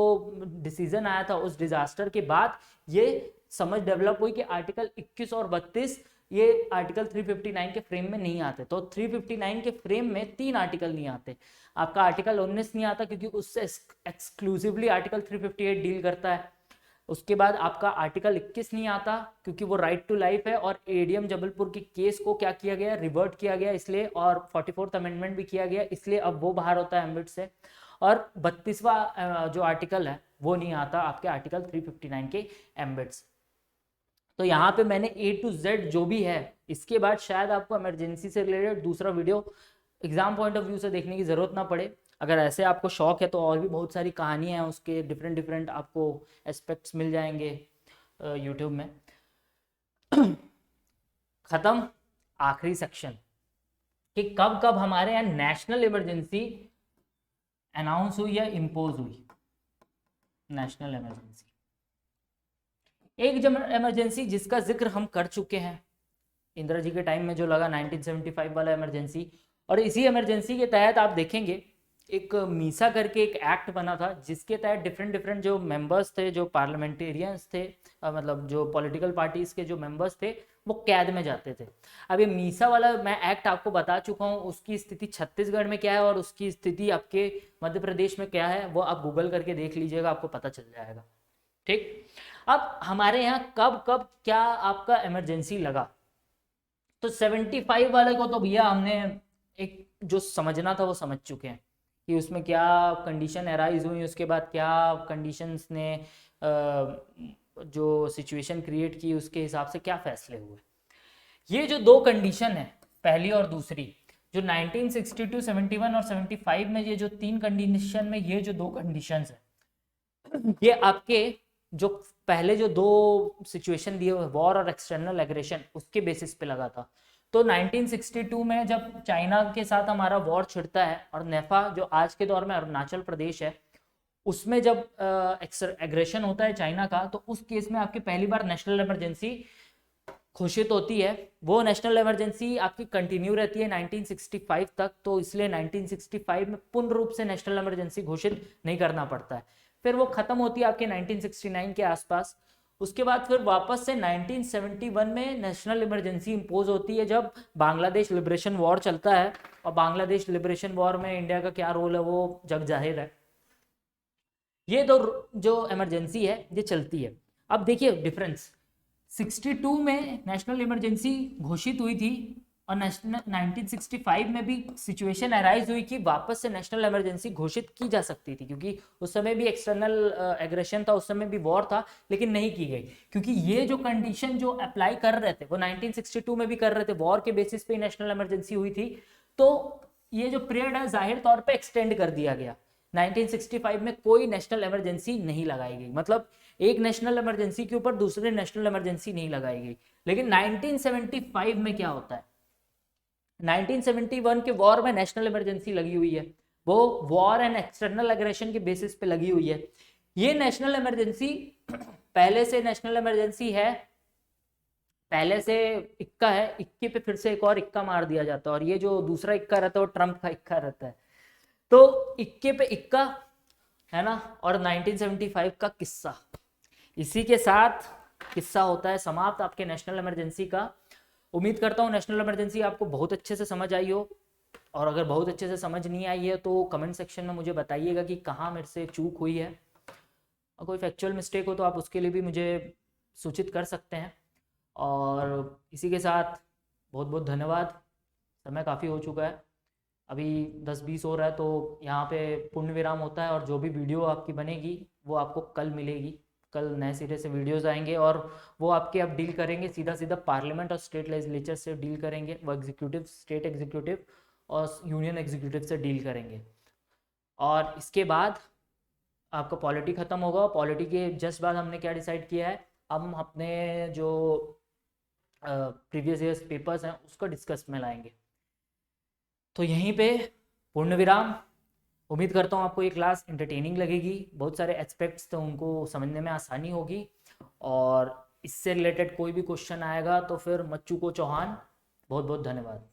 डिसीजन आया था उस डिजास्टर के बाद ये समझ डेवलप हुई कि आर्टिकल 21 और 32 ये आर्टिकल 359 के फ्रेम में नहीं आते। तो 359 के फ्रेम में 3 आर्टिकल नहीं आते। आपका आर्टिकल 19 नहीं आता क्योंकि उससे एक्सक्लूसिवली आर्टिकल 358 डील करता है। उसके बाद आपका आर्टिकल 21 नहीं आता क्योंकि वो राइट टू लाइफ है, और एडीएम जबलपुर के केस को क्या किया गया, रिवर्ट किया गया इसलिए, और 44th अमेंडमेंट भी किया गया इसलिए अब वो बाहर होता है एम्बिट से। और 32वां जो आर्टिकल है वो नहीं आता आपके आर्टिकल 359 के एम्बिट से। तो यहाँ पे मैंने A to Z जो भी है, इसके बाद शायद आपको इमरजेंसी से रिलेटेड दूसरा video exam point of view से देखने की जरूरत ना पड़े। अगर ऐसे आपको शौक है तो और भी बहुत सारी कहानियाँ हैं, उसके डिफरेंट डिफरेंट आपको एस्पेक्ट्स मिल जाएंगे यूट्यूब में। खत्म आखिरी सेक्शन कि कब कब हमारे यहाँ नेशनल इमरजेंसी अनाउंस हुई या इम्पोज हुई। नेशनल इमरजेंसी, एक इमरजेंसी जिसका जिक्र हम कर चुके हैं इंदिरा जी के टाइम में जो लगा 1975 वाला इमरजेंसी, और इसी इमरजेंसी के तहत आप देखेंगे एक मीसा करके एक एक्ट बना था जिसके तहत डिफरेंट डिफरेंट जो मेंबर्स थे, जो पार्लियामेंटेरियंस थे, मतलब जो पॉलिटिकल पार्टीज के जो मेंबर्स थे वो कैद में जाते थे। अब ये मीसा वाला मैं एक्ट आपको बता चुका हूँ, उसकी स्थिति छत्तीसगढ़ में क्या है और उसकी स्थिति आपके मध्य प्रदेश में क्या है वो आप गूगल करके देख लीजिएगा, आपको पता चल जाएगा। ठीक, अब हमारे यहाँ कब कब क्या आपका इमरजेंसी लगा, तो 75 वाले को तो भैया हमने एक जो समझना था वो समझ चुके हैं कि उसमें क्या कंडीशन अराइज हुई, उसके बाद क्या कंडीशंस ने जो सिचुएशन क्रिएट की उसके हिसाब से क्या फैसले हुए। ये जो दो कंडीशन है पहली और दूसरी, जो 1962, 71 और 75 में ये जो तीन कंडीशन में ये जो दो कंडीशंस है, ये आपके जो पहले जो दो सिचुएशन दिए हुए वॉर और एक्सटर्नल एग्रेशन उसके बेसिस पे लगा था। तो 1962 में जब चाइना के साथ हमारा वॉर छिड़ता है और नेफा जो आज के दौर में अरुणाचल प्रदेश है उसमें जब एग्रेशन होता है चाइना का, तो उस केस में आपकी पहली बार नेशनल इमरजेंसी घोषित होती है। वो नेशनल इमरजेंसी आपकी कंटिन्यू रहती है 1965 तक, तो इसलिए 1965 में पूर्ण रूप से नेशनल इमरजेंसी घोषित नहीं करना पड़ता है। फिर वो खत्म होती है आपके 1969 के आसपास। उसके बाद फिर वापस से 1971 में नेशनल इमरजेंसी इम्पोज होती है जब बांग्लादेश लिबरेशन वॉर चलता है, और बांग्लादेश लिबरेशन वॉर में इंडिया का क्या रोल है वो जग जाहिर है। ये दो जो इमरजेंसी है ये चलती है। अब देखिए डिफरेंस, 62 में नेशनल इमरजेंसी घोषित हुई थी और 1965 में भी सिचुएशन अराइज हुई कि वापस से नेशनल इमरजेंसी घोषित की जा सकती थी, क्योंकि उस समय भी एक्सटर्नल एग्रेशन था, उस समय भी वॉर था, लेकिन नहीं की गई क्योंकि ये जो कंडीशन जो अप्लाई कर रहे थे वो 1962 में भी कर रहे थे, वॉर के बेसिस पे नेशनल इमरजेंसी हुई थी। तो ये जो पीरियड है जाहिर तौर पर एक्सटेंड कर दिया गया। 1965 में कोई नेशनल इमरजेंसी नहीं लगाई गई, मतलब एक नेशनल इमरजेंसी के ऊपर दूसरे नेशनल इमरजेंसी नहीं लगाई गई। लेकिन 1975 में क्या होता है, 1971 के वॉर में नेशनल इमरजेंसी लगी हुई है, वो वॉर एंड एक्सटर्नल एग्रेशन के बेसिस पे लगी हुई है। ये नेशनल इमरजेंसी पहले से नेशनल इमरजेंसी है, पहले से इक्का है, इक्के पे फिर से एक और इक्का मार दिया जाता है, और ये जो दूसरा इक्का रहता है वो ट्रंप का इक्का रहता है। तो इक्के पे इक्का है ना, और 1975 का किस्सा, इसी के साथ किस्सा होता है समाप्त आपके नेशनल इमरजेंसी का। उम्मीद करता हूँ नेशनल इमरजेंसी आपको बहुत अच्छे से समझ आई हो, और अगर बहुत अच्छे से समझ नहीं आई है तो कमेंट सेक्शन में मुझे बताइएगा कि कहाँ मेरे से चूक हुई है, और कोई फैक्चुअल मिस्टेक हो तो आप उसके लिए भी मुझे सूचित कर सकते हैं। और इसी के साथ बहुत बहुत धन्यवाद, समय काफ़ी हो चुका है, अभी 10-20 हो रहा है, तो यहाँ पे पूर्ण विराम होता है, और जो भी वीडियो आपकी बनेगी वो आपको कल मिलेगी। कल नए सिरे से वीडियोस आएंगे और वो आपके अब डील करेंगे सीधा सीधा पार्लियामेंट और स्टेट लेजिस्लेचर से डील करेंगे, वो एग्जीक्यूटिव, स्टेट एग्जीक्यूटिव और यूनियन एग्जीक्यूटिव से डील करेंगे। और इसके बाद आपका पॉलिटी ख़त्म होगा। पॉलिटी के जस्ट बाद हमने क्या डिसाइड किया है, हम अपने जो प्रीवियस ईयर्स पेपर्स हैं उसको डिस्कस में लाएंगे। तो यहीं पे पूर्ण विराम। उम्मीद करता हूँ आपको ये क्लास एंटरटेनिंग लगेगी, बहुत सारे एस्पेक्ट्स तो उनको समझने में आसानी होगी, और इससे रिलेटेड कोई भी क्वेश्चन आएगा तो फिर मत चूको चौहान। बहुत बहुत धन्यवाद।